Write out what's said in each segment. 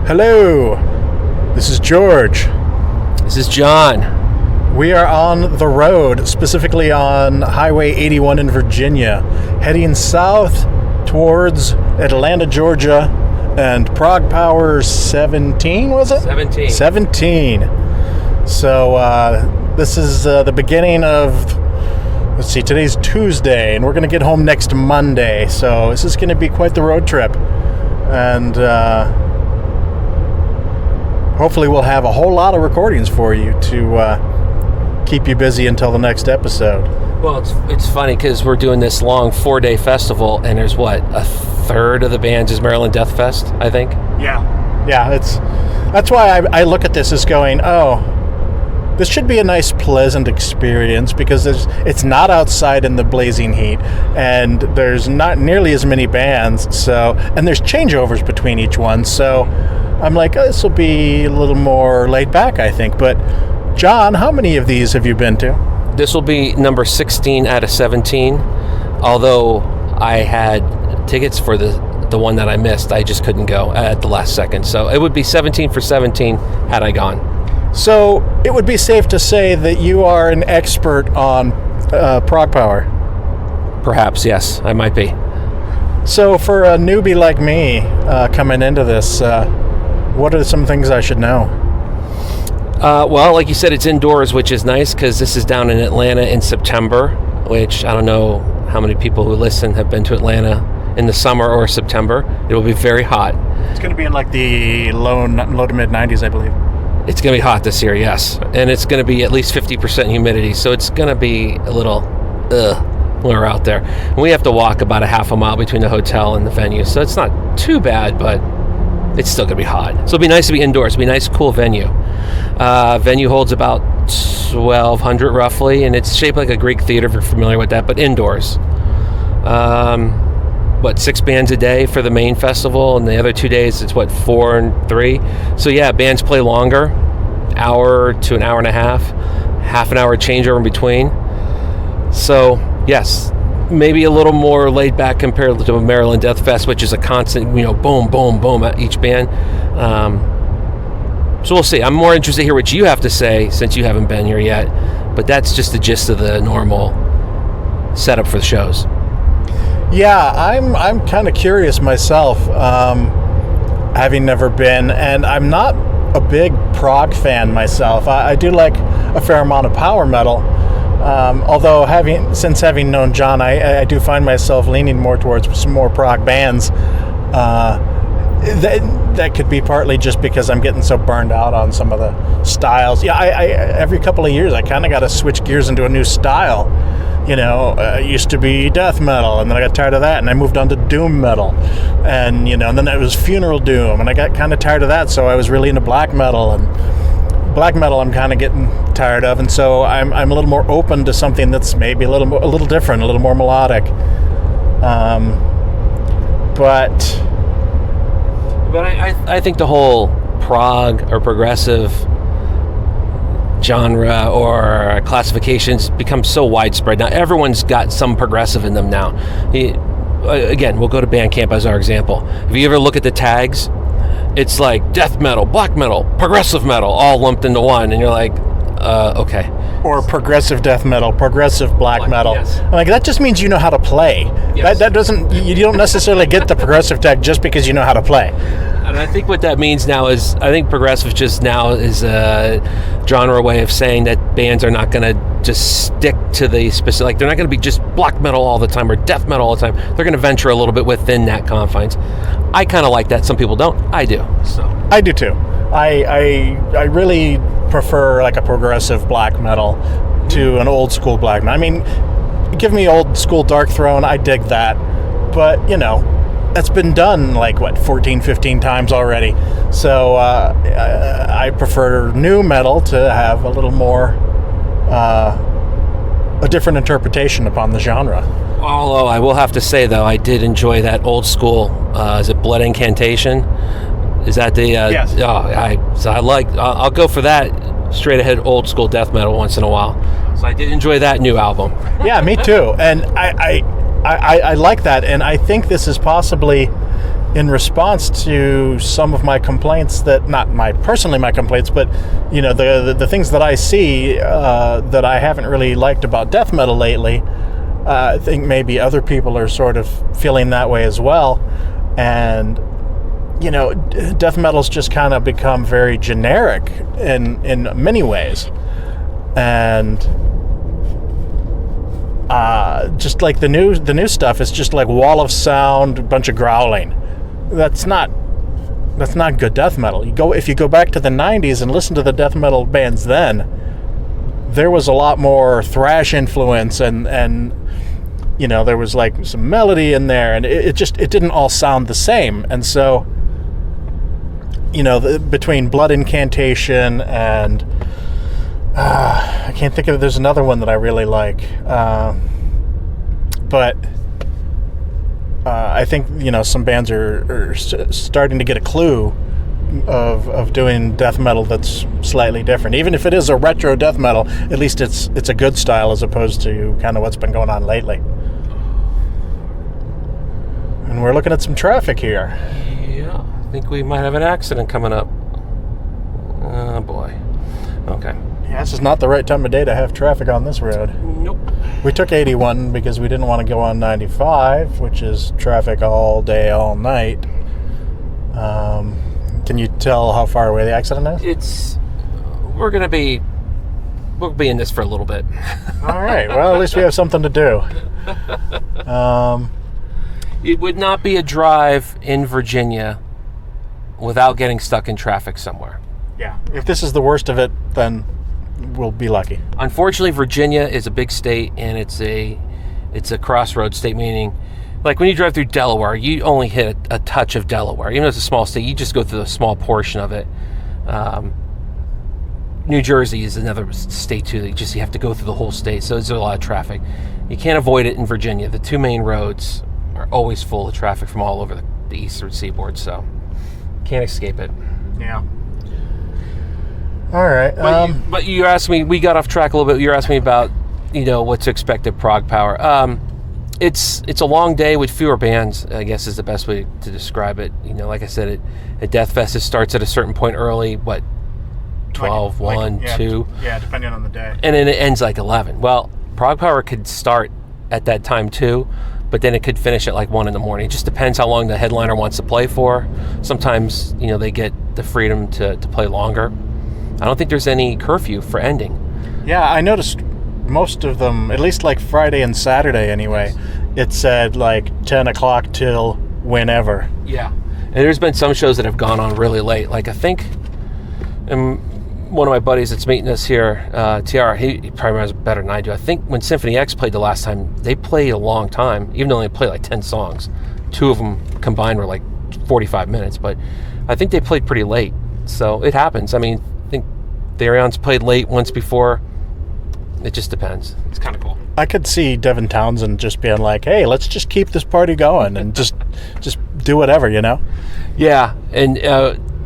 Hello, this is George. This is John. We are on the road, specifically on Highway 81 in Virginia, heading south towards Atlanta, Georgia, and ProgPower XVII, was it? 17. So this is the beginning of, let's see, today's Tuesday, and we're going to get home next Monday. So this is going to be quite the road trip. And hopefully we'll have a whole lot of recordings for you to keep you busy until the next episode. Well, it's funny because we're doing this long 4-day festival, and there's a third of the bands is Maryland Death Fest, I think. Yeah, that's why I look at this as going, this should be a nice, pleasant experience because it's not outside in the blazing heat, and there's not nearly as many bands. And there's changeovers between each one. So I'm like, this will be a little more laid back, I think. But John, how many of these have you been to? This will be number 16 out of 17. Although I had tickets for the one that I missed, I just couldn't go at the last second. So it would be 17 for 17 had I gone. So it would be safe to say that you are an expert on ProgPower. Perhaps, yes, I might be. So for a newbie like me coming into this, what are some things I should know? Well, like you said, it's indoors, which is nice because this is down in Atlanta in September, which I don't know how many people who listen have been to Atlanta in the summer or September. It will be very hot. It's going to be in like the low to mid 90s, I believe. It's going to be hot this year, yes. And it's going to be at least 50% humidity, so it's going to be a little when we're out there. And we have to walk about a half a mile between the hotel and the venue, so it's not too bad, but it's still going to be hot. So it'll be nice to be indoors. It'll be a nice, cool venue. Venue holds about 1,200 roughly, and it's shaped like a Greek theater if you're familiar with that, but indoors. 6 bands a day for the main festival, and the other 2 days it's 4 and 3. So yeah, bands play longer, hour to an hour and a half an hour changeover in between. So yes, maybe a little more laid back compared to a Maryland Death Fest, which is a constant, boom, boom, boom at each band. So we'll see. I'm more interested to hear what you have to say since you haven't been here yet. But that's just the gist of the normal setup for the shows. Yeah, I'm kind of curious myself, having never been, and I'm not a big prog fan myself. I do like a fair amount of power metal, although having known John, I do find myself leaning more towards some more prog bands. That could be partly just because I'm getting so burned out on some of the styles. Yeah, I every couple of years I kind of got to switch gears into a new style. It used to be death metal, and then I got tired of that, and I moved on to doom metal, and and then it was funeral doom, and I got kind of tired of that, so I was really into black metal, and black metal I'm kind of getting tired of, and so I'm a little more open to something that's maybe a little different, a little more melodic, but I think the whole prog or progressive genre or classifications become so widespread now. Everyone's got some progressive in them now. Again, we'll go to Bandcamp as our example. If you ever look at the tags, it's like death metal, black metal, progressive metal, all lumped into one, and you're like, okay. Or progressive death metal, progressive black metal. Yes. Like, that just means you know how to play. Yes. That doesn't. You don't necessarily get the progressive tag just because you know how to play. And I think what that means now is, I think progressive just now is a genre way of saying that bands are not going to just stick to the specific, like they're not going to be just black metal all the time or death metal all the time. They're going to venture a little bit within that confines. I kind of like that. Some people don't. I do. So I do too. I really prefer like a progressive black metal to an old school black metal. I mean, give me old school Dark Throne, I dig that. But, that's been done 14, 15 times already. So I prefer new metal to have a little more, a different interpretation upon the genre. Although I will have to say, though, I did enjoy that old school, is it Blood Incantation? Is that the... yes. I'll go for that straight ahead old school death metal once in a while. So I did enjoy that new album. Yeah, me too. And I like that, and I think this is possibly in response to some of my complaints that, not my complaints, but the things that I see that I haven't really liked about death metal lately. I think maybe other people are sort of feeling that way as well. And death metal's just kind of become very generic in many ways. And just like the new stuff is just like wall of sound, a bunch of growling. That's not good death metal. If you go back to the 90s and listen to the death metal bands then, there was a lot more thrash influence and there was like some melody in there, and it didn't all sound the same. And so between Blood Incantation and I can't think of it. There's another one that I really like, but I think some bands are starting to get a clue of doing death metal that's slightly different. Even if it is a retro death metal, at least it's a good style as opposed to kind of what's been going on lately. And we're looking at some traffic here. Yeah, I think we might have an accident coming up. Oh boy. Okay. Yeah, this is not the right time of day to have traffic on this road. Nope. We took 81 because we didn't want to go on 95, which is traffic all day, all night. Can you tell how far away the accident is? We'll be in this for a little bit. All right. Well, at least we have something to do. It would not be a drive in Virginia without getting stuck in traffic somewhere. Yeah. If this is the worst of it, then we'll be lucky. Unfortunately, Virginia is a big state, and it's a crossroads state, meaning like when you drive through Delaware, you only hit a touch of Delaware. Even though it's a small state, you just go through a small portion of it. New Jersey is another state too. You have to go through the whole state, so there's a lot of traffic. You can't avoid it in Virginia. The two main roads are always full of traffic from all over the eastern seaboard, so can't escape it. Yeah. All right. But you asked me, we got off track a little bit. You asked me about, what to expect at ProgPower. It's a long day with fewer bands, I guess is the best way to describe it. Like I said, at Death Fest, it starts at a certain point early, 12, 1, 2. Yeah, depending on the day. And then it ends like 11. Well, ProgPower could start at that time too, but then it could finish at like 1 in the morning. It just depends how long the headliner wants to play for. Sometimes, they get the freedom to play longer. I don't think there's any curfew for ending. Yeah, I noticed most of them, at least like Friday and Saturday anyway, it said like 10 o'clock till whenever. Yeah. And there's been some shows that have gone on really late. Like I think one of my buddies that's meeting us here, TR, he probably remembers better than I do. I think when Symphony X played the last time, they played a long time, even though they played like 10 songs. 2 of them combined were like 45 minutes, but I think they played pretty late. So it happens. I mean, I think the Arians played late once before. It just depends. It's kind of cool. I could see Devin Townsend just being like, hey, let's just keep this party going and just do whatever, Yeah, and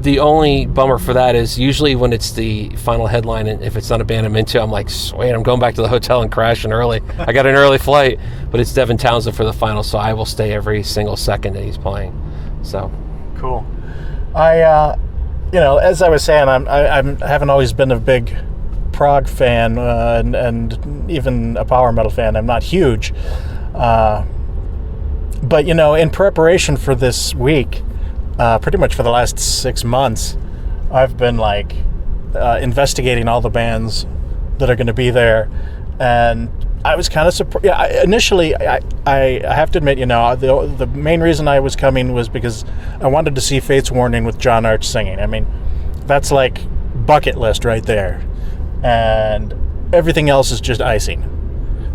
the only bummer for that is usually when it's the final headline, and if it's not a band I'm into, I'm like, sweet, I'm going back to the hotel and crashing early. I got an early flight, but it's Devin Townsend for the final, so I will stay every single second that he's playing. So cool. I, as I was saying, I haven't always been a big prog fan and even a power metal fan. I'm not huge, but in preparation for this week, pretty much for the last 6 months, I've been like investigating all the bands that are going to be there, and I was kind of surprised. Yeah, initially, I have to admit, the main reason I was coming was because I wanted to see Fate's Warning with John Arch singing. I mean, that's like bucket list right there, and everything else is just icing.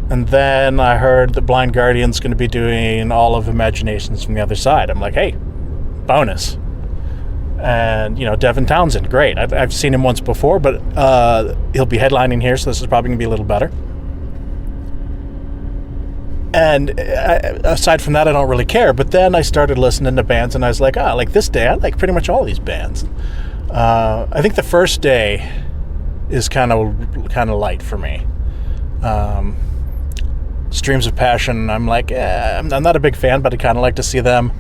And then I heard that Blind Guardian's going to be doing all of Imaginations from the Other Side. I'm like, hey, bonus. And Devin Townsend, great. I've seen him once before, but he'll be headlining here, so this is probably going to be a little better. And aside from that, I don't really care. But then I started listening to bands, and I was like, like this day, I like pretty much all these bands. I think the first day is kind of light for me. Streams of Passion, I'm like, I'm not a big fan, but I kind of like to see them.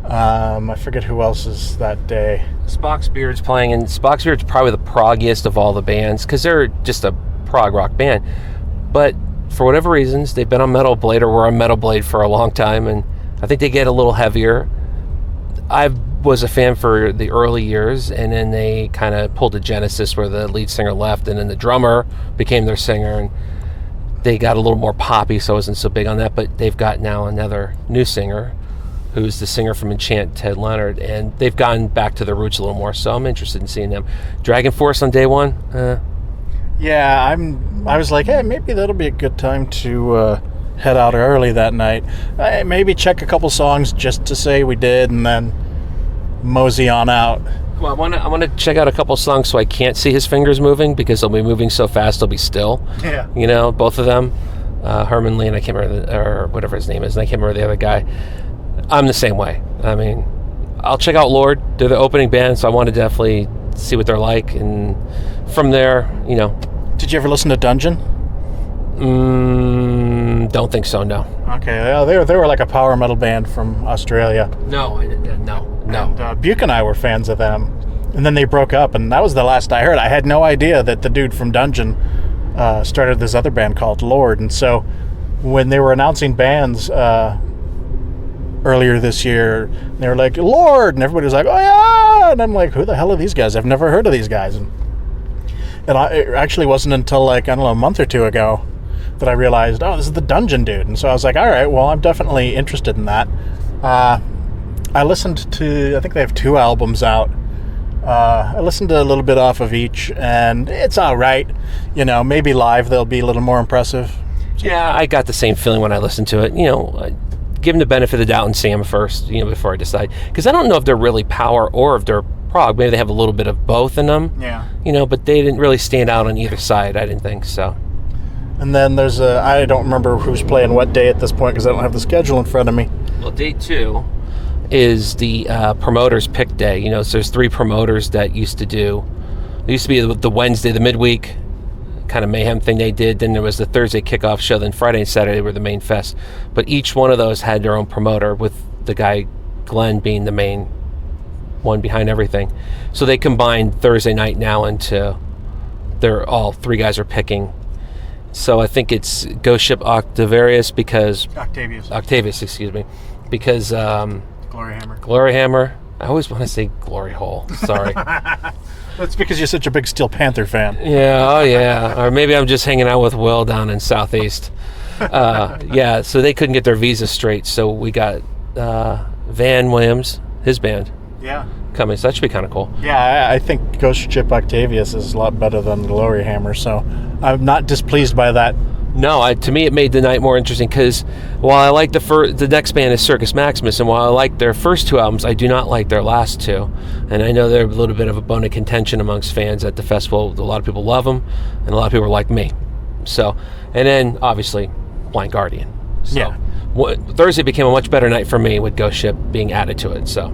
I forget who else is that day. Spock's Beard's playing, and Spock's Beard's probably the proggiest of all the bands because they're just a prog rock band. But for whatever reasons, they've been on Metal Blade or were on Metal Blade for a long time, and I think they get a little heavier. I was a fan for the early years, and then they kind of pulled a Genesis where the lead singer left, and then the drummer became their singer, and they got a little more poppy, so I wasn't so big on that. But they've got now another new singer, who's the singer from Enchant, Ted Leonard, and they've gone back to their roots a little more, so I'm interested in seeing them. Dragon Force on day one? Yeah, I was like, hey, maybe that'll be a good time to head out early that night. Maybe check a couple songs just to say we did, and then mosey on out. Well, I want to check out a couple songs so I can't see his fingers moving, because they'll be moving so fast they'll be still. Yeah. You know, both of them. Herman Lee, and I can't remember, or whatever his name is, and I can't remember the other guy. I'm the same way. I mean, I'll check out Lord. They're the opening band, so I want to definitely see what they're like, and from there, you know. Did you ever listen to Dungeon? Don't think so, no. Okay, yeah, they were like a power metal band from Australia. No. And, Buke and I were fans of them, and then they broke up, and that was the last I heard. I had no idea that the dude from Dungeon started this other band called Lord, and so when they were announcing bands earlier this year, they were like, Lord, and everybody was like, oh yeah, and I'm like, who the hell are these guys? I've never heard of these guys. And it actually wasn't until like, I don't know, a month or two ago that I realized, oh, this is the Dungeon dude. And so I was like, all right, well, I'm definitely interested in that. I listened to, I think they have 2 albums out. I listened to a little bit off of each, and it's all right. You know, maybe live they'll be a little more impressive. Yeah, I got the same feeling when I listened to it. You know, give them the benefit of the doubt and see them first, you know, before I decide. Because I don't know if they're really power or if they're prog. Maybe they have a little bit of both in them. Yeah. You know, but they didn't really stand out on either side, I didn't think, so. And then there's I don't remember who's playing what day at this point because I don't have the schedule in front of me. Well, day 2 is the promoters pick day. You know, so there's 3 promoters that used to do. There used to be the Wednesday, the midweek kind of mayhem thing they did. Then there was the Thursday kickoff show. Then Friday and Saturday were the main fest. But each one of those had their own promoter, with the guy Glenn being the main one behind everything. So they combined Thursday night now into all 3 guys are picking. So I think it's Ghost Ship Octavius because Octavius, excuse me, because Glory Hammer. I always want to say Glory Hole. Sorry. That's because you're such a big Steel Panther fan. Yeah, oh yeah. Or maybe I'm just hanging out with Will down in Southeast. Yeah, so they couldn't get their visa straight, so we got Van Williams, his band. Yeah. Coming, so that should be kind of cool. Yeah, I think Ghost Ship Octavius is a lot better than Glory Hammer, so I'm not displeased by that. No, to me it made the night more interesting because while I like the next band is Circus Maximus, and while I like their first 2 albums, I do not like their last 2. And I know they're a little bit of a bone of contention amongst fans at the festival. A lot of people love them, and a lot of people are like me. So, and then obviously Blind Guardian. So, yeah. Thursday became a much better night for me with Ghost Ship being added to it. So,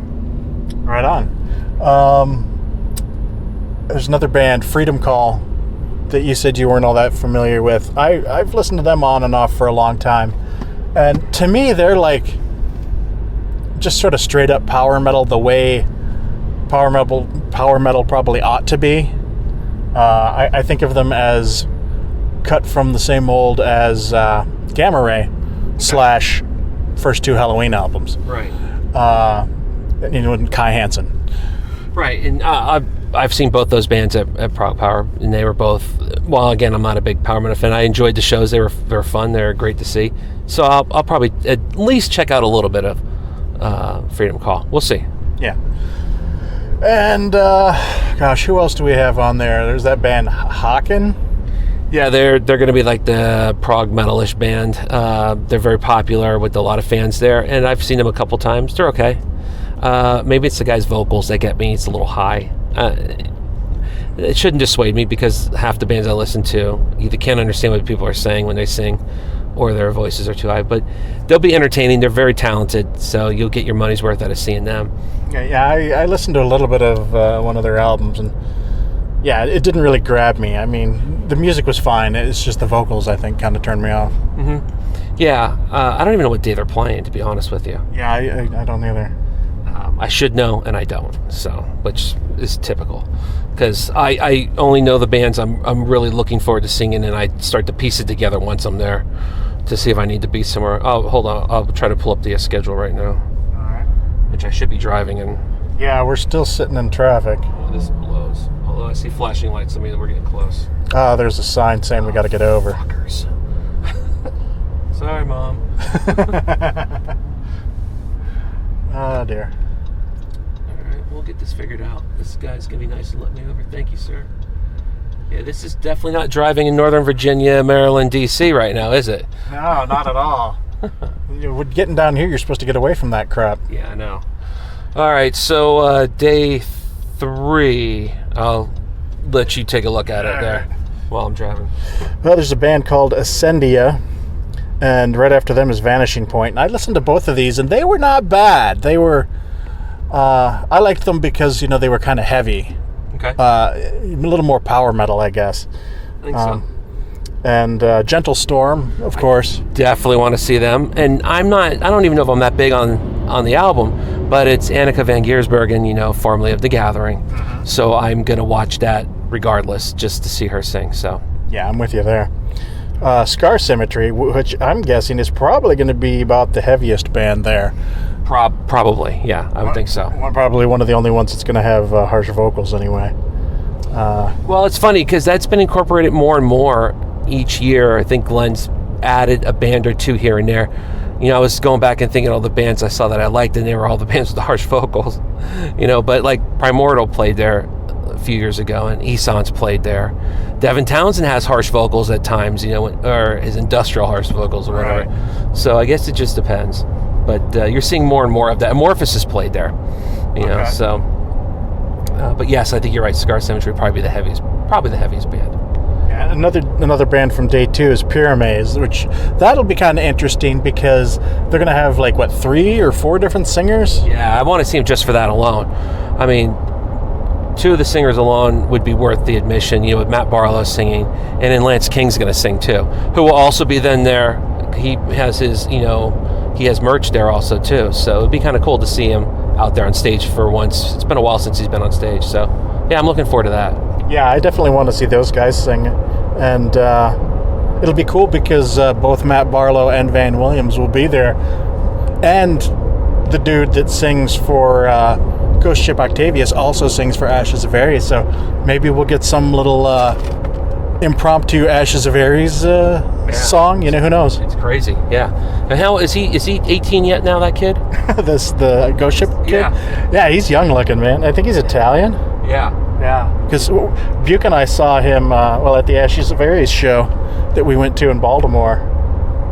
right on. There's another band, Freedom Call, that you said you weren't all that familiar with. I've listened to them on and off for a long time, and to me they're like just sort of straight up power metal, the way power metal probably ought to be. I think of them as cut from the same mold as Gamma Ray / first 2 Halloween albums. Right. You know, Kai Hansen. Right, and I've seen both those bands at ProgPower, and they were both. Well, again, I'm not a big power metal fan. I enjoyed the shows; they were fun. They were great to see. So I'll probably at least check out a little bit of Freedom Call. We'll see. Yeah. And gosh, who else do we have on there? There's that band Haken. Yeah, they're going to be like the prog metalish band. They're very popular with a lot of fans there, and I've seen them a couple times. They're okay. Maybe it's the guy's vocals that get me. It's a little high. It shouldn't dissuade me because half the bands I listen to either can't understand what people are saying when they sing, or their voices are too high. But they'll be entertaining. They're very talented, so you'll get your money's worth out of seeing them. Yeah, I listened to a little bit of one of their albums, and yeah, it didn't really grab me. I mean, the music was fine. It's just the vocals, I think, kind of turned me off. Mm-hmm. Yeah, I don't even know what day they're playing, to be honest with you. Yeah, I don't either. I should know, and I don't. So, which is typical, because I only know the bands I'm really looking forward to singing, and I start to piece it together once I'm there to see if I need to be somewhere. Oh, hold on. I'll try to pull up the schedule right now. All right. Which I should be driving in. Yeah, we're still sitting in traffic. Oh, this blows. Although I see flashing lights, that means we're getting close. Oh, there's a sign saying we got to get over. Fuckers. Sorry, Mom. Oh, dear. All right, we'll get this figured out. This guy's going to be nice and let me over. Thank you, sir. Yeah, this is definitely not driving in Northern Virginia, Maryland, D.C. right now, is it? No, not at all. Getting down here, you're supposed to get away from that crap. Yeah, I know. All right, so day 3, I'll let you take a look at it there while I'm driving. Well, there's a band called Ascendia, and right after them is Vanishing Point. And I listened to both of these, and they were not bad. They were, I liked them because, they were kind of heavy. Okay. A little more power metal, I guess. I think so. And Gentle Storm, of course. Definitely want to see them. And I don't even know if I'm that big on the album, but it's Annika van Giersbergen, formerly of The Gathering. Mm-hmm. So I'm going to watch that regardless, just to see her sing. So yeah, I'm with you there. Scar Symmetry, which I'm guessing is probably going to be about the heaviest band there. Probably, yeah, I would think so. Probably one of the only ones that's going to have harsh vocals anyway. Well, it's funny because that's been incorporated more and more each year. I think Glenn's added a band or two here and there. I was going back and thinking all the bands I saw that I liked, and they were all the bands with the harsh vocals. But like Primordial played there a few years ago, and Essence played there. Devin Townsend has harsh vocals at times, or his industrial harsh vocals or whatever. Right. So I guess it just depends. But you're seeing more and more of that. Amorphous has played there, okay. So. But yes, I think you're right. Scar Symmetry would probably be the heaviest band. Yeah, another band from day 2 is Pyramaze, which that'll be kind of interesting because they're going to have 3 or 4 different singers? Yeah, I want to see them just for that alone. I mean, 2 of the singers alone would be worth the admission, with Matt Barlow singing, and then Lance King's going to sing too, who will also be then there. He has his, he has merch there also too, so it'd be kind of cool to see him out there on stage for once. It's been a while since he's been on stage, so yeah, I'm looking forward to that. Yeah, I definitely want to see those guys sing, and it'll be cool because both Matt Barlow and Van Williams will be there, and the dude that sings for Ghost Ship Octavius also sings for Ashes of Aries, so maybe we'll get some little impromptu Ashes of Aries song. Who knows? It's crazy. Yeah. And how is he 18 yet now, that kid? the Ghost Ship kid? Yeah, he's young looking, man. I think he's Italian. Yeah. Because Buke and I saw him at the Ashes of Aries show that we went to in Baltimore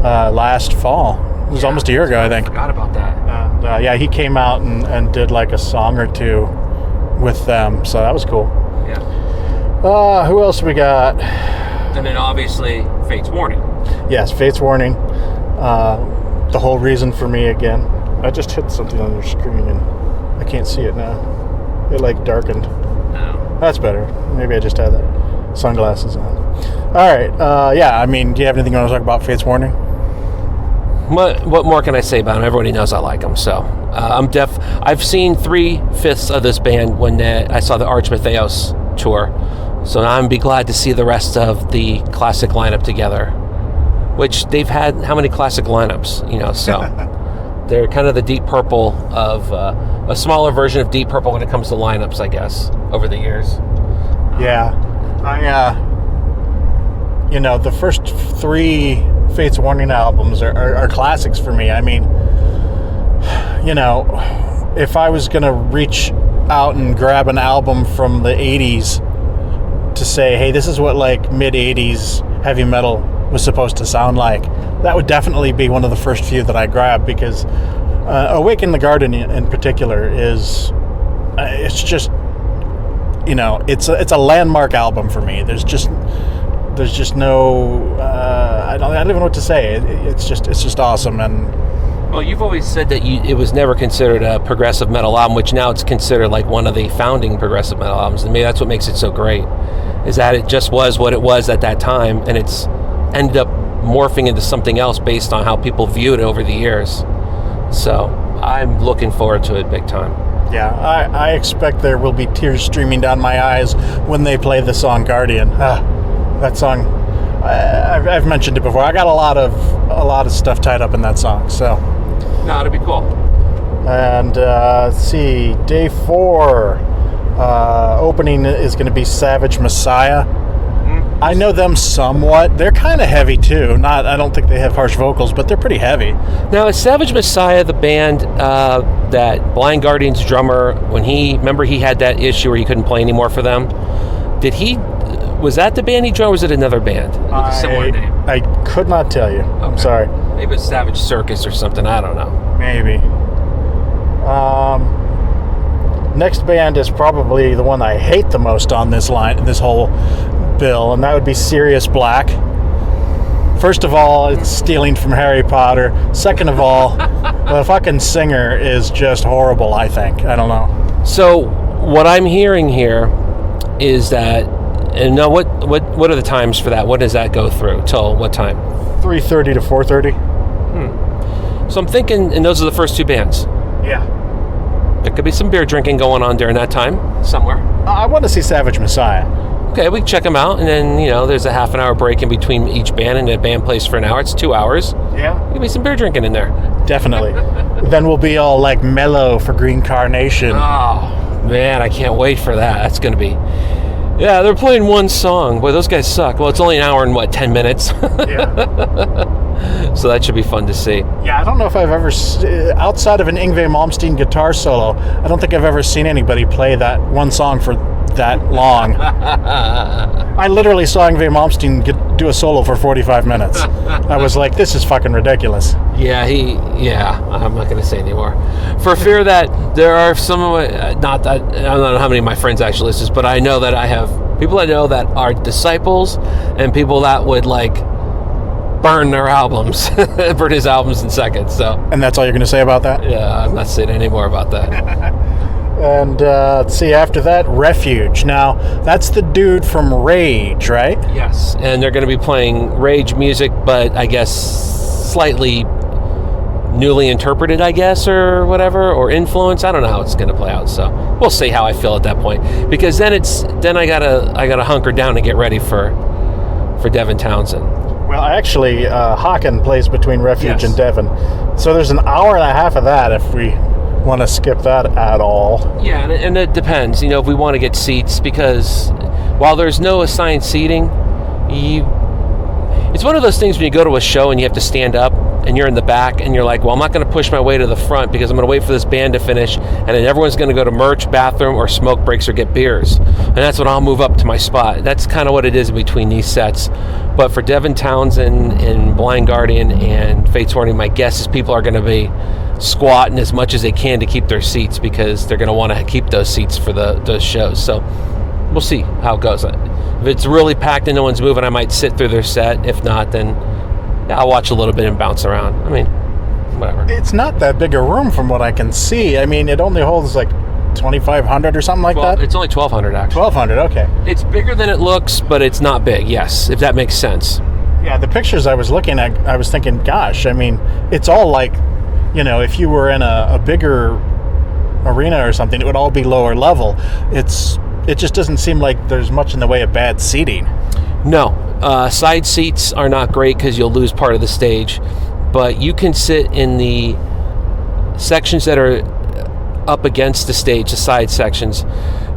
last fall. It was almost a year ago, I think. I forgot about that. And he came out and did a song or two with them, so that was cool. Yeah. Who else we got? And then obviously Fate's Warning. Yes, Fate's Warning. The whole reason for me again. I just hit something on your screen and I can't see it now. It darkened. No. That's better. Maybe I just had that sunglasses on. All right. Do you have anything you want to talk about Fate's Warning? What more can I say about him? Everybody knows I like him, so I've seen 3/5 of this band when I saw the Arch Matheos tour, so I'm be glad to see the rest of the classic lineup together, which they've had how many classic lineups, so they're kind of the Deep Purple of a smaller version of Deep Purple when it comes to lineups, I guess, over the years. Yeah, the first 3 Fate's Warning albums are classics for me. I mean, if I was going to reach out and grab an album from the 80s to say, hey, this is what mid-80s heavy metal was supposed to sound like, that would definitely be one of the first few that I grab, because Awake in the Garden in particular is it's just it's a landmark album for me. There's just no I don't even know what to say. It's just awesome. And well, you've always said that it was never considered a progressive metal album, which now it's considered one of the founding progressive metal albums, and maybe that's what makes it so great, is that it just was what it was at that time, and it's ended up morphing into something else based on how people view it over the years. So I'm looking forward to it big time. Yeah, I expect there will be tears streaming down my eyes when they play the song Guardian. That song, I've mentioned it before. I got a lot of stuff tied up in that song. So, no, it'll be cool. And let's see, day 4 opening is going to be Savage Messiah. I know them somewhat. They're kind of heavy too. I don't think they have harsh vocals, but they're pretty heavy. Now, is Savage Messiah the band that Blind Guardian's drummer, when he had that issue where he couldn't play anymore for them? Was that the band he drummed, or was it another band with a similar name? I could not tell you. Okay. I'm sorry. Maybe it's Savage Circus or something. I don't know. Maybe. Next band is probably the one I hate the most on this whole bill, and that would be Sirius Black. First of all, it's stealing from Harry Potter. Second of all, the fucking singer is just horrible, I think. I don't know. So what I'm hearing here is that, and now what are the times for that? What does that go through? Till what time? 3:30 to 4:30. So I'm thinking, and those are the first 2 bands. Yeah. There could be some beer drinking going on during that time somewhere. I want to see Savage Messiah. Okay, we can check them out, and then, there's a half an hour break in between each band, and the band plays for an hour. It's 2 hours. Yeah. There'll be some beer drinking in there. Definitely. Then we'll be all like mellow for Green Carnation. Oh, man, I can't wait for that. That's going to be... Yeah, they're playing one song. Boy, those guys suck. Well, it's only an hour and, 10 minutes? Yeah. So that should be fun to see. Yeah, I don't know if I've ever... outside of an Yngwie Malmsteen guitar solo, I don't think I've ever seen anybody play that one song for that long. I literally saw Yngwie Malmsteen do a solo for 45 minutes. I was like, this is fucking ridiculous. Yeah, I'm not going to say anymore. For fear that there are some of my, I don't know how many of my friends actually listen, but I know that I have people I know that are disciples and people that would burn their albums, burn his albums in seconds. So. And that's all you're going to say about that? Yeah, I'm not saying any more about that. And let's see, after that, Refuge. Now, that's the dude from Rage, right? Yes. And they're going to be playing Rage music, but I guess slightly newly interpreted, I guess, or whatever, or influence. I don't know how it's going to play out. So we'll see how I feel at that point. Because then I gotta hunker down and get ready for Devin Townsend. Well, actually, Hawken plays between Refuge and Devin. So there's an hour and a half of that if we want to skip that at all. Yeah, and it depends, if we want to get seats, because while there's no assigned seating, it's one of those things when you go to a show and you have to stand up and you're in the back and you're like, well, I'm not going to push my way to the front because I'm going to wait for this band to finish, and then everyone's going to go to merch, bathroom, or smoke breaks or get beers. And that's when I'll move up to my spot. That's kind of what it is in between these sets. But for Devin Townsend and Blind Guardian and Fate's Warning, my guess is people are going to be squatting as much as they can to keep their seats because they're going to want to keep those seats for those shows. So we'll see how it goes. If it's really packed and no one's moving, I might sit through their set. If not, then I'll watch a little bit and bounce around. I mean, whatever. It's not that big a room from what I can see. I mean, it only holds 2,500 or something like that? It's only 1,200, actually. 1,200, okay. It's bigger than it looks, but it's not big, yes, if that makes sense. Yeah, the pictures I was looking at, I was thinking, gosh, I mean, it's all if you were in a bigger arena or something, it would all be lower level. It just doesn't seem like there's much in the way of bad seating. No. Side seats are not great because you'll lose part of the stage, but you can sit in the sections that are up against the stage, the side sections,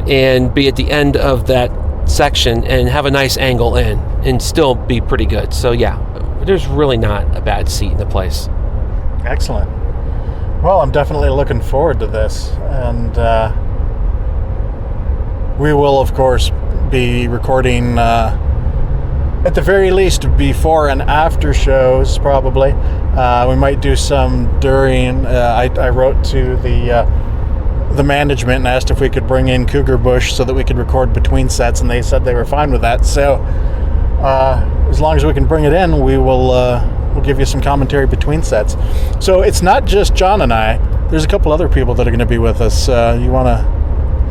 and be at the end of that section and have a nice angle in and still be pretty good. So yeah, there's really not a bad seat in the place. Excellent. Well, I'm definitely looking forward to this, and we will, of course, be recording at the very least before and after shows, probably. We might do some during. I wrote to the management and asked if we could bring in Cougar Bush so that we could record between sets, and they said they were fine with that. So as long as we can bring it in, we'll give you some commentary between sets. So it's not just John and I. There's a couple other people that are going to be with us. You want to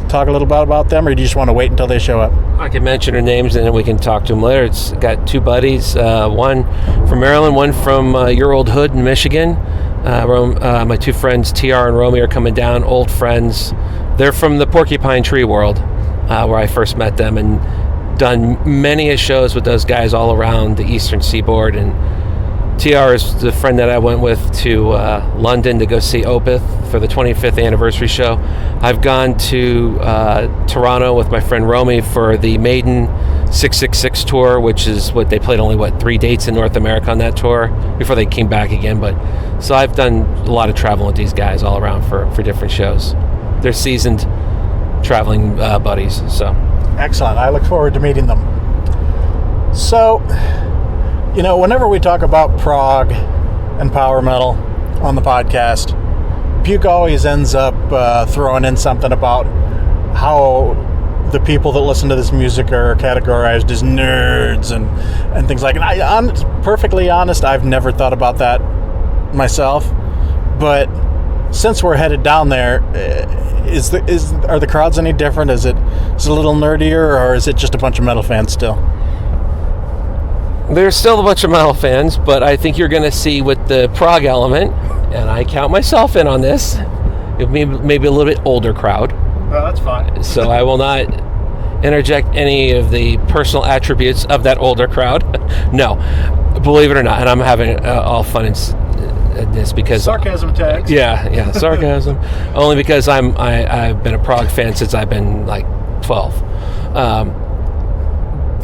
talk a little bit about them, or do you just want to wait until they show up? I can mention their names and then we can talk to them later. It's got 2 buddies, one from Maryland, one from your old hood in Michigan. My two friends, TR and Romy, are coming down, old friends. They're from the Porcupine Tree world, where I first met them, and done many shows with those guys all around the eastern seaboard. And TR is the friend that I went with to London to go see Opeth for the 25th anniversary show. I've gone to Toronto with my friend Romy for the Maiden 666 tour, which is what they played only 3 dates in North America on that tour before they came back again. But so I've done a lot of traveling with these guys all around for different shows. They're seasoned traveling buddies. So excellent. I look forward to meeting them. So, whenever we talk about prog and power metal on the podcast, Puke always ends up throwing in something about how the people that listen to this music are categorized as nerds and things like that. I'm perfectly honest, I've never thought about that myself, but since we're headed down there, are the crowds any different? Is it a little nerdier, or is it just a bunch of metal fans still? There's still a bunch of metal fans, but I think you're going to see with the prog element, and I count myself in on this, maybe a little bit older crowd. Well, that's fine. So I will not interject any of the personal attributes of that older crowd. No, believe it or not, and I'm having all fun in this because sarcasm tags. Yeah, sarcasm. Only because I've been a prog fan since I've been 12.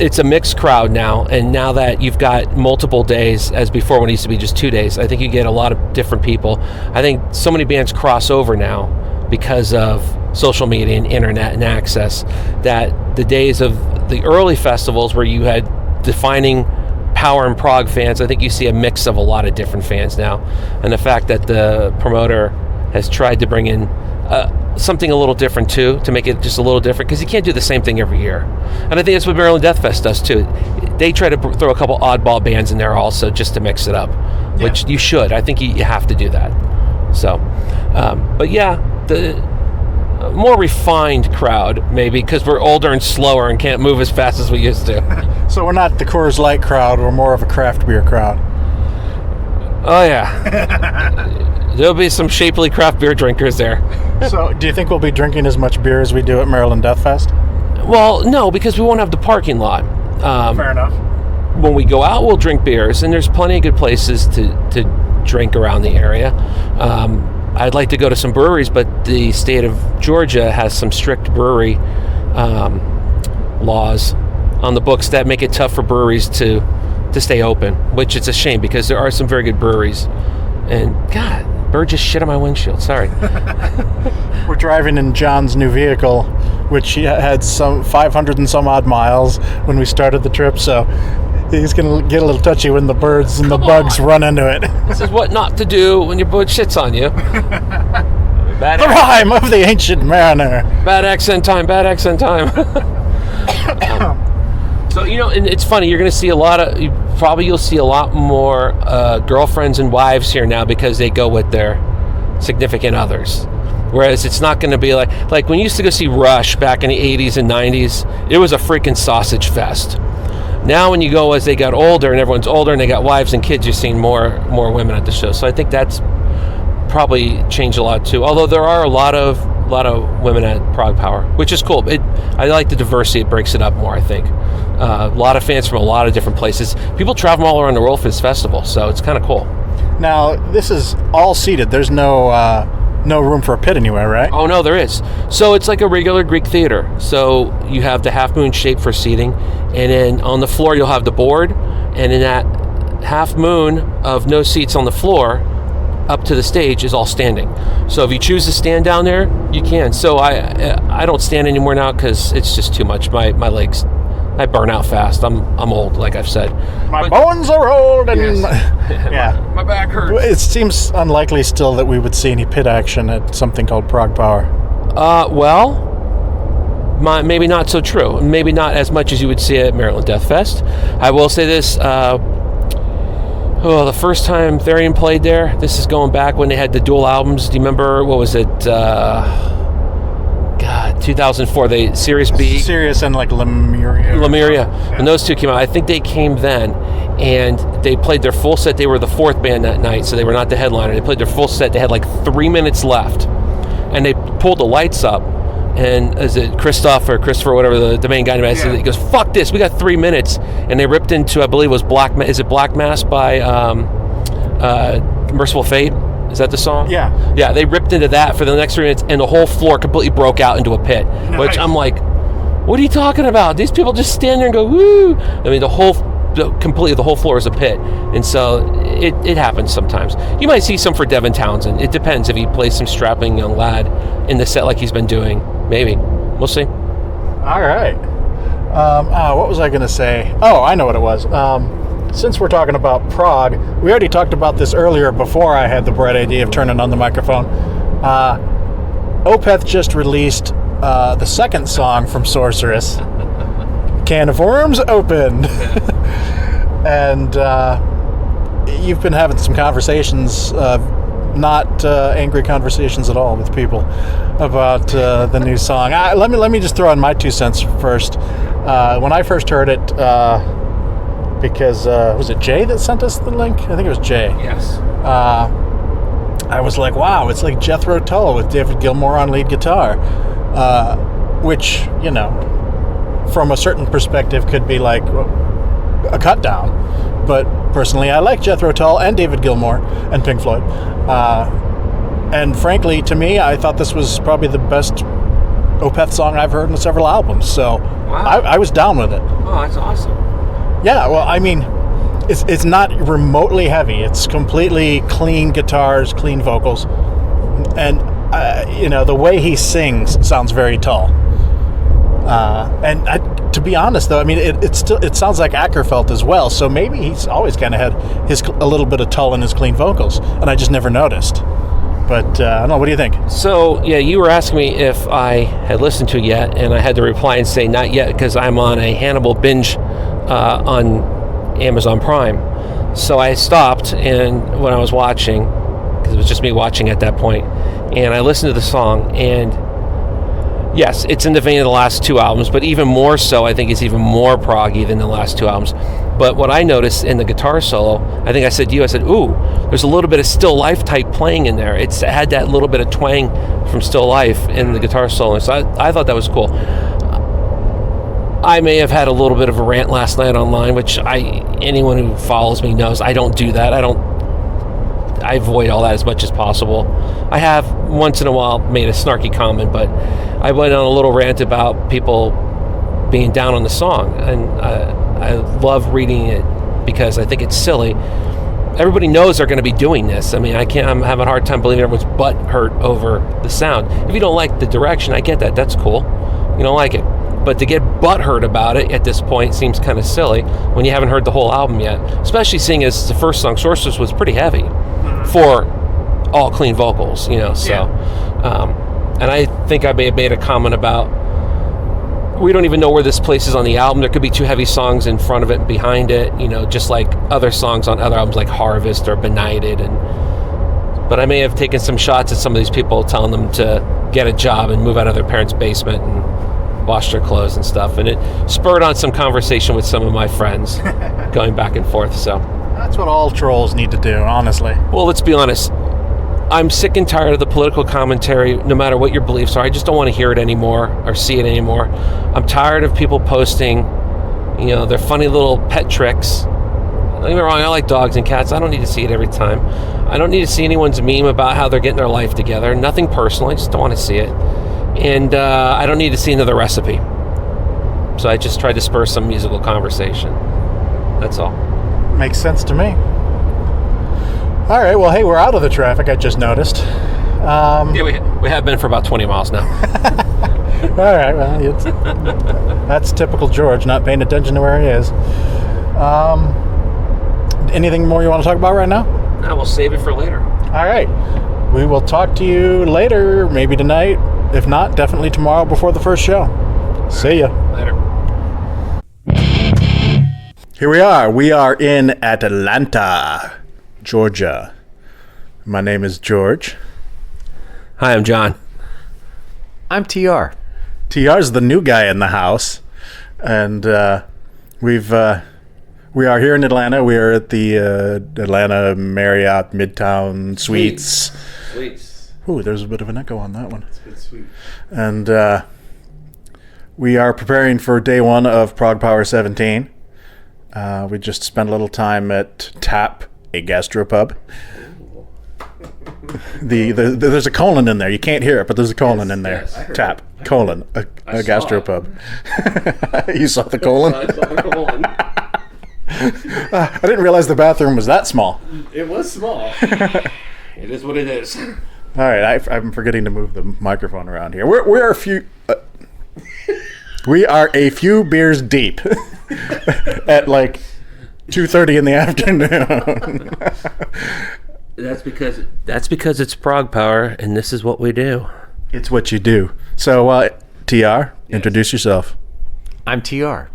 It's a mixed crowd now, and now that you've got multiple days, as before when it used to be just 2 days, I think you get a lot of different people. I think so many bands cross over now because of social media and internet and access, that the days of the early festivals where you had defining power and prog fans, I think you see a mix of a lot of different fans now. And the fact that the promoter has tried to bring in something a little different too, to make it just a little different, because you can't do the same thing every year. And I think that's what Maryland Death Fest does too. They try to throw a couple oddball bands in there also, just to mix it up, which you should. I think you have to do that. So, but yeah, the more refined crowd, maybe, because we're older and slower and can't move as fast as we used to. So we're not the Coors Light crowd, we're more of a craft beer crowd. Oh yeah. There'll be some shapely craft beer drinkers there. So do you think we'll be drinking as much beer as we do at Maryland Death Fest? Well, no, because we won't have the parking lot. Fair enough. When we go out, we'll drink beers, and there's plenty of good places to drink around the area. I'd like to go to some breweries, but the state of Georgia has some strict brewery laws on the books that make it tough for breweries to stay open, which it's a shame, because there are some very good breweries. And God, bird just shit on my windshield. Sorry. We're driving in John's new vehicle, which he had some 500 and some odd miles when we started the trip, so he's going to get a little touchy when the birds and the bugs run into it. This is what not to do when your boat shits on you. The rhyme of the ancient mariner. Bad accent time. So, and it's funny, you're going to see you'll see a lot more girlfriends and wives here now, because they go with their significant others. Whereas it's not going to be like when you used to go see Rush back in the 80s and 90s, it was a freaking sausage fest. Now when you go, as they got older and everyone's older and they got wives and kids, you're seeing more women at the show. So I think that's probably changed a lot too. Although there are a lot of women at ProgPower, which is cool. I like the diversity. It breaks it up more, I think. A lot of fans from a lot of different places. People travel all around the world for this festival, so it's kind of cool. Now, this is all seated. There's no room for a pit anywhere, right? Oh, no, there is. So it's like a regular Greek theater. So you have the half moon shape for seating, and then on the floor you'll have the board, and in that half moon of no seats on the floor, up to the stage is all standing. So if you choose to stand down there, you can. So I don't stand anymore now because it's just too much. My legs, I burn out fast. I'm old, like I've said. My bones are old, and yes. My back hurts. It seems unlikely still that we would see any pit action at something called ProgPower. Maybe not so true. Maybe not as much as you would see at Maryland Death Fest. I will say this. The first time Therian played there, this is going back when they had the dual albums. Do you remember, what was it? 2004, they Sirius B. Sirius and Lemuria. Lemuria. Yeah. And those two came out. I think they came then. and they played their full set. They were the fourth band that night, so they were not the headliner. They played their full set. They had like 3 minutes left, and they pulled the lights up. And is it Christopher, whatever the main guy, he goes, "Fuck this! We got 3 minutes." And they ripped into, I believe it was Black Mass by Merciful Fate. Is that the song? Yeah. Yeah, they ripped into that for the next 3 minutes, and the whole floor completely broke out into a pit. Nice. Which I'm like, what are you talking about? These people just stand there and go, woo! I mean, the whole floor is a pit. And so it happens sometimes. You might see some for Devin Townsend. It depends if he plays some strapping young lad in the set like he's been doing. Maybe. We'll see. All right. What was I going to say? Oh, I know what it was. Since we're talking about prog, we already talked about this earlier before I had the bright idea of turning on the microphone. Opeth just released the second song from Sorceress, Can of Worms Open. And you've been having some conversations, not angry conversations at all with people about the new song. Let me just throw in my 2 cents first. When I first heard it, because was it Jay that sent us the link? I think it was Jay. Yes. I was like, wow, it's like Jethro Tull with David Gilmour on lead guitar, which, you know, from a certain perspective could be like a cut down. But personally, I like Jethro Tull and David Gilmour and Pink Floyd. And frankly, to me, I thought this was probably the best Opeth song I've heard in several albums. So wow. I was down with it. Oh, that's awesome. Yeah, well, I mean, it's not remotely heavy. It's completely clean guitars, clean vocals. And, the way he sings sounds very Tull. To be honest, though, I mean, it sounds like Ackerfeld as well. So maybe he's always kind of had a little bit of Tull in his clean vocals, and I just never noticed. But I don't know. What do you think? So yeah, you were asking me if I had listened to it yet, and I had to reply and say not yet because I'm on a Hannibal binge on Amazon Prime. So I stopped, and when I was watching, because it was just me watching at that point, and I listened to the song, and yes, it's in the vein of the last 2 albums, but even more so, I think it's even more proggy than the last 2 albums. But what I noticed in the guitar solo, I think I said to you, ooh, there's a little bit of Still Life type playing in there. It had that little bit of twang from Still Life in the guitar solo, so I thought that was cool. I may have had a little bit of a rant last night online, which anyone who follows me knows I don't do that. I avoid all that as much as possible. I have once in a while made a snarky comment, but I went on a little rant about people being down on the song, and I love reading it because I think it's silly. Everybody knows they're going to be doing this. I mean, I'm having a hard time believing everyone's butt hurt over the sound. If you don't like the direction, I get that. That's cool. You don't like it. But to get butthurt about it at this point seems kind of silly when you haven't heard the whole album yet. Especially seeing as the first song, Sorceress, was pretty heavy for all clean vocals, so. Yeah. And I think I may have made a comment about, we don't even know where this place is on the album. There could be 2 heavy songs in front of it and behind it, just like other songs on other albums like Harvest or Benighted. But I may have taken some shots at some of these people, telling them to get a job and move out of their parents' basement and wash their clothes and stuff, and it spurred on some conversation with some of my friends going back and forth. So that's what all trolls need to do, honestly. Well, let's be honest, I'm sick and tired of the political commentary, no matter what your beliefs are. I just don't want to hear it anymore or see it anymore. I'm tired of people posting their funny little pet tricks. Don't get me wrong, I like dogs and cats. I don't need to see it every time. I don't need to see anyone's meme about how they're getting their life together. Nothing personal, I just don't want to see it. And I don't need to see another recipe. So I just tried to spur some musical conversation. That's all. Makes sense to me. All right, well, hey, we're out of the traffic, I just noticed. Yeah, we have been for about 20 miles now. All right, well, that's typical George, not paying attention to where he is. Anything more you want to talk about right now? No, we'll save it for later. All right. We will talk to you later, maybe tonight. If not, definitely tomorrow before the first show. See ya. Later. Here we are. We are in Atlanta, Georgia. My name is George. Hi, I'm John. I'm TR. TR's the new guy in the house. And we've We are here in Atlanta. We are at the Atlanta Marriott Midtown Suites. Ooh, there's a bit of an echo on that one. It's a good suite. And we are preparing for day one of ProgPowerXVII. We just spent a little time at TAP, a gastropub. There's a colon in there. You can't hear it, but there's a colon in there. Yes, TAP, colon, a gastropub. You saw the colon? I saw the colon. I didn't realize the bathroom was that small. It was small. It is what it is. All right, I'm forgetting to move the microphone around here. We're a few. We are a few beers deep at like 2:30 in the afternoon. That's because it's Prog Power, and this is what we do. It's what you do. So, TR, introduce yourself. I'm TR.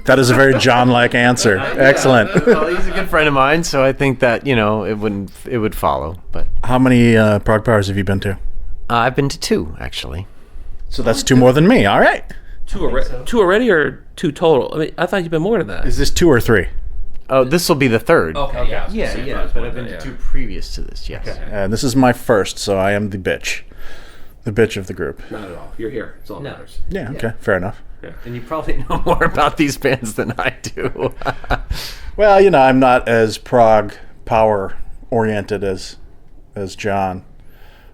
That is a very John-like answer. Excellent. Well, he's a good friend of mine, so I think that it would follow. But How many Prog Powers have you been to? I've been to 2 actually. So that's 2 more than me. All right. Two already, or 2 total? I mean, I thought you'd been more than that. Is this 2 or 3? Oh, this will be the 3rd. Okay, yeah. Yeah. But I've been to 2 previous to this. Yes. Okay. And this is my first, so I am the bitch of the group. Not at all. You're here. It's all that matters. Yeah. Okay. Fair enough. And you probably know more about these bands than I do. Well, I'm not as prog power oriented as John.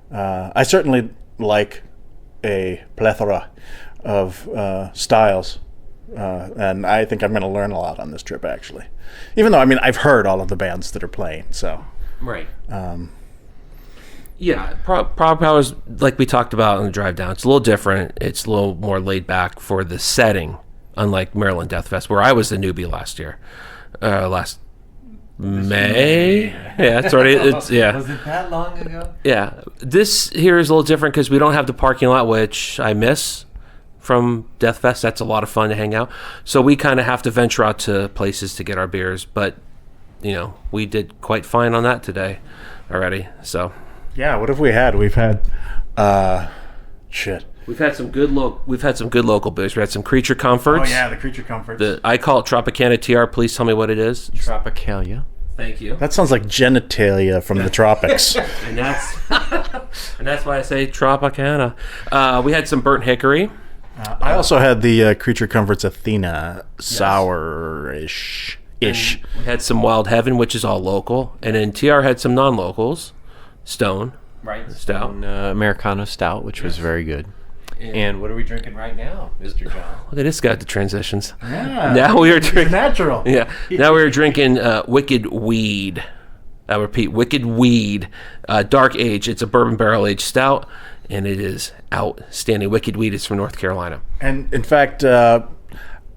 I certainly like a plethora of styles, and I think I'm going to learn a lot on this trip. Actually, even though I've heard all of the bands that are playing. So Right. Yeah, Prog Power's, like we talked about on the drive down, it's a little different. It's a little more laid back for the setting, unlike Maryland Death Fest, where I was the newbie last May. Yeah, it's already. It's Was it that long ago? Yeah, this here is a little different because we don't have the parking lot, which I miss from Death Fest. That's a lot of fun to hang out. So we kind of have to venture out to places to get our beers, but we did quite fine on that today already. So. yeah, what have we had? We've had shit. We've had some good local beers. We had some Creature Comforts. Oh yeah, the Creature Comforts. I call it Tropicana TR. Please tell me what it is. Tropicalia. Thank you. That sounds like genitalia from the tropics. And that's why I say Tropicana. We had some Burnt Hickory. I also had the Creature Comforts Athena sour-ish. We had some Wild Heaven, which is all local, and then TR had some non-locals. Stone. Right. Stout. Americano Stout, which was very good. And what are we drinking right now, Mr. John? Look at this guy with the transitions. Yeah. Now we are drinking. Natural. Yeah. Now we are drinking Wicked Weed. I repeat, Wicked Weed, Dark Age. It's a bourbon barrel aged stout, and it is outstanding. Wicked Weed is from North Carolina. And in fact,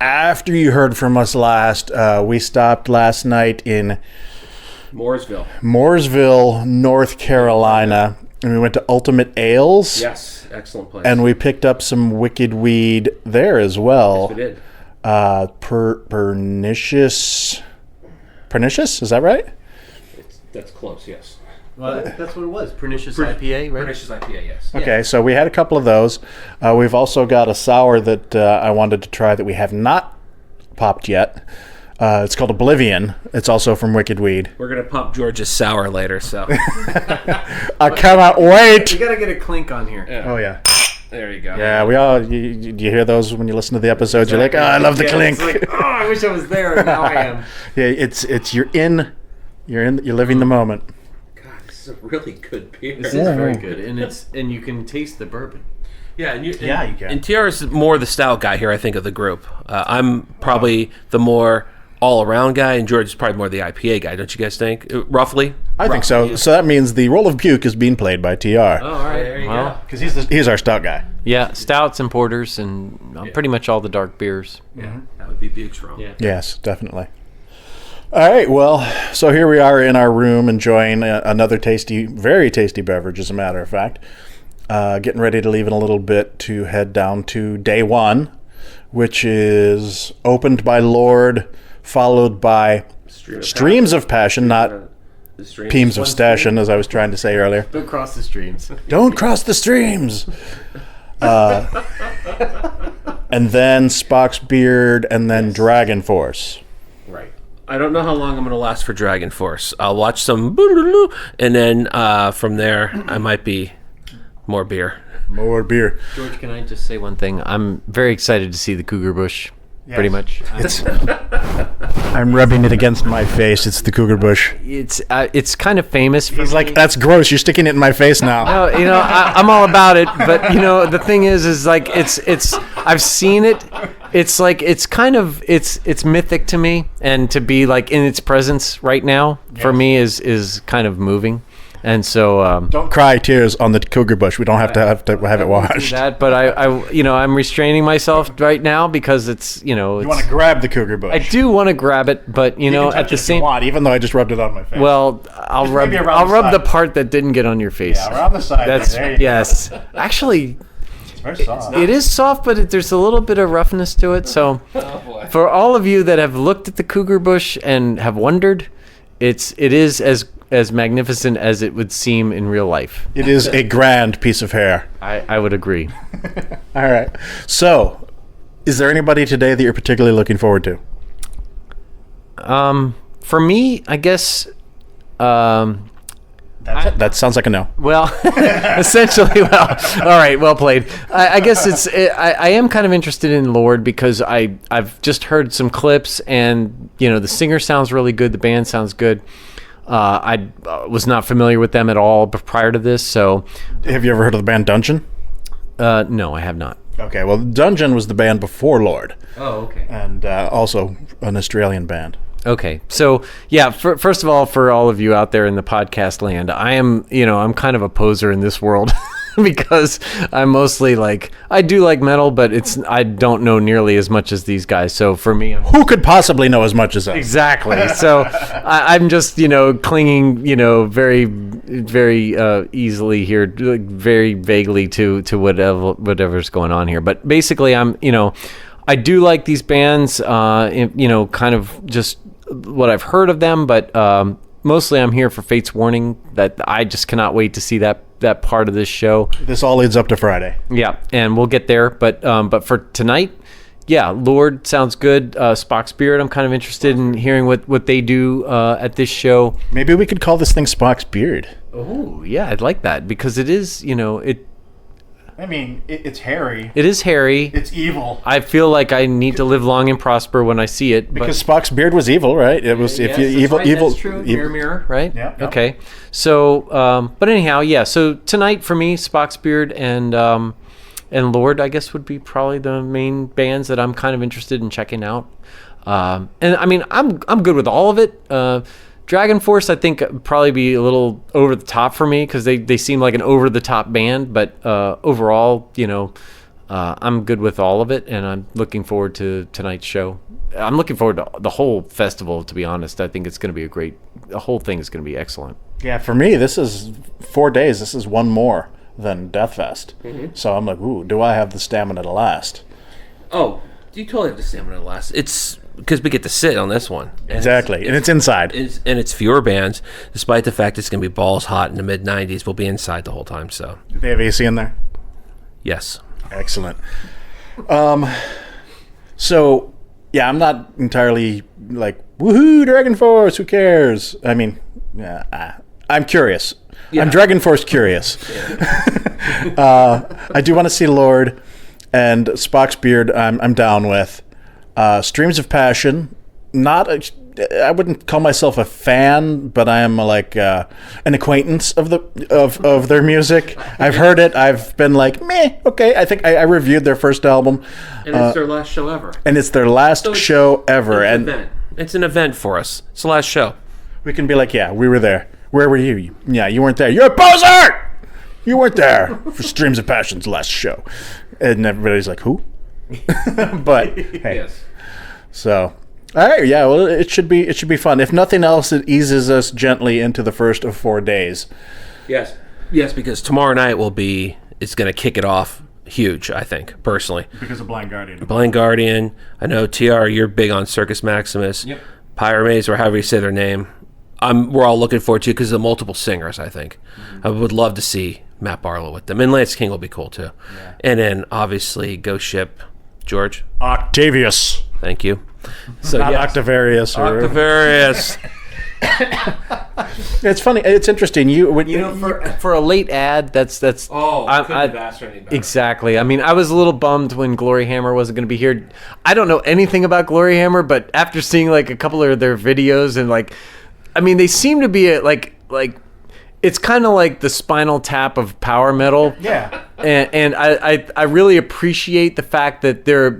after you heard from us last, we stopped last night in Mooresville, North Carolina, and we went to Ultimate Ales. Yes, excellent place. And we picked up some Wicked Weed there as well. Yes, we did. Pernicious, is that right? That's close, yes. Well, that's what it was. Pernicious IPA, right? Pernicious IPA, yes. Okay, so we had a couple of those. We've also got a sour that I wanted to try that we have not popped yet. It's called Oblivion. It's also from Wicked Weed. We're going to pop George's sour later, so. I cannot wait. You got to get a clink on here. Oh, yeah. There you go. Yeah, we all, you hear those when you listen to the episodes? You're like, oh, I love the clink. It's like, oh, I wish I was there, and now I am. Yeah, it's you're living the moment. God, this is a really good beer. This is very good, and you can taste the bourbon. Yeah, you can. And TR is more the stout guy here, I think, of the group. I'm probably the more all-around guy, and George is probably more the IPA guy, don't you guys think? Roughly? I think so. Yeah. So that means the role of Puke is being played by TR. Oh, all right. There you go. Because he's our stout guy. Yeah, stouts and porters and pretty much all the dark beers. Yeah, that would be Buke's role. Yeah. Yes, definitely. All right, well, so here we are in our room enjoying another very tasty beverage, as a matter of fact. Getting ready to leave in a little bit to head down to day one, which is opened by Lord, followed by Streams of Passion, not Peems of Stashin, as I was trying to say earlier. Don't cross the streams. Don't cross the streams! And then Spock's Beard, and then Dragon Force. Right. I don't know how long I'm going to last for Dragon Force. I'll watch some, and then from there, I might be more beer. More beer. George, can I just say one thing? I'm very excited to see the Cougar Bush. Yes. Pretty much. I'm rubbing it against my face. It's the Cougar Bush. It's kind of famous. He's like, that's gross. You're sticking it in my face now. No, I'm all about it. But the thing is like it's. I've seen it. It's like it's mythic to me, and to be like in its presence right now for me is kind of moving. And so don't cry tears on the Cougar Bush. We don't have to have it washed. But I'm restraining myself right now because it's you want to grab the Cougar Bush. I do want to grab it, but at the same want, even though I just rubbed it on my face. Well, I'll rub the part that didn't get on your face. Yeah, around the side. Yes. Actually, it's very soft. It is soft, but there's a little bit of roughness to it. So, for all of you that have looked at the Cougar Bush and have wondered, it is as magnificent as it would seem in real life. It is a grand piece of hair. I would agree. All right. So, is there anybody today that you're particularly looking forward to? For me, I guess. That sounds like a no. Well, essentially, all right, well played. I guess I am kind of interested in Lord because I've just heard some clips, and the singer sounds really good, the band sounds good. I was not familiar with them at all prior to this, so. Have you ever heard of the band Dungeon? No, I have not. Okay, well, Dungeon was the band before Lord. Oh, okay. And also an Australian band. Okay, so yeah. First of all, for all of you out there in the podcast land, I am, I'm kind of a poser in this world because I'm mostly I do like metal, but I don't know nearly as much as these guys. So for me, who could possibly know as much as us? Exactly. So I'm just clinging, very, very easily here, very vaguely to whatever's going on here. But basically, I do like these bands, kind of just what I've heard of them, but mostly I'm here for Fate's Warning. That I just cannot wait to see that part of this show. This all leads up to Friday. Yeah, and we'll get there. But for tonight, yeah, Lord sounds good. Spock's Beard, I'm kind of interested in hearing what they do at this show. Maybe we could call this thing Spock's Beard. Oh, yeah, I'd like that because it is, I mean, it's hairy. It is hairy. It's evil. I feel like I need to live long and prosper when I see it. Because Spock's beard was evil, right? It was evil. That's true. Mirror, right? Yeah. Okay. So, but anyhow, yeah. So tonight for me, Spock's Beard and Lord, I guess, would be probably the main bands that I'm kind of interested in checking out. And I mean, I'm good with all of it. Dragon Force, I think, probably be a little over the top for me because they seem like an over the top band. But overall, I'm good with all of it, and I'm looking forward to tonight's show. I'm looking forward to the whole festival. To be honest, I think it's going to be the whole thing is going to be excellent. Yeah, for me, this is 4 days. This is one more than Deathfest. Mm-hmm. So I'm like, ooh, do I have the stamina to last? Oh, you totally have the stamina to last. It's because we get to sit on this one. Exactly, and it's inside. It's fewer bands, despite the fact it's going to be balls hot in the mid-90s. We'll be inside the whole time, so. Do they have AC in there? Yes. Excellent. So, yeah, I'm not entirely like, woohoo, Dragon Force, who cares? I mean, I'm curious. Yeah. I'm Dragon Force curious. I do want to see Lord, and Spock's Beard I'm down with. Streams of Passion, I wouldn't call myself a fan, but I am like an acquaintance of their music. I've heard it. I've been like, meh, okay. I think I reviewed their first album. And it's their last show ever. And it's their last show ever. It's an event for us. It's the last show. We can be like, yeah, we were there. Where were you? Yeah, you weren't there. You're a poser! You weren't there for Streams of Passion's last show. And everybody's like, who? But hey. Yes. So, all right, yeah. Well, it should be fun. If nothing else, it eases us gently into the first of 4 days. Yes, because tomorrow night it's going to kick it off huge. I think personally because of Blind Guardian. Blind Guardian. I know TR. You're big on Circus Maximus. Yep. Pyramaze, or however you say their name. We're all looking forward to because of the multiple singers. I think I would love to see Matt Barlow with them, and Lance King will be cool too. Yeah. And then obviously Ghost Ship, George Octavius. Thank you. So Not yes. Octavarius. Or, Octavarius. it's funny. It's interesting. For a late ad, that's. Couldn't have asked for any better. Exactly. I mean, I was a little bummed when Glory Hammer wasn't going to be here. I don't know anything about Glory Hammer, but after seeing like a couple of their videos and like, I mean, they seem to be like it's kind of like the Spinal Tap of power metal. Yeah. And I really appreciate the fact that they're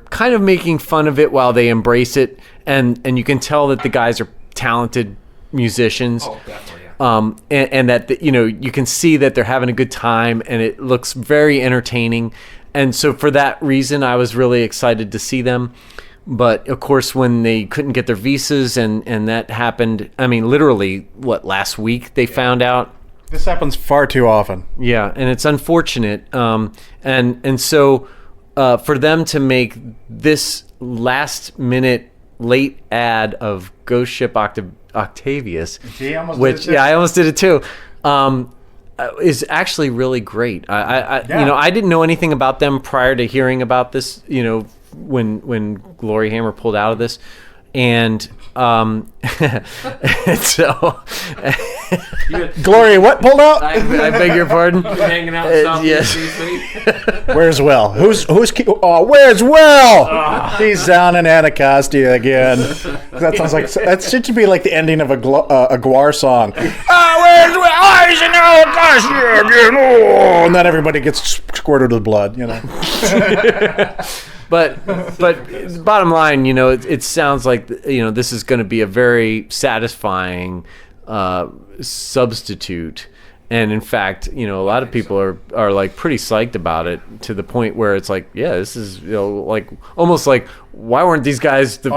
kind of making fun of it while they embrace it, and you can tell that the guys are talented musicians. Oh, definitely. Yeah. And that you can see that they're having a good time, and it looks very entertaining. And so for that reason, I was really excited to see them. But of course, when they couldn't get their visas, and that happened, I mean, literally, last week they found out. This happens far too often. Yeah, and it's unfortunate. And so for them to make this last minute late ad of Ghost Ship Octavius, See, I almost which did it too. I almost did it too, is actually really great. I didn't know anything about them prior to hearing about this. When Glory Hammer pulled out of this, and so Glory, what pulled out? I beg your pardon. Hanging out in South yes. Where's Will? Where's Will? He's down in Anacostia again. That sounds like that should be like the ending of a Guar song. Where's Will? He's in Anacostia again. Oh, and then everybody gets squirted with blood. But bottom line, it sounds like this is going to be a very satisfying substitute, and in fact, a lot of people are like pretty psyched about it, to the point where it's like, yeah, this is like almost like, why weren't these guys the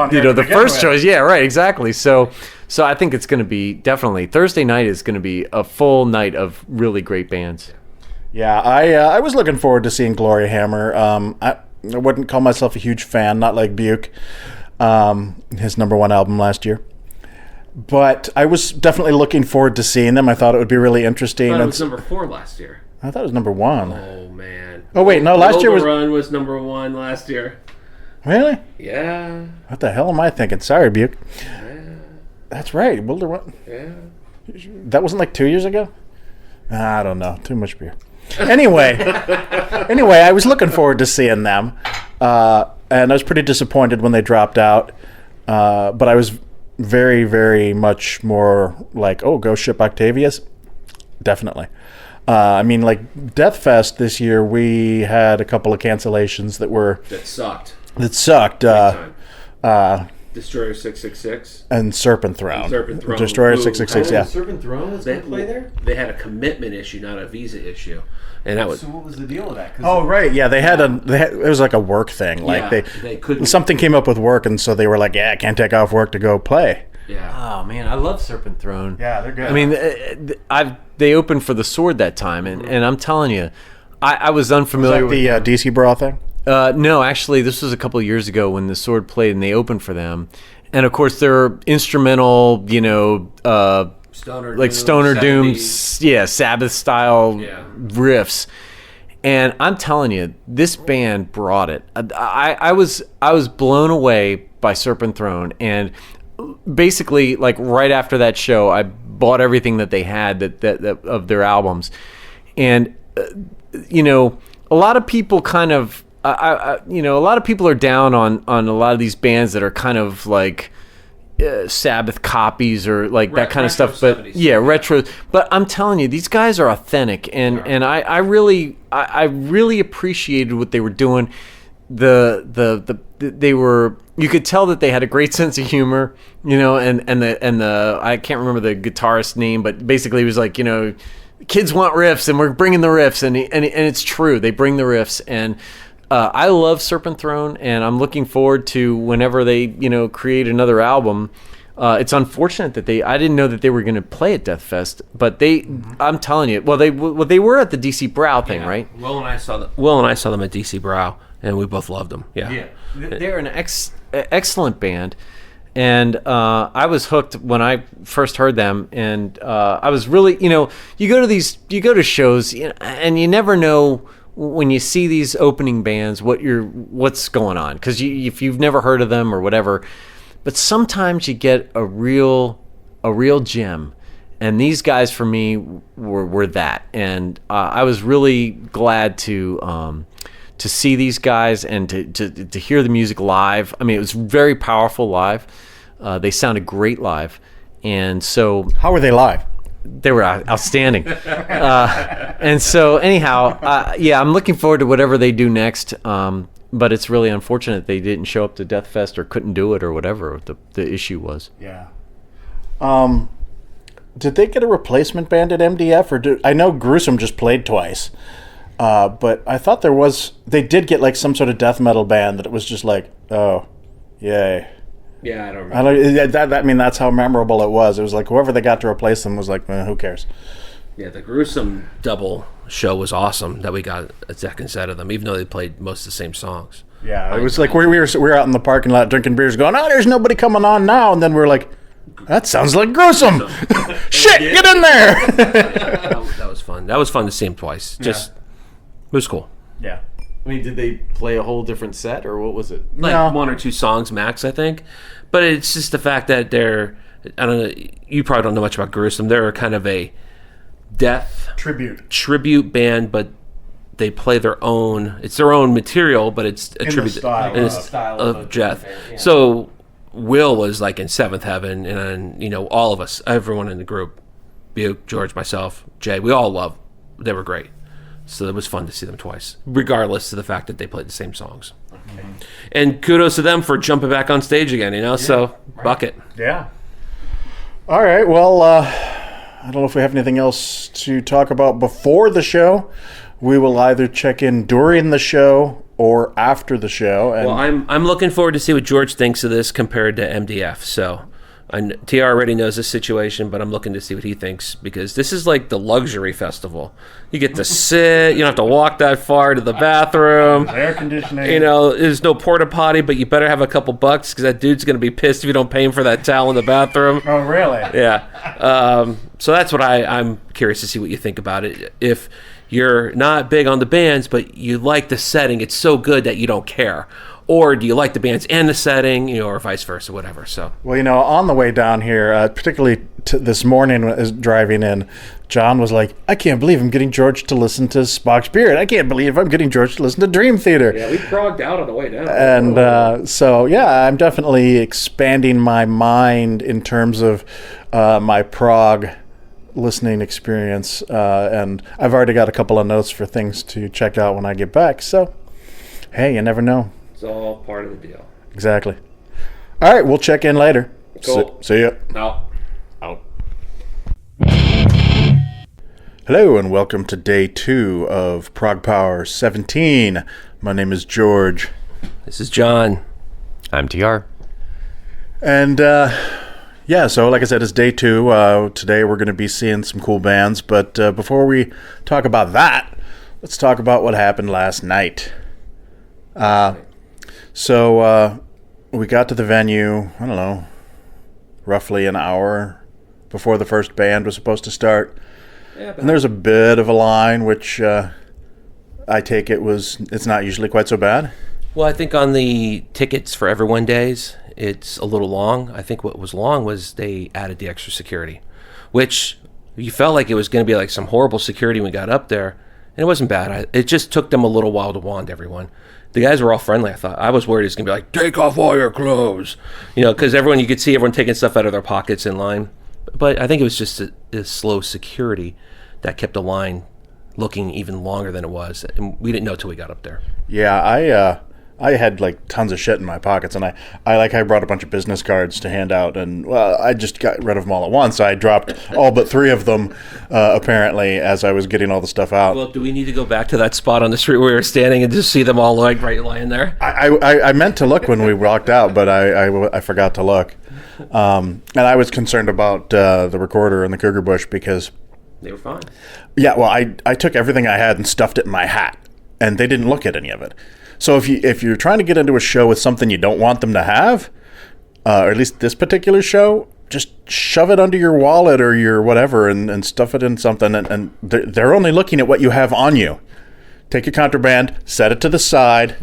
first choice? Yeah, right, exactly. So I think it's going to be definitely Thursday night is going to be a full night of really great bands. Yeah, I was looking forward to seeing Glory Hammer. I wouldn't call myself a huge fan, not like Buke, his number one album last year. But I was definitely looking forward to seeing them. I thought it would be really interesting. I thought it was number 4 last year. I thought it was number 1. Oh, man. Oh, wait, no, last year was... Run was number 1 last year. Really? Yeah. What the hell am I thinking? Sorry, Buke. Yeah. That's right, Wilder Run. Yeah. That wasn't like 2 years ago? I don't know. Too much beer. Anyway, I was looking forward to seeing them, and I was pretty disappointed when they dropped out. But I was very, very much more like, oh, Ghost Ship Octavius, definitely. I mean, like Death Fest this year, we had a couple of cancellations that sucked. Destroyer 666 and Serpent Throne. Destroyer 666, yeah. Serpent Throne was going to play there? They had a commitment issue, not a visa issue. And that was... So what was the deal with that? Oh, right, yeah, it was like a work thing. Like they couldn't... Something came up with work, and so they were like, yeah, I can't take off work to go play. Yeah. Oh, man, I love Serpent Throne. Yeah, they're good. I mean, they opened for the Sword that time, and I'm telling you, I was unfamiliar with the DC Brawl thing? No, actually, this was a couple of years ago when the Sword played and they opened for them. And of course, they're instrumental, Stoner Doom, Sabbath style riffs. And I'm telling you, this band brought it. I was blown away by Serpent Throne, and basically, like right after that show, I bought everything that they had that of their albums, and a lot of people kind of. A lot of people are down on a lot of these bands that are kind of like Sabbath copies or like that kind of stuff. But 70s. Yeah, retro. But I'm telling you, these guys are authentic, and I really appreciated what they were doing. They were, you could tell that they had a great sense of humor, and the I can't remember the guitarist's name, but basically it was like, kids want riffs and we're bringing the riffs, and it's true, they bring the riffs. And I love Serpent Throne, and I'm looking forward to whenever they, create another album. It's unfortunate that I didn't know that they were going to play at Death Fest, but I'm telling you, they were at the DC Brow thing, right? Will and I saw them at DC Brow, and we both loved them. Yeah. They're an excellent band. And I was hooked when I first heard them, and I was really, you go to shows, and you never know when you see these opening bands, what's going on? Because if you've never heard of them or whatever, but sometimes you get a real gem, and these guys for me were that, and I was really glad to see these guys and to hear the music live. I mean, it was very powerful live. They sounded great live, and so How were they live? they were outstanding. And so anyhow, I'm looking forward to whatever they do next. But it's really unfortunate they didn't show up to Death Fest or couldn't do it or whatever the issue was. Yeah. Did they get a replacement band at MDF, or I know Gruesome just played twice, but I thought they did get like some sort of death metal band that it was just like, oh, yay. Yeah, I don't remember. That's how memorable it was. It was like whoever they got to replace them was like, who cares? Yeah, the Gruesome double show was awesome that we got a second set of them, even though they played most of the same songs. Yeah, it was like we were out in the parking lot drinking beers going, oh, there's nobody coming on now. And then we're like, that sounds like Gruesome. Shit, get in there. That was fun. That was fun to see them twice. It was cool. Yeah. I mean, did they play a whole different set or what was it? Like one or two songs max, I think. But it's just the fact that they're, I don't know, you probably don't know much about Gruesome. They're kind of a death tribute band, but they play their own. It's their own material, but it's a tribute style of death. Yeah. So Will was like in Seventh Heaven, and all of us, everyone in the group, Buke, George, myself, Jay, we all loved. They were great. So it was fun to see them twice, regardless of the fact that they played the same songs. Okay. And kudos to them for jumping back on stage again. So bucket. Yeah. All right. Well, I don't know if we have anything else to talk about before the show. We will either check in during the show or after the show. And I'm looking forward to see what George thinks of this compared to MDF. So TR already knows the situation, but I'm looking to see what he thinks, because this is like the luxury festival. You get to sit, you don't have to walk that far to the bathroom. Air conditioning. There's no porta potty, but you better have a couple bucks, because that dude's going to be pissed if you don't pay him for that towel in the bathroom. Oh, really? Yeah. So that's what I'm curious to see what you think about it. If you're not big on the bands, but you like the setting, it's so good that you don't care. Or do you like the bands and the setting, or vice versa, whatever. So, well, on the way down here, particularly this morning as driving in, John was like, I can't believe I'm getting George to listen to Spock's Beard. I can't believe I'm getting George to listen to Dream Theater. Yeah, we progged out on the way down. And I'm definitely expanding my mind in terms of my prog listening experience. And I've already got a couple of notes for things to check out when I get back. So, hey, you never know. It's all part of the deal. Exactly. All right, we'll check in later. Cool. See ya. Out. Hello, and welcome to day 2 of ProgPower XVII. My name is George. This is John. I'm TR. And, so like I said, it's day 2. Today we're going to be seeing some cool bands. But before we talk about that, let's talk about what happened last night. So we got to the venue, I don't know, roughly an hour before the first band was supposed to start. Yeah, and there's a bit of a line, which I take it's not usually quite so bad. Well, I think on the tickets for Everyone Days, it's a little long. I think what was long was they added the extra security, which you felt like it was going to be like some horrible security when we got up there, and it wasn't bad. It just took them a little while to wand everyone. The guys were all friendly. I was worried it was going to be like, take off all your clothes, because you could see everyone taking stuff out of their pockets in line. But I think it was just a slow security that kept the line looking even longer than it was. And we didn't know till we got up there. Yeah, I had like tons of shit in my pockets, and I brought a bunch of business cards to hand out, and I just got rid of them all at once. I dropped all but 3 of them apparently as I was getting all the stuff out. Well, do we need to go back to that spot on the street where we were standing and just see them all like right lying there? I meant to look when we walked out, but I forgot to look, and I was concerned about the recorder and the Cougar Bush because they were fine. Yeah, well, I took everything I had and stuffed it in my hat, and they didn't look at any of it. So if you're trying to get into a show with something you don't want them to have, or at least this particular show, just shove it under your wallet or your whatever and stuff it in something. And they're only looking at what you have on you. take your contraband, set it to the side,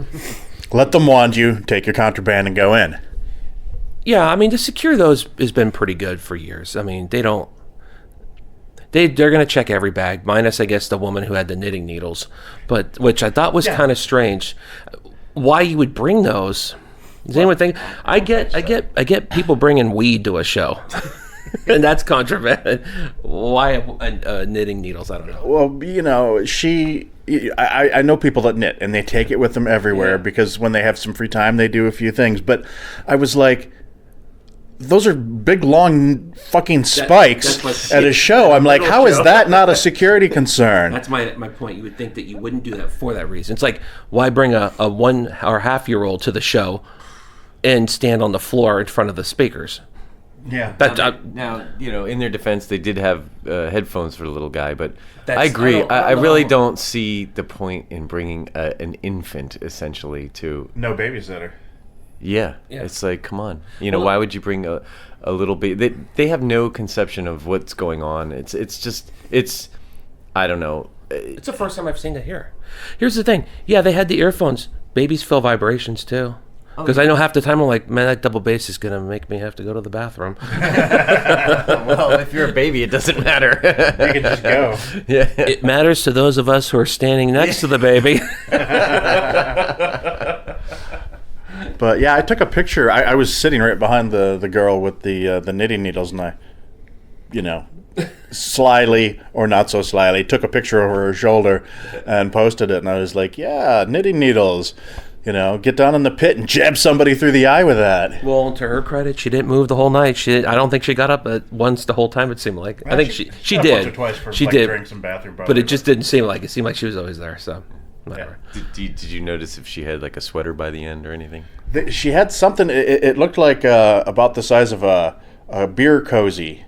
let them wand you, take your contraband, and go in. Yeah, I mean, to secure those has been pretty good for years. I mean, they're going to check every bag, minus, I guess, the woman who had the knitting needles, but which I thought was kind of strange. Why you would bring those? Does anyone think? I get people bringing weed to a show. And that's contraband. Why knitting needles? I don't know. Well, you know, I know people that knit, and they take it with them everywhere because when they have some free time, they do a few things. But I was like, those are big, long fucking spikes at a show. I'm like, how is that not a security concern? That's my point. You would think that you wouldn't do that for that reason. It's like, why bring a 1 or half-year-old to the show and stand on the floor in front of the speakers? Yeah. Now, you know, in their defense, they did have headphones for the little guy, but I agree. I really don't see the point in bringing an infant, essentially, to... No babysitter. Yeah. It's like, come on. You know, why would you bring a little baby? They have no conception of what's going on. It's I don't know. It's the first time I've seen it here. Here's the thing. Yeah, they had the earphones. Babies feel vibrations, too. Because I know half the time I'm like, man, that double bass is going to make me have to go to the bathroom. Well, if you're a baby, it doesn't matter. You can just go. Yeah. It matters to those of us who are standing next to the baby. But yeah, I took a picture. I was sitting right behind the girl with the knitting needles, and I, you know, slyly or not so slyly, took a picture over her shoulder and posted it. And I was like, yeah, knitting needles. You know, get down in the pit and jab somebody through the eye with that. Well, to her credit, she didn't move the whole night. I don't think she got up once the whole time. It seemed like I think she did. Once or twice for, she like, did, drinks and bathroom. but it just didn't seem like it. Seemed like she was always there. So, whatever. Yeah. Did you notice if she had like a sweater by the end or anything? She had something. It looked like about the size of a beer cozy.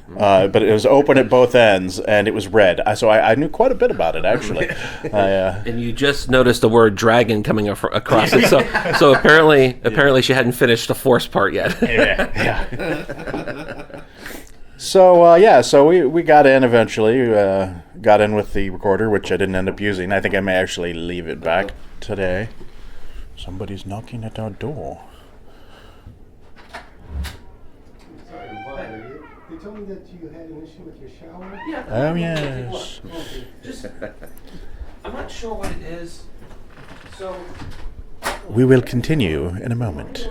But it was open at both ends, and it was red. So I knew quite a bit about it, actually. And you just noticed the word dragon coming across it. So apparently she hadn't finished the force part yet. Yeah. So we got in eventually. Got in with the recorder, which I didn't end up using. I think I may actually leave it back today. Somebody's knocking at our door. They told me that you had an issue with your shower. Yeah. Oh, yes. I'm not sure what it is. So We will continue in a moment.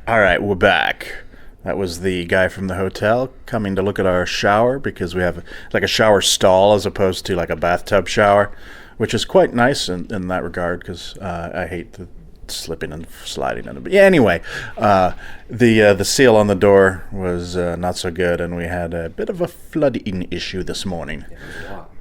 All right, we're back. That was the guy from the hotel coming to look at our shower, because we have like a shower stall as opposed to like a bathtub shower, which is quite nice in that regard, because I hate the slipping and sliding in it. But yeah, anyway, the seal on the door was not so good, and we had a bit of a flooding issue this morning.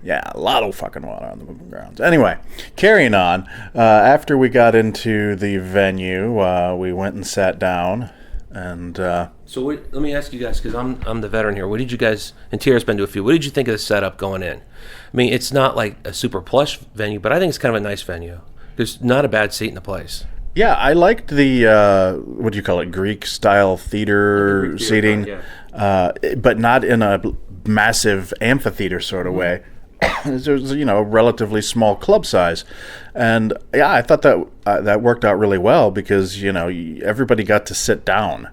Yeah, a lot of fucking water on the moving grounds. Anyway, carrying on. After we got into the venue, we went and sat down, and So let me ask you guys, because I'm the veteran here. What did you guys, and TR's been to a few, what did you think of the setup going in? I mean, it's not like a super plush venue, but I think it's kind of a nice venue. There's not a bad seat in the place. yeah, I liked the what do you call it, Greek-style theater seating, but not in a massive amphitheater sort of way. It was, a relatively small club size, and yeah, I thought that worked out really well, because everybody got to sit down.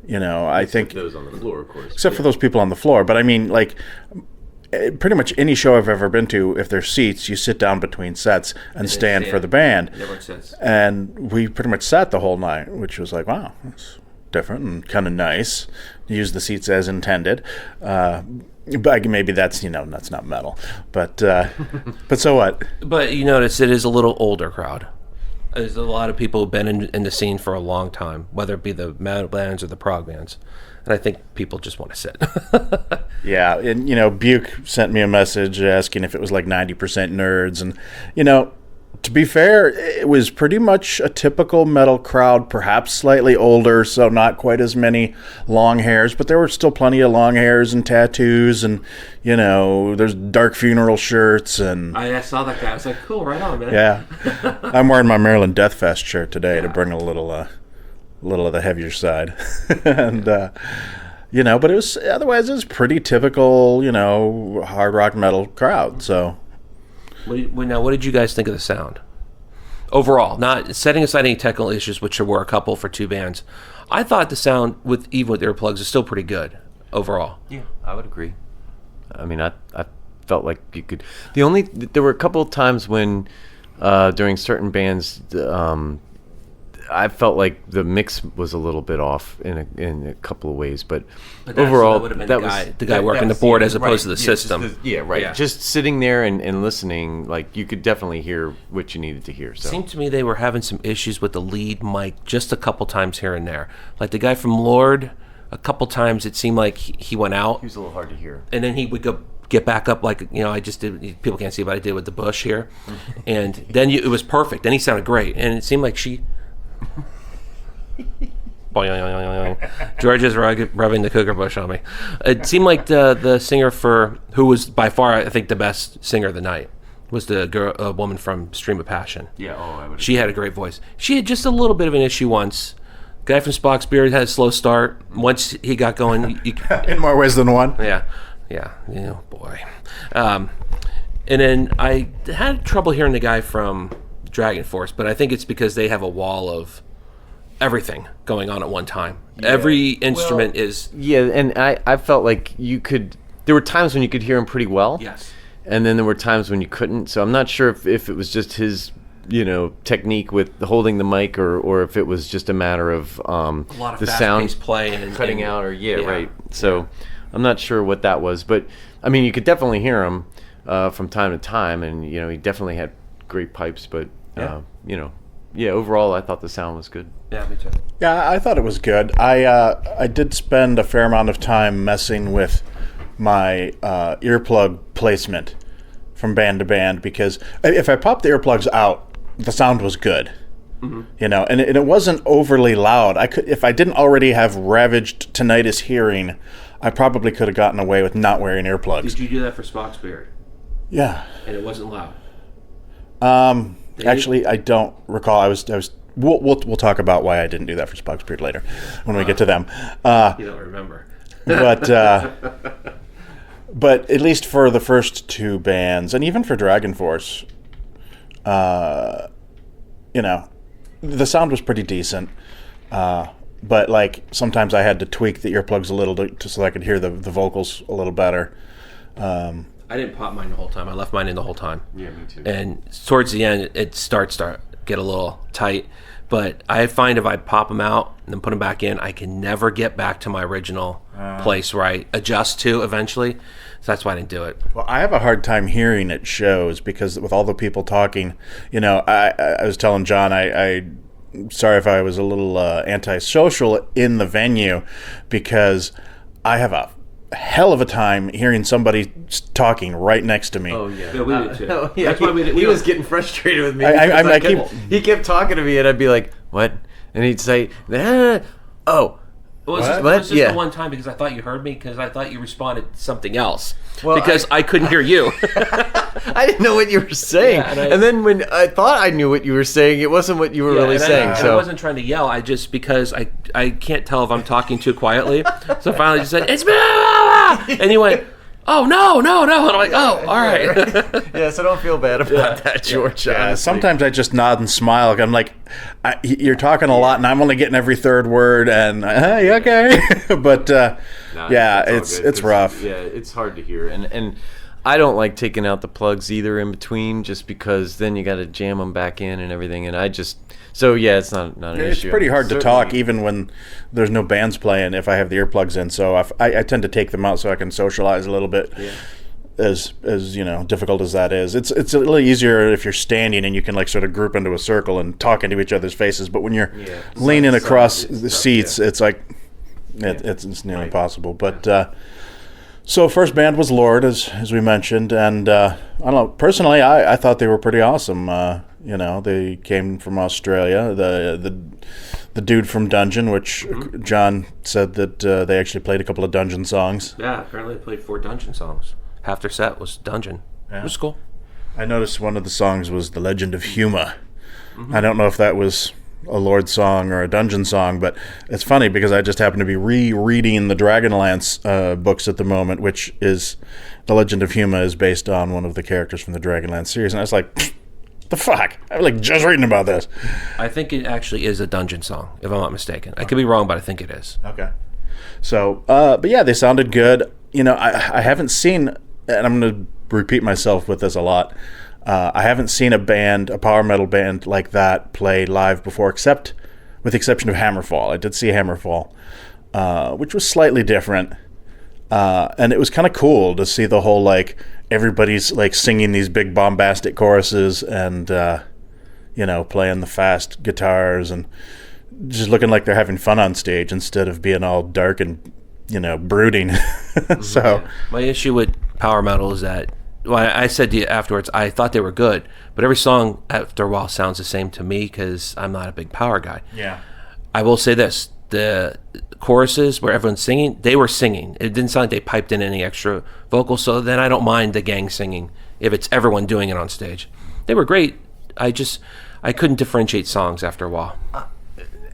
I think those on the floor, of course. Except for those people on the floor. But I mean, like, pretty much any show I've ever been to, if there's seats, you sit down between sets and stand for the band. That makes sense. And we pretty much sat the whole night, which was like, wow, that's different and kind of nice. Use the seats as intended. But maybe that's not metal. But so what? But you notice it is a little older crowd. There's a lot of people who've been in the scene for a long time, whether it be the metal bands or the prog bands. And I think people just want to sit. Yeah, and Buke sent me a message asking if it was like 90% nerds, and to be fair, it was pretty much a typical metal crowd, perhaps slightly older, so not quite as many long hairs, but there were still plenty of long hairs and tattoos, and there's dark funeral shirts, and I saw that guy. I was like, cool, right on, man. yeah, I'm wearing my Maryland Death Fest shirt today to bring a little of the heavier side, and But it was pretty typical, hard rock metal crowd. So, what did you guys think of the sound overall? Not setting aside any technical issues, which there were a couple for two bands. I thought the sound even with earplugs is still pretty good overall. Yeah, I would agree. I mean, I felt like you could. There were a couple of times when during certain bands, I felt like the mix was a little bit off in a couple of ways, but overall, that was the guy working the board as opposed to the system. Right. Yeah. Just sitting there and listening, like you could definitely hear what you needed to hear. So. It seemed to me they were having some issues with the lead mic just a couple times here and there. Like the guy from Lord, a couple times it seemed like he went out. He was a little hard to hear. And then he would get back up like, I just did. People can't see what I did with the bush here. And then it was perfect. Then he sounded great. And it seemed like George is rubbing the cougar bush on me. It seemed like the singer who was by far, I think, the best singer of the night was the woman from Stream of Passion. Yeah, she had a great voice. She had just a little bit of an issue once. Guy from Spock's Beard had a slow start. Once he got going, in more ways than one. Yeah, boy. And then I had trouble hearing the guy from Dragon Force, but I think it's because they have a wall of everything going on at one time. Yeah. Every instrument is... Yeah, and I felt like there were times when you could hear him pretty well. Yes. And then there were times when you couldn't. So I'm not sure if it was just his, technique with holding the mic or if it was just a matter of a lot of the fast-paced sound play and cutting out right. So I'm not sure what that was. But, I mean, you could definitely hear him from time to time. And, he definitely had great pipes. But, overall, I thought the sound was good. Yeah, me too. Yeah, I thought it was good. I did spend a fair amount of time messing with my earplug placement from band to band because if I popped the earplugs out, the sound was good. Mm-hmm. And it wasn't overly loud. If I didn't already have ravaged tinnitus hearing, I probably could have gotten away with not wearing earplugs. Did you do that for Spock's Beard? Yeah. And it wasn't loud. Actually, I don't recall. We'll talk about why I didn't do that for Spock's Beard later when we get to them. You don't remember. But at least for the first two bands, and even for Dragon Force, the sound was pretty decent. But like sometimes I had to tweak the earplugs a little so I could hear the vocals a little better. I didn't pop mine the whole time. I left mine in the whole time. Yeah, me too. And towards the end, it starts to get a little tight. But I find if I pop them out and then put them back in, I can never get back to my original place where I adjust to eventually. So that's why I didn't do it. Well, I have a hard time hearing at shows because with all the people talking, I was telling John, I'm sorry if I was a little antisocial in the venue because I have a hell of a time hearing somebody talking right next to me. Oh yeah, yeah, we did too. Yeah, that's why he was getting frustrated with me. He kept talking to me, and I'd be like, "What?" And he'd say, "Oh." Well, it was just the one time because I thought you heard me because I thought you responded to something else. Well, because I couldn't hear you. I didn't know what you were saying. Yeah, and then when I thought I knew what you were saying, it was't what you were really saying. I wasn't trying to yell. I just, because I can't tell if I'm talking too quietly. So I finally just said, "It's me!" And he went, "Oh, no. And I'm like, "Oh, all right." Yeah, so don't feel bad about that, George. Yeah, sometimes I just nod and smile. I'm like, you're talking a lot, and I'm only getting every third word, and hey, okay. But, it's rough. Yeah, it's hard to hear. And I don't like taking out the plugs either in between just because then you got to jam them back in and everything. And so yeah, it's not an issue. It's pretty hard to talk even when there's no bands playing if I have the earplugs in. So I tend to take them out so I can socialize a little bit. Yeah. As difficult as that is, it's a little easier if you're standing and you can like sort of group into a circle and talk into each other's faces. But when you're leaning across the seats, it's like it's nearly impossible. But so first band was Lord, as we mentioned, and I don't know. Personally, I thought they were pretty awesome. They came from Australia. The dude from Dungeon, which John said that they actually played a couple of Dungeon songs. Yeah, apparently they played 4 Dungeon songs. Half their set was Dungeon. Yeah. It was cool. I noticed one of the songs was The Legend of Huma. Mm-hmm. I don't know if that was a Lord song or a dungeon song, but it's funny because I just happen to be rereading the Dragonlance books at the moment, which is The Legend of Huma is based on one of the characters from the Dragonlance series, and I was like, the fuck? I'm like just reading about this. I think it actually is a dungeon song, if I'm not mistaken. I could be wrong, but I think it is. Okay. So, but yeah, they sounded good. You know, I haven't seen, and I'm going to repeat myself with this a lot, I haven't seen a power metal band like that play live before, with the exception of Hammerfall. I did see Hammerfall, which was slightly different. And it was kind of cool to see the whole, like, everybody's, like, singing these big bombastic choruses and, playing the fast guitars and just looking like they're having fun on stage instead of being all dark and, brooding. So my issue with power metal is that, well, I said to you afterwards, I thought they were good, but every song after a while sounds the same to me because I'm not a big power guy. Yeah. I will say this. The choruses where everyone's singing, they were singing. It didn't sound like they piped in any extra vocals, so then I don't mind the gang singing if it's everyone doing it on stage. They were great. I couldn't differentiate songs after a while.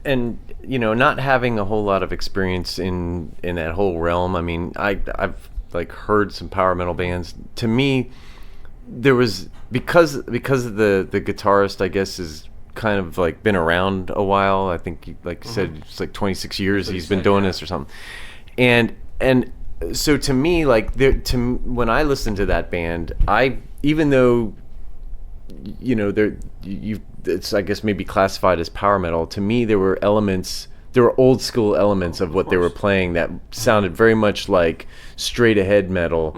And not having a whole lot of experience in that whole realm. I mean, I've like heard some power metal bands. To me, there was because of the guitarist, I guess, is kind of like been around a while. I think, like you said, it's like 26 years he's been doing this or something. And so to me, like when I listened to that band, even though it's I guess maybe classified as power metal, to me there were old school elements of what they were playing that sounded very much like straight ahead metal,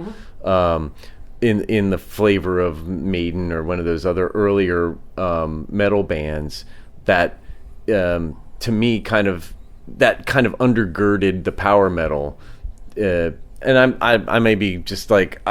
in the flavor of Maiden or one of those other earlier metal bands that to me kind of undergirded the power metal. And I may be just like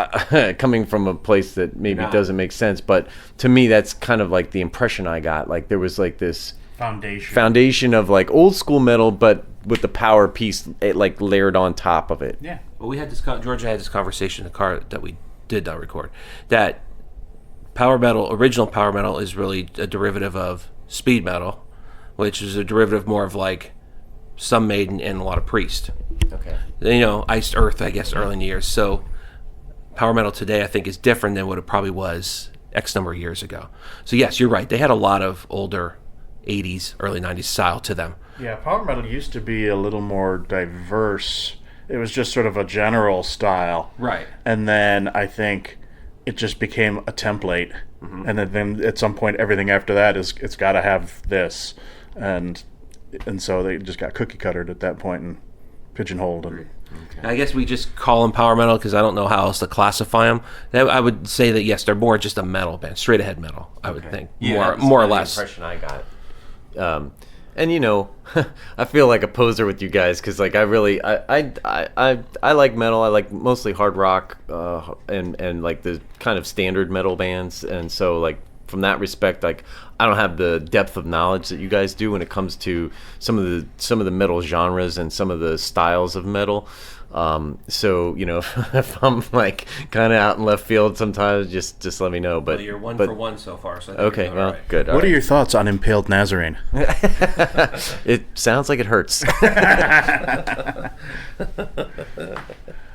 coming from a place that maybe doesn't make sense, but to me that's kind of like the impression I got. Like there was like this foundation of like old school metal, but with the power piece like layered on top of it. Yeah. Well, we had this. Georgia had this conversation in the car that we did not record. That original power metal, is really a derivative of speed metal, which is a derivative more of like some Maiden and a lot of Priest. Okay. Iced Earth, I guess, early in the years. So power metal today, I think, is different than what it probably was X number of years ago. So yes, you're right. They had a lot of older 80s, early 90s style to them. Yeah, power metal used to be a little more diverse. It was just sort of a general style. Right. And then I think it just became a template. Mm-hmm. And then at some point, everything after that it's got to have this. And so they just got cookie cuttered at that point and pigeonholed. And I guess we just call them power metal because I don't know how else to classify them. I would say that, yes, they're more just a metal band, straight ahead metal, I would think. Yeah, more or less. The impression I got. And I feel like a poser with you guys because like I like metal. I like mostly hard rock and like the kind of standard metal bands. And so like from that respect, like I don't have the depth of knowledge that you guys do when it comes to some of the metal genres and some of the styles of metal. So if I'm like kind of out in left field sometimes, just let me know. But you're one for one so far. So okay, well, right. Good. What are your thoughts on Impaled Nazarene? It sounds like it hurts.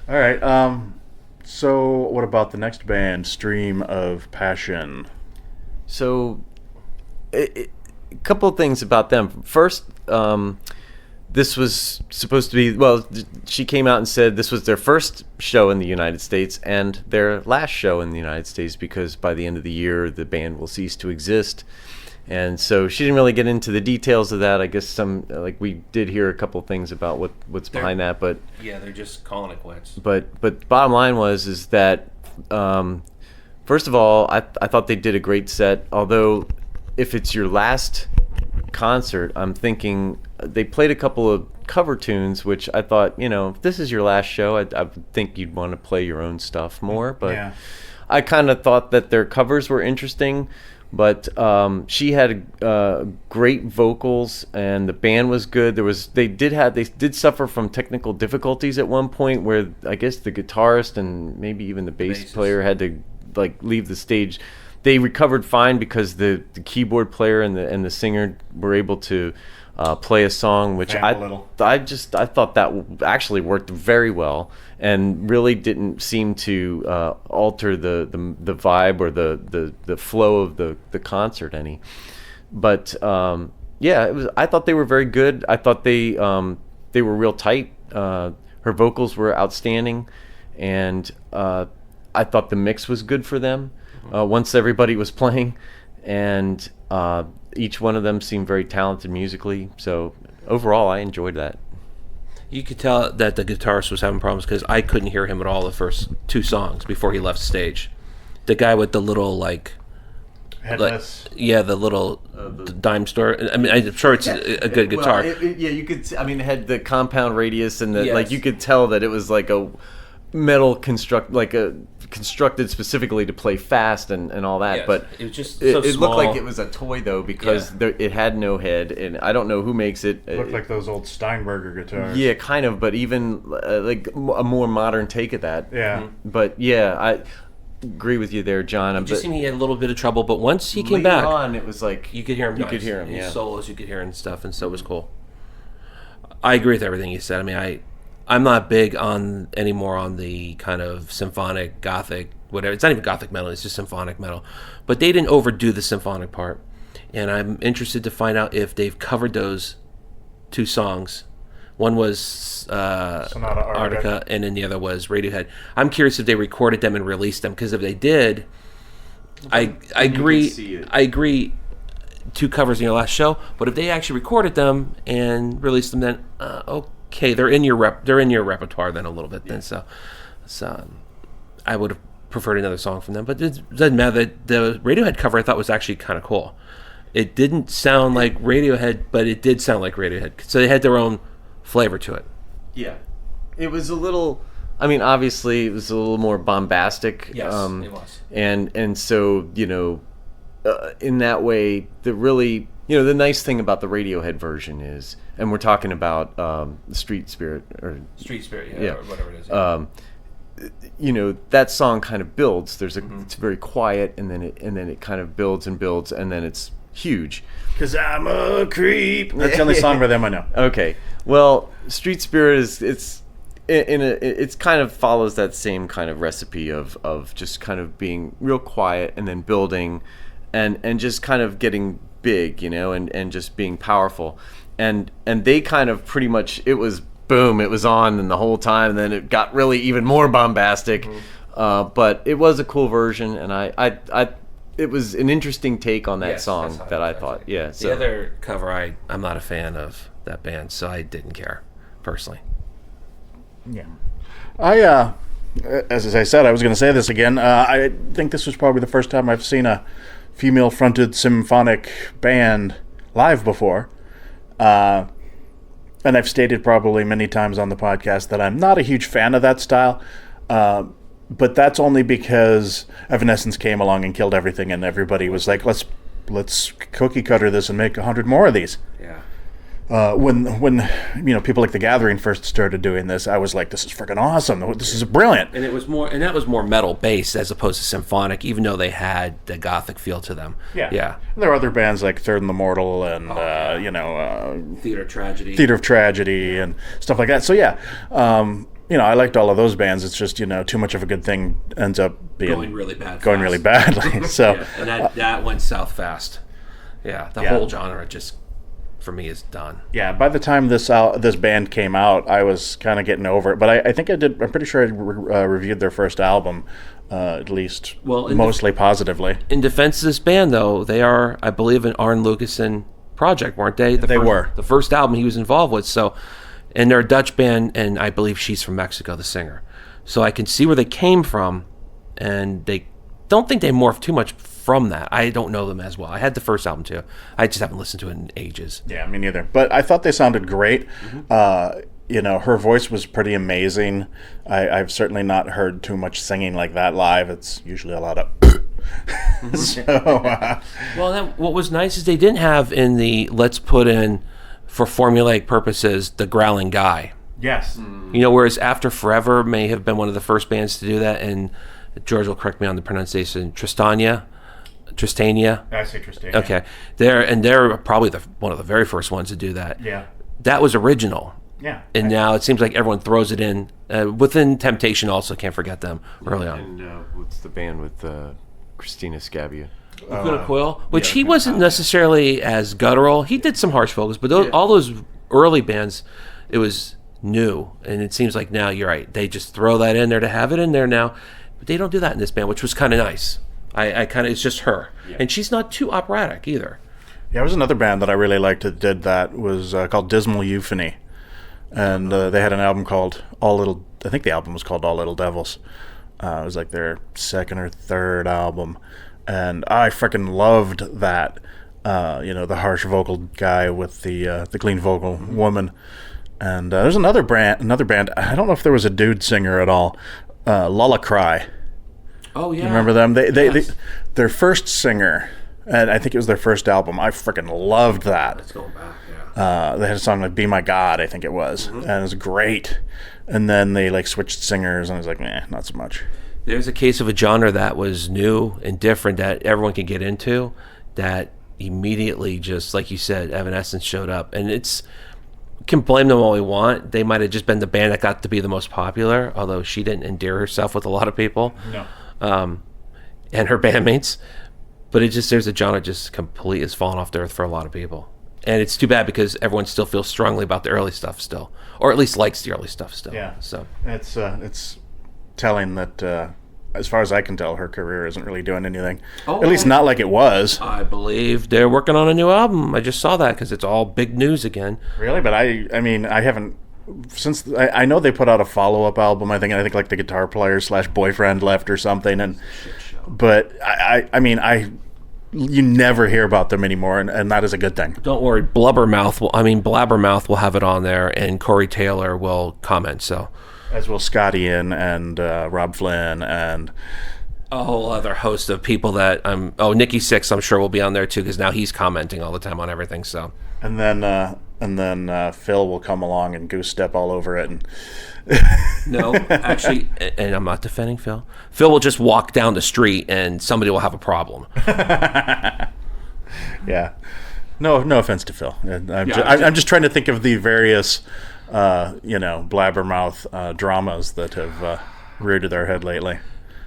All right. So what about the next band, Stream of Passion? So, a couple of things about them. First, this was supposed to be, well, she came out and said this was their first show in the United States and their last show in the United States because by the end of the year, the band will cease to exist. And so she didn't really get into the details of that. I guess we did hear a couple of things about what's behind that, but yeah, they're just calling it quits. But bottom line is that first of all, I thought they did a great set. Although, if it's your last concert, I'm thinking they played a couple of cover tunes, which I thought, if this is your last show, I would think you'd want to play your own stuff more. But yeah. I kind of thought that their covers were interesting. But she had great vocals, and the band was good. They did suffer from technical difficulties at one point, where I guess the guitarist and maybe even the bass player had to leave the stage. they recovered fine because the keyboard player and the singer were able to play a song, which I thought that actually worked very well and really didn't seem to alter the vibe or the flow of the concert any. But I thought they were very good. I thought they were real tight. Her vocals were outstanding, and I thought the mix was good for them once everybody was playing, and each one of them seemed very talented musically. So overall, I enjoyed that. You could tell that the guitarist was having problems because I couldn't hear him at all the first 2 songs before he left stage. The guy with the little headless. The little dime store. I mean, I'm sure it's a good guitar. Well, you could. I mean, it had the compound radius and Yes. you could tell that it was like a metal constructed specifically to play fast and all that. Yes. But it was just it so looked small. like it was a toy though, because it had no head, and I don't know who makes it. Looked like those old Steinberger guitars. Yeah, kind of, but even like a more modern take of that. Yeah. But yeah, I agree with you there, John. It just seemed he had a little bit of trouble, but once he came later back, on, it was like you could hear him. You could hear him. His Yeah. solos, you could hear and stuff, and so it was cool. I agree with everything you said. I mean, I'm not big on anymore on the kind of symphonic, gothic, whatever. It's not even gothic metal; it's just symphonic metal. But they didn't overdo the symphonic part, and I'm interested to find out if they've covered those 2 songs. One was Sonata Arctica, and then the other was Radiohead. I'm curious if they recorded them and released them, because if they did, I agree. see it. I agree. 2 covers in your last show, but if they actually recorded them and released them, then okay, they're in your repertoire then a little bit. Then so I would have preferred another song from them, but it doesn't matter. The Radiohead cover I thought was actually kind of cool. It didn't sound like Radiohead, but it did sound like Radiohead. So they had their own flavor to it. Yeah, it was a little. I mean, obviously, it was a little more bombastic. Yes, it was. And so in that way, the nice thing about the Radiohead version is, and we're talking about the Street Spirit or Whatever it is. that song kind of builds. It's very quiet, and then it kind of builds and builds, and then it's huge. 'Cause I'm a creep. That's the only song by them I know. Okay. Well, Street Spirit it's kind of follows that same kind of recipe of just kind of being real quiet and then building and just kind of getting big, and just being powerful. And they kind of pretty much, it was boom, it was on and the whole time, and then it got really even more bombastic. But it was a cool version, and it was an interesting take on that song that I thought. Yeah. The other cover, I'm not a fan of that band, so I didn't care personally. Yeah. As I said, I was going to say this again. I think this was probably the first time I've seen a female-fronted symphonic band live before. And I've stated probably many times on the podcast that I'm not a huge fan of that style. But that's only because Evanescence came along and killed everything, and everybody was like, let's cookie cutter this and make 100 more of these. Yeah. When people like The Gathering first started doing this, I was like, this is freaking awesome. This is brilliant. And that was more metal based as opposed to symphonic, even though they had the gothic feel to them. Yeah. And there are other bands like Third and the Mortal and Theater of Tragedy and stuff like that. So yeah. I liked all of those bands. It's just, too much of a good thing ends up being going really badly. So yeah. And that went south fast. Yeah, the whole genre just, for me, is done. Yeah, by the time this band came out, I was kind of getting over it. But I think I'm pretty sure I reviewed their first album, at least mostly positively. In defense of this band, though, they are, I believe, an Arne Lucassen project, weren't they? They were. The first album he was involved with, so... And they're a Dutch band, and I believe she's from Mexico, the singer. So I can see where they came from, and they don't think they morphed too much from that. I don't know them as well. I had the first album, too. I just haven't listened to it in ages. Yeah, me neither. But I thought they sounded great. Her voice was pretty amazing. I've certainly not heard too much singing like that live. It's usually a lot of... What was nice is they didn't have in the let's put in... for formulaic purposes, the growling guy. Yes. Whereas After Forever may have been one of the first bands to do that, and George will correct me on the pronunciation, Tristania, Tristania. I say Tristan. Okay, they're probably one of the very first ones to do that. Yeah. That was original. Yeah. And now it seems like everyone throws it in. Within Temptation also, can't forget them early on. And what's the band with Christina Scabbia? Lacuna Coil, which he wasn't necessarily as guttural. He did some harsh vocals, but all those early bands, it was new. And it seems like now, you're right, they just throw that in there to have it in there now. But they don't do that in this band, which was kind of nice. I kind of, it's just her. Yeah. And she's not too operatic either. Yeah, there was another band that I really liked that did that, was called Dismal Euphony. And they had an album called I think the album was called All Little Devils. It was like their second or third album. And I freaking loved that, the harsh vocal guy with the clean vocal woman. And there's another band, I don't know if there was a dude singer at all, Lulla Cry. Oh, yeah. You remember them? Their first singer, and I think it was their first album, I freaking loved that. Let's go back. They had a song like "Be My God," I think it was, and it was great. And then they switched singers, and I was like, not so much. There's a case of a genre that was new and different that everyone could get into. That immediately, just like you said, Evanescence showed up, and can blame them all we want. They might have just been the band that got to be the most popular, although she didn't endear herself with a lot of people. No. And her bandmates, but there's a genre just completely has fallen off the earth for a lot of people. And it's too bad because everyone still feels strongly about the early stuff still, or at least likes the early stuff still. Yeah. So it's telling that, as far as I can tell, her career isn't really doing anything. Oh, at least not like it was. I believe they're working on a new album. I just saw that because it's all big news again. Really? But I mean, I haven't. Since I know they put out a follow-up album, I think like the guitar player / boyfriend left or something, but I mean you never hear about them anymore, and that is a good thing. Don't worry, Blabbermouth will have it on there, and Corey Taylor will comment. So, as will Scotty and Rob Flynn and a whole other host of people that Nikki Sixx, I'm sure will be on there too, because now he's commenting all the time on everything. So, and then Phil will come along and goose step all over it. And no, actually, and I'm not defending Phil. Phil will just walk down the street and somebody will have a problem. Yeah. No offense to Phil. I'm just trying to think of the various, blabbermouth dramas that have reared their head lately.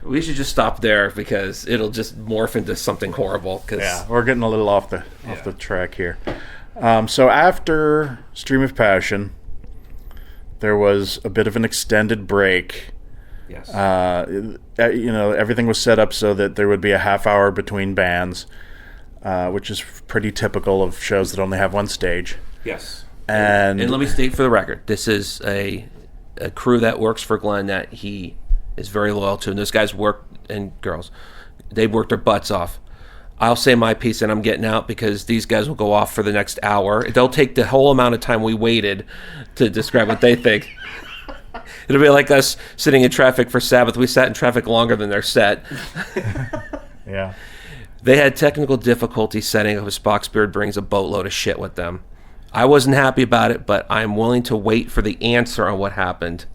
We should just stop there because it'll just morph into something horrible. Yeah, we're getting a little off the track here. So after Stream of Passion, there was a bit of an extended break. Yes. Everything was set up so that there would be a half hour between bands, which is pretty typical of shows that only have one stage. Yes. And let me state for the record, this is a crew that works for Glenn that he is very loyal to, and those guys and girls, they work their butts off. I'll say my piece and I'm getting out because these guys will go off for the next hour. They'll take the whole amount of time we waited to describe what they think. It'll be like us sitting in traffic for Sabbath. We sat in traffic longer than their set. Yeah. They had technical difficulty setting up. Spock's brings a boatload of shit with them. I wasn't happy about it, but I'm willing to wait for the answer on what happened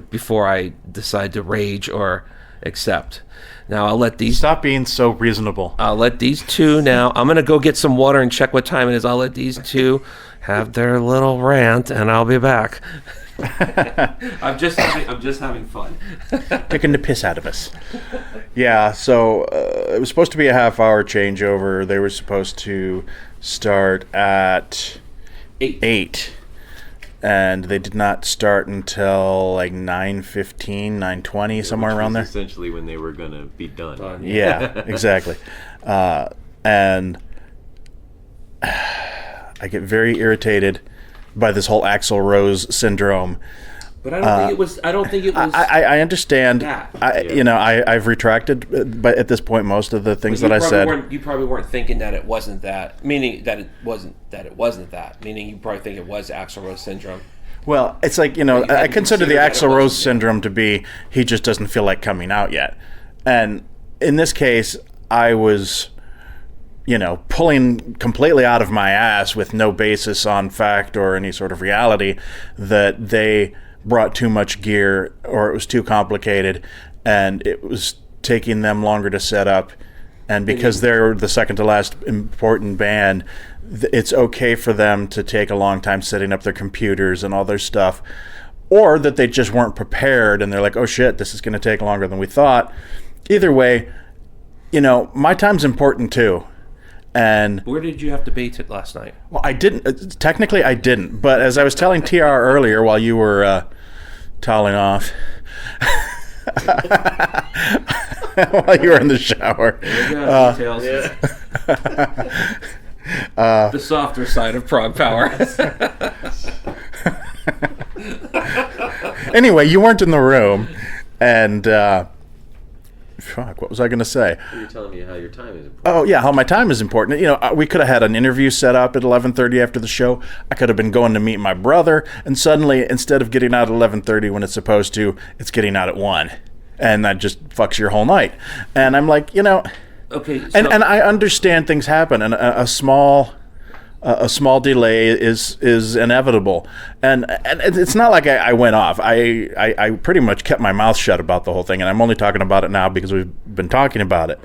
before I decide to rage or accept. Now I'll let these... Stop being so reasonable. I'll let these two now... I'm going to go get some water and check what time it is. I'll let these two have their little rant, and I'll be back. I'm just having fun. Taking the piss out of us. Yeah, so it was supposed to be a half-hour changeover. They were supposed to start at 8. And they did not start until like 9:15, 9:20, somewhere around there. Essentially when they were going to be done. Yeah, exactly. And I get very irritated by this whole Axl Rose syndrome. But I don't think it was. I understand. That. I've retracted, but at this point, most of the things that I said. You probably weren't thinking that it wasn't that. Meaning that it wasn't that. Meaning you probably think it was Axl Rose syndrome. Well, it's like I consider the Axl Rose syndrome to be he just doesn't feel like coming out yet, and in this case, I was, pulling completely out of my ass with no basis on fact or any sort of reality that they brought too much gear or it was too complicated and it was taking them longer to set up and because they're the second to last important band, it's okay for them to take a long time setting up their computers and all their stuff, or that they just weren't prepared and they're like, oh shit, this is going to take longer than we thought. Either way, my time's important too. And where did you have to be last night? well, I didn't. Technically, I didn't. But as I was telling TR earlier, while you were toweling off, while you were in the shower, Details. The softer side of ProgPower. anyway, you weren't in the room, and fuck, what was I going to say? You're telling me how your time is important. Oh yeah, how my time is important. We could have had an interview set up at 11:30 after the show. I could have been going to meet my brother, and suddenly, instead of getting out at 11:30 when it's supposed to, it's getting out at 1, and that just fucks your whole night. And I'm like, Okay. So, and I understand things happen, and a small delay is inevitable, and it's not like I went off. I pretty much kept my mouth shut about the whole thing, and I'm only talking about it now because we've been talking about it.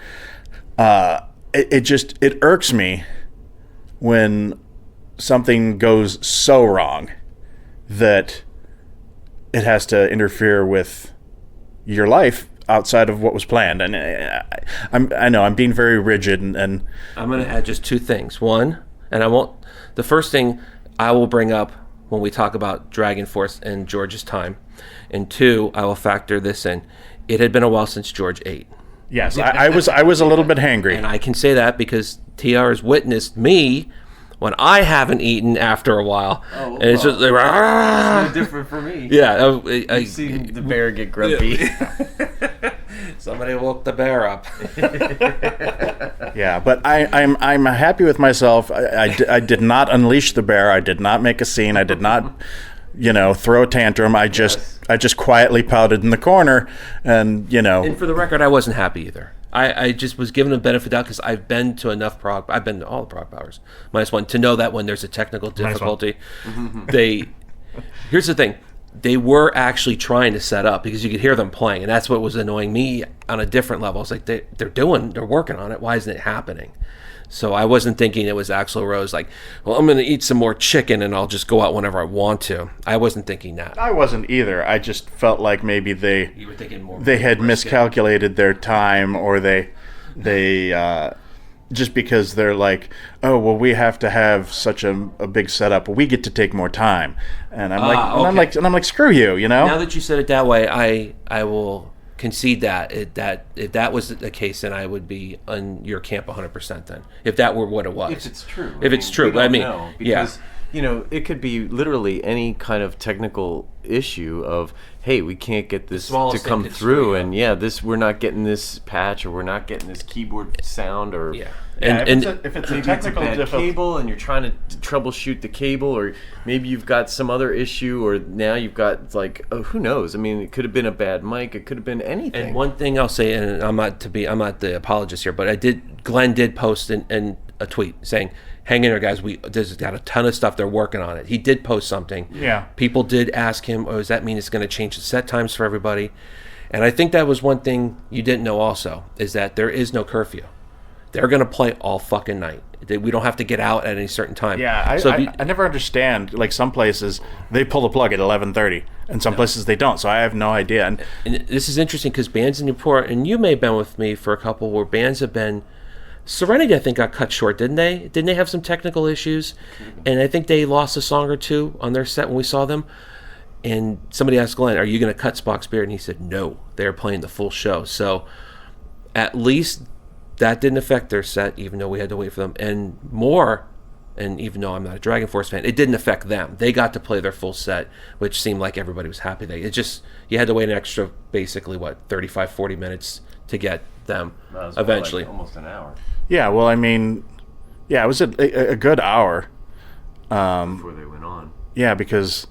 It irks me when something goes so wrong that it has to interfere with your life outside of what was planned. And I know I'm being very rigid, and I'm going to add just two things. One, and I won't. The first thing I will bring up when we talk about Dragon Force and George's time, and two, I will factor this in. It had been a while since George ate. yes, I was a little bit hangry. And I can say that because TR has witnessed me when I haven't eaten after a while. Oh, and it's just like, No different for me. yeah. I've seen the bear get grumpy. Somebody woke the bear up. Yeah, but I'm happy with myself. I did not unleash the bear. I did not make a scene. I did not, throw a tantrum. I just quietly pouted in the corner, and And for the record, I wasn't happy either. I just was given a benefit of the doubt because I've been to enough I've been to all the ProgPowers -1 to know that when there's a technical difficulty, here's the thing. They were actually trying to set up because you could hear them playing, and that's what was annoying me on a different level. It's like they're working on it. Why isn't it happening? So I wasn't thinking it was Axl Rose like, well, I'm going to eat some more chicken and I'll just go out whenever I want to. I wasn't thinking that. I wasn't either. I just felt like maybe You were thinking more. they had miscalculated their time, or they just because they're like, oh well, we have to have such a big setup, we get to take more time, and I'm like, screw you, Now that you said it that way, I will concede that if that was the case, then I would be on your camp 100%. Then, if that were what it was, If it's true. True, we don't I mean, know, yeah. because, it could be literally any kind of technical issue of, hey, we can't get this to smallest come thing could through, screw and we're not getting this patch, or we're not getting this keyboard sound, or Yeah. if it's a maybe technical it's a bad difficulty. cable, and you're trying to troubleshoot the cable, or maybe you've got some other issue, or now you've got who knows? I mean, it could have been a bad mic, it could have been anything. And one thing I'll say, and I'm not the apologist here, but Glenn did post in a tweet saying, hang in there, guys. There's got a ton of stuff. They're working on it. He did post something. Yeah. People did ask him, does that mean it's going to change the set times for everybody? And I think that was one thing you didn't know also, is that there is no curfew. They're going to play all fucking night. We don't have to get out at any certain time. Yeah, I never understand. Like, some places, they pull the plug at 11:30, and some places they don't, so I have no idea. And this is interesting because bands in Newport, and you may have been with me for a couple where bands have been... Serenity, I think, got cut short, didn't they? Didn't they have some technical issues? And I think they lost a song or two on their set when we saw them. And somebody asked Glenn, are you going to cut Spock's beard? And he said, no, they're playing the full show. So at least that didn't affect their set, even though we had to wait for them. And more, and even though I'm not a Dragon Force fan, it didn't affect them. They got to play their full set, which seemed like everybody was happy. You had to wait an extra, basically, 35, 40 minutes to get them eventually. Almost an hour. Yeah, well, I mean, it was a good hour. Before they went on. Yeah, because...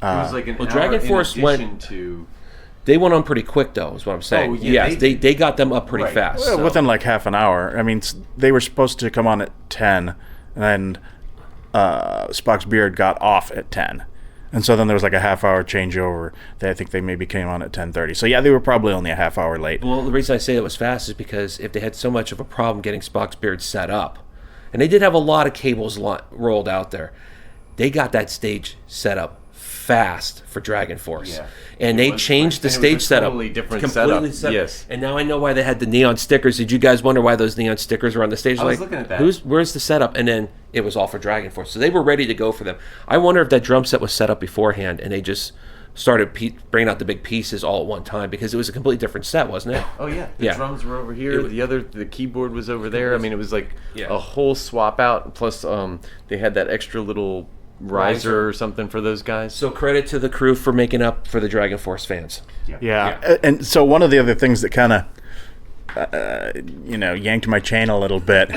It was like an hour Dragon Force in addition to... They went on pretty quick, though, is what I'm saying. Oh, yeah, yes, they got them up pretty fast. Well, so. within like half an hour. I mean, they were supposed to come on at 10, and then Spock's beard got off at 10. And so then there was like a half-hour changeover. I think they maybe came on at 10:30. So yeah, they were probably only a half hour late. Well, the reason I say it was fast is because if they had so much of a problem getting Spock's beard set up, and they did have a lot of cables rolled out there, they got that stage set up fast for Dragon Force. Yeah. And they changed the stage setup. Totally different Completely setup. Yes. And now I know why they had the neon stickers. Did you guys wonder why those neon stickers were on the stage? I was looking at that. Where's the setup? And then it was all for Dragon Force. So they were ready to go for them. I wonder if that drum set was set up beforehand and they just started bringing out the big pieces all at one time, because it was a completely different set, wasn't it? Oh yeah, the drums were over here. The keyboard was over there. I mean, it was like a whole swap out. Plus, they had that extra little riser or something for those guys. So credit to the crew for making up for the Dragon Force fans. Yeah. And so one of the other things that kind of yanked my chain a little bit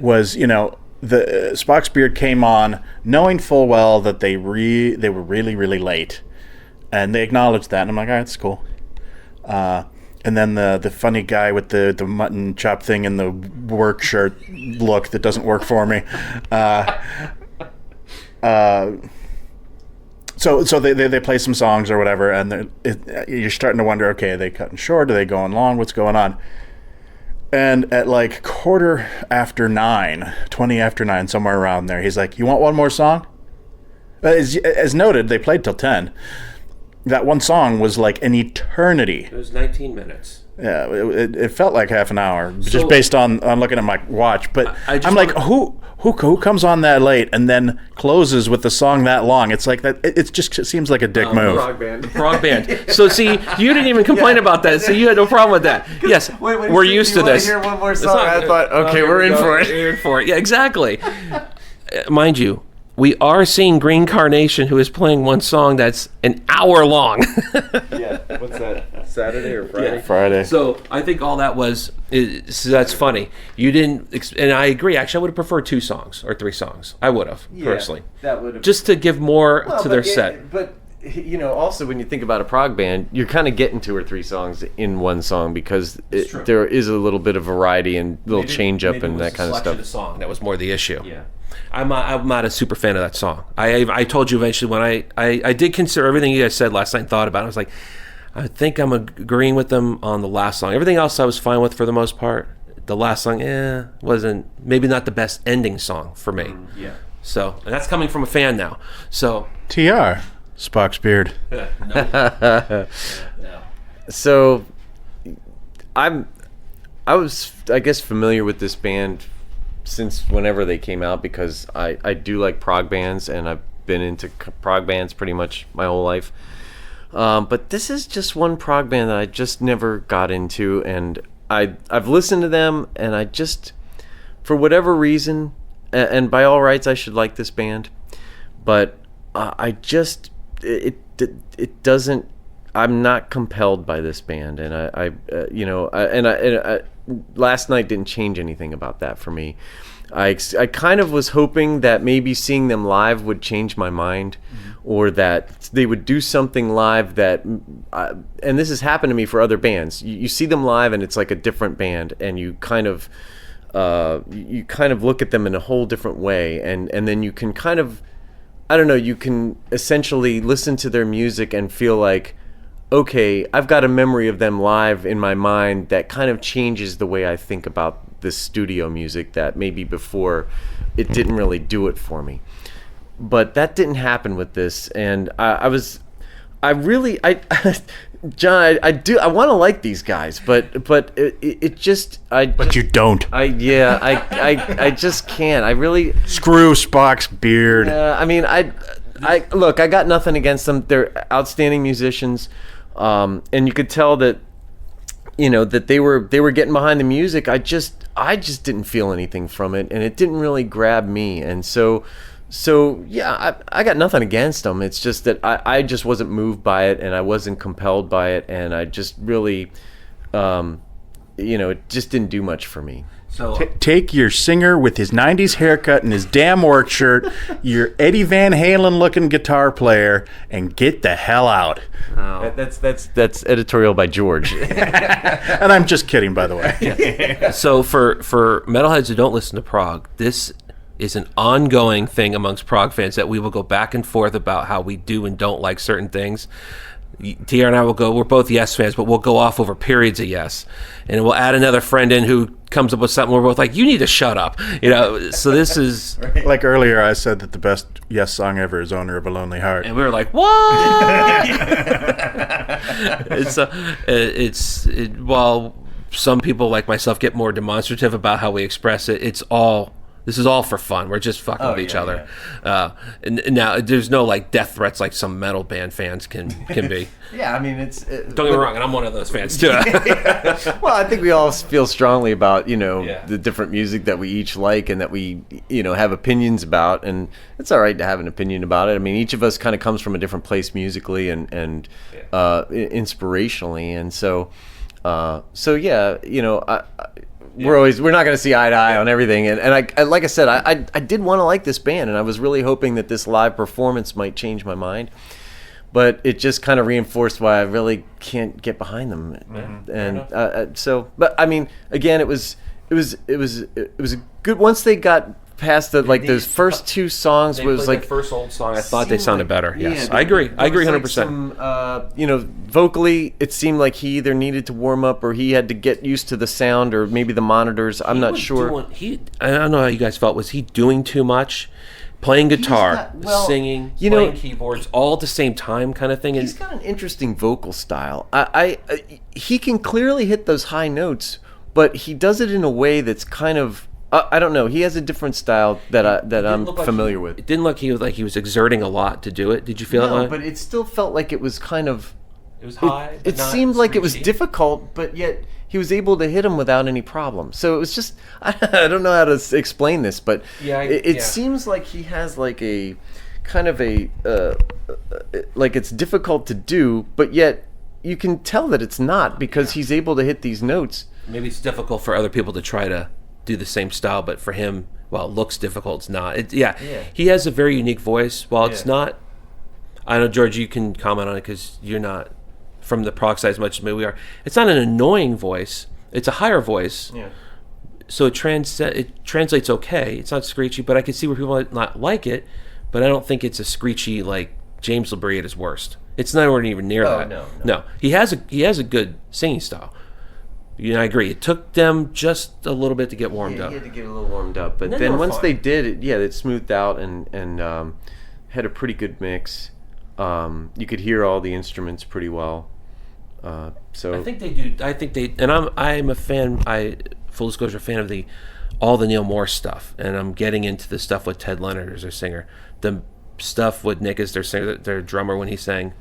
was the Spock's beard came on knowing full well that they were really, really late, and they acknowledged that, and I'm like, all right, it's cool. And then the funny guy with the mutton chop thing in the work shirt look that doesn't work for me. So they play some songs or whatever, and you're starting to wonder, okay, are they cutting short? Are they going long? What's going on? And at like 20 after 9, somewhere around there, he's like, you want one more song? As noted, they played till 10. That one song was like an eternity. It was 19 minutes. Yeah, it felt like half an hour, just based on looking at my watch. But I'm like, who comes on that late and then closes with the song that long? It's like that. It seems like a dick move. Prog band. So see, you didn't even complain about that. So you had no problem with that. Yes, we're used to this. Hear one more song? I thought, okay, we're in for it. We're in for it. Yeah, exactly. Mind you, we are seeing Green Carnation, who is playing one song that's an hour long. Yeah, what's that? Saturday or Friday? Yeah. Friday. So I think all that so that's funny. You didn't, and I agree. Actually, I would have preferred 2 songs or 3 songs. I would have, personally. That would have. Just to give more to their set. But, also when you think about a prog band, you're kind of getting 2 or 3 songs in one song, because there is a little bit of variety and little change up and that kind of stuff. The song that was more the issue. Yeah. I'm not a super fan of that song. I told you eventually when I did consider everything you guys said last night and thought about it. I was like, I think I'm agreeing with them on the last song. Everything else I was fine with for the most part. The last song, wasn't, maybe not the best ending song for me. Yeah. So, and that's coming from a fan now. So TR, Spock's beard. No. So, I was, I guess, familiar with this band since whenever they came out, because I do like prog bands, and I've been into prog bands pretty much my whole life. But this is just one prog band that I just never got into, and I've listened to them, and I just, for whatever reason, and by all rights I should like this band, but I just, it doesn't, I'm not compelled by this band, and I last night didn't change anything about that for me. I kind of was hoping that maybe seeing them live would change my mind, or that they would do something live that, and this has happened to me for other bands. You see them live and it's like a different band, and you kind of look at them in a whole different way, and then you can kind of, I don't know, you can essentially listen to their music and feel like, okay, I've got a memory of them live in my mind that kind of changes the way I think about this studio music that maybe before it didn't really do it for me. But that didn't happen with this, and I John, I want to like these guys, but it just, But you don't. I just can't. I really Screw Spock's beard. I mean, I look, I got nothing against them. They're outstanding musicians, and you could tell that, that they were getting behind the music. I just didn't feel anything from it, and it didn't really grab me. And so yeah, I got nothing against them. It's just that I just wasn't moved by it, and I wasn't compelled by it, and I just really, it just didn't do much for me. So Take your singer with his 90s haircut and his damn work shirt, your Eddie Van Halen looking guitar player, and get the hell out. That's editorial by George. And I'm just kidding, by the way. So for metalheads who don't listen to prog, this is an ongoing thing amongst prog fans, that we will go back and forth about how we do and don't like certain things. TR and I will go, we're both yes fans, but we'll go off over periods of yes. And we'll add another friend in who comes up with something we're both like, you need to shut up. So this is... Like earlier, I said that the best Yes song ever is Owner of a Lonely Heart. And we were like, what? While some people like myself get more demonstrative about how we express it, this is all for fun. We're just fucking with each other. And now there's no like death threats like some metal band fans can be. Yeah, I mean Don't get me wrong, and I'm one of those fans too. Well, I think we all feel strongly about the different music that we each like and that we have opinions about, and it's all right to have an opinion about it. I mean, each of us kind of comes from a different place musically and inspirationally, and so we're not going to see eye to eye on everything, and I like I said, I did want to like this band, and I was really hoping that this live performance might change my mind, but it just kind of reinforced why I really can't get behind them. But I mean, again, it was a good once they got past those first two songs. Was like the first old song. I thought they sounded better. Yes, I agree. I agree 100%. Vocally, it seemed like he either needed to warm up or he had to get used to the sound or maybe the monitors. I'm not sure. I don't know how you guys felt. Was he doing too much? Playing guitar, singing, playing keyboards, all at the same time, kind of thing. He's got an interesting vocal style. He can clearly hit those high notes, but he does it in a way that's kind of I don't know. He has a different style that I'm familiar with. It didn't look he was exerting a lot to do it. Did you feel that way? No, but it still felt like it was kind of. It was high. It seemed like it was difficult, but yet he was able to hit him without any problem. So it was just I don't know how to explain this, but it seems like he has like a kind of a like it's difficult to do, but yet you can tell that it's not because he's able to hit these notes. Maybe it's difficult for other people to try to do the same style, but for him, well, it looks difficult. It's not. He has a very unique voice. While it's not, I know, George, you can comment on it because you're not from the prog side as much as we are. It's not an annoying voice. It's a higher voice. Yeah. So it translates okay. It's not screechy, but I can see where people might not like it. But I don't think it's a screechy like James LaBrie at his worst. It's not even near that. No. He has a good singing style. I agree. It took them just a little bit to get warmed up. He had to get a little warmed up, but then once they did, it smoothed out and had a pretty good mix. You could hear all the instruments pretty well. So I think they do. And I'm a fan. Full disclosure, fan of all the Neil Morse stuff, and I'm getting into the stuff with Ted Leonard as their singer, the stuff with Nick as their singer, their drummer when he sang.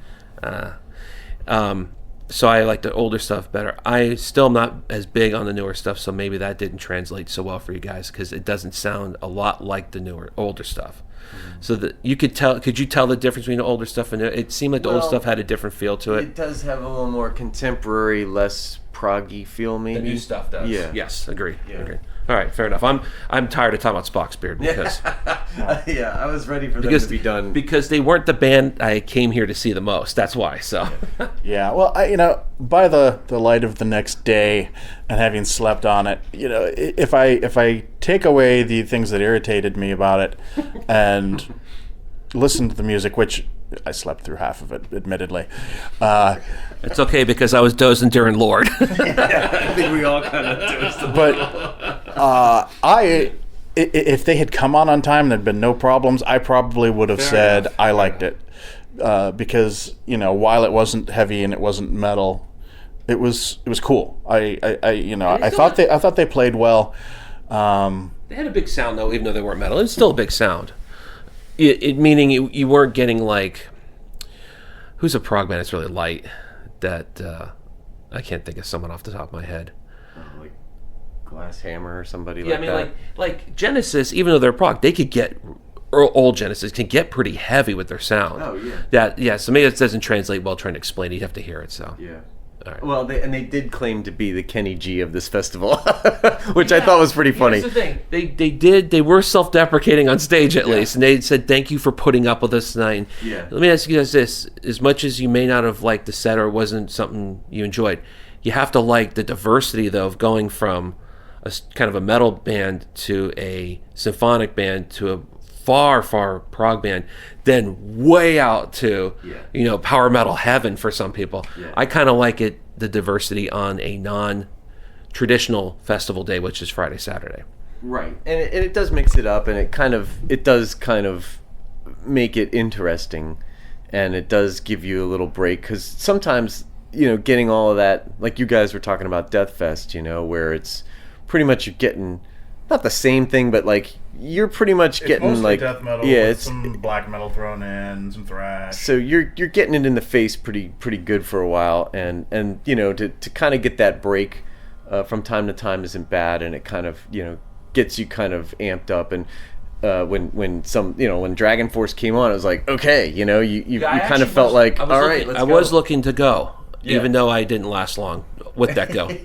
So I like the older stuff better. I still am not as big on the newer stuff, so maybe that didn't translate so well for you guys because it doesn't sound a lot like the older stuff. Mm-hmm. So that you could tell. Could you tell the difference between the older stuff and it seemed like the old stuff had a different feel to it? It does have a little more contemporary, less proggy feel, maybe. The new stuff does. Yeah. Yes. Agree. All right, fair enough. I'm tired of talking about Spock's Beard because I was ready for them to be done because they weren't the band I came here to see the most. That's why. So yeah, well, by the light of the next day and having slept on it, if I take away the things that irritated me about it and listen to the music, which I slept through half of it, admittedly. It's okay because I was dozing during Lord. I think we all kind of dozed. But if they had come on time, there'd been no problems. I probably would have said I liked it because while it wasn't heavy and it wasn't metal, it was cool. I thought they played well. They had a big sound though, even though they weren't metal. It's still a big sound. Meaning you weren't getting like, who's a prog band that's really light that I can't think of someone off the top of my head. Like Glass Hammer or somebody like that. Yeah, I mean like Genesis, even though they're prog, they could get, or old Genesis can get pretty heavy with their sound. Oh yeah. So maybe that doesn't translate well trying to explain it. You have to hear it. So yeah. Right. Well, they did claim to be the Kenny G of this festival, which I thought was pretty funny. Here's the thing. They were self-deprecating on stage at least, and they said, thank you for putting up with us tonight. Yeah. Let me ask you guys this. As much as you may not have liked the set or it wasn't something you enjoyed, you have to like the diversity, though, of going from kind of a metal band to a symphonic band to a far prog band, then way out to power metal heaven for some people. I kind of like the diversity on a non-traditional festival day, which is Friday, Saturday. Right, and it does mix it up, and it does kind of make it interesting, and it does give you a little break, because sometimes getting all of that, like you guys were talking about Death Fest, where it's pretty much you're getting not the same thing, but like you're pretty much getting mostly like death metal, yeah, with it's some black metal thrown in, some thrash. So you're getting it in the face pretty good for a while, and to kind of get that break from time to time isn't bad, and it kind of gets you kind of amped up. And when Dragon Force came on, it was like, okay, you kind of felt like, all right, let's go. I was looking to go, even though I didn't last long with that go.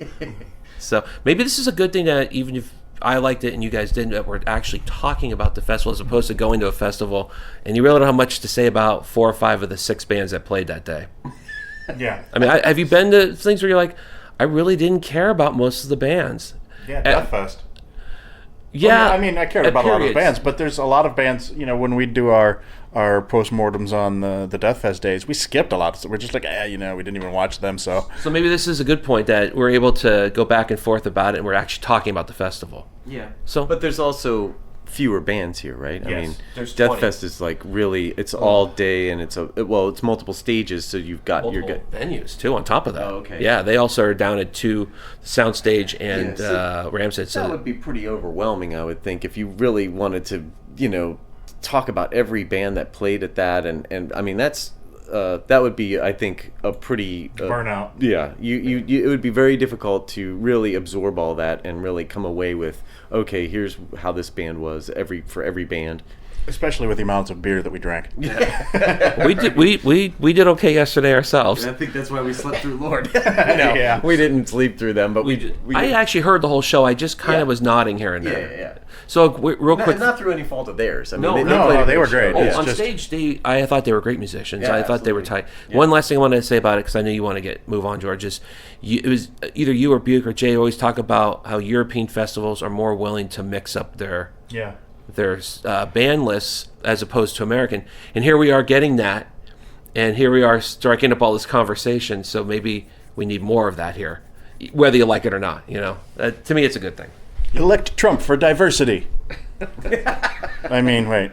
So maybe this is a good thing that even if I liked it and you guys didn't, that we're actually talking about the festival as opposed to going to a festival and you really don't have much to say about 4 or 5 of the 6 bands that played that day. Yeah. I mean, have you been to things where you're like, I really didn't care about most of the bands? Yeah, Death Fest. Yeah. I mean, I cared about a lot of the bands, but there's a lot of bands, when we do our postmortems on the Death Fest days, we skipped a lot. So we're just like, we didn't even watch them. So maybe this is a good point that we're able to go back and forth about it, and we're actually talking about the festival. Yeah. So, but there's also fewer bands here, right? Yes, I mean, there's Death 20. Fest is like really, it's all day, and it's multiple stages, so you've got multiple venues too on top of that. Oh, okay. Yeah, they also are down at 2 Soundstage and so Ramsey. That would be pretty overwhelming, I would think, if you really wanted to, talk about every band that played at that, and I mean that would be, I think, a pretty burnout. Yeah, you it would be very difficult to really absorb all that and really come away with, okay, here's how this band was for every band. Especially with the amounts of beer that we drank. we did okay yesterday ourselves. And I think that's why we slept through Lord. Yeah. We didn't sleep through them, but we did. I actually heard the whole show. I just kind of was nodding here and there. Yeah. So real quick, Not through any fault of theirs. I mean, they were great. Oh, It's on just- stage, I thought they were great musicians. Yeah, I thought they were tight. absolutely. Yeah. One last thing I wanted to say about it, because I know you want to move on, George, is it was either you or Buick or Jay always talk about how European festivals are more willing to mix up their band lists as opposed to American. And here we are getting that, and here we are striking up all this conversation. So maybe we need more of that here, whether you like it or not. To me, it's a good thing. Elect Trump for diversity. I mean, wait.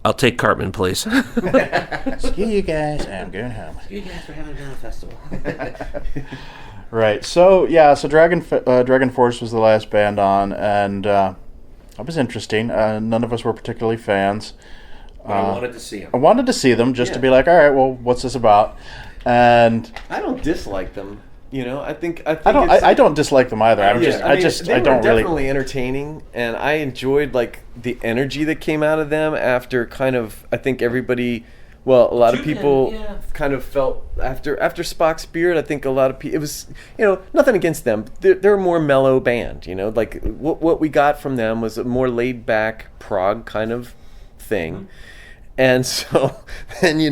I'll take Cartman, please. Screw you guys. I'm going home. You guys for having another festival. Right. So Dragon Force was the last band on, and that was interesting. None of us were particularly fans. I wanted to see them. I wanted to see them just to be like, all right, well, what's this about? And I don't dislike them. I think I don't dislike them either. I don't really. Definitely entertaining, and I enjoyed like the energy that came out of them after kind of. I think everybody, a lot of people kind of felt after Spock's Beard. I think a lot of people. It was nothing against them. They're a more mellow band. Like what we got from them was a more laid back prog kind of thing. Mm-hmm. And so then, you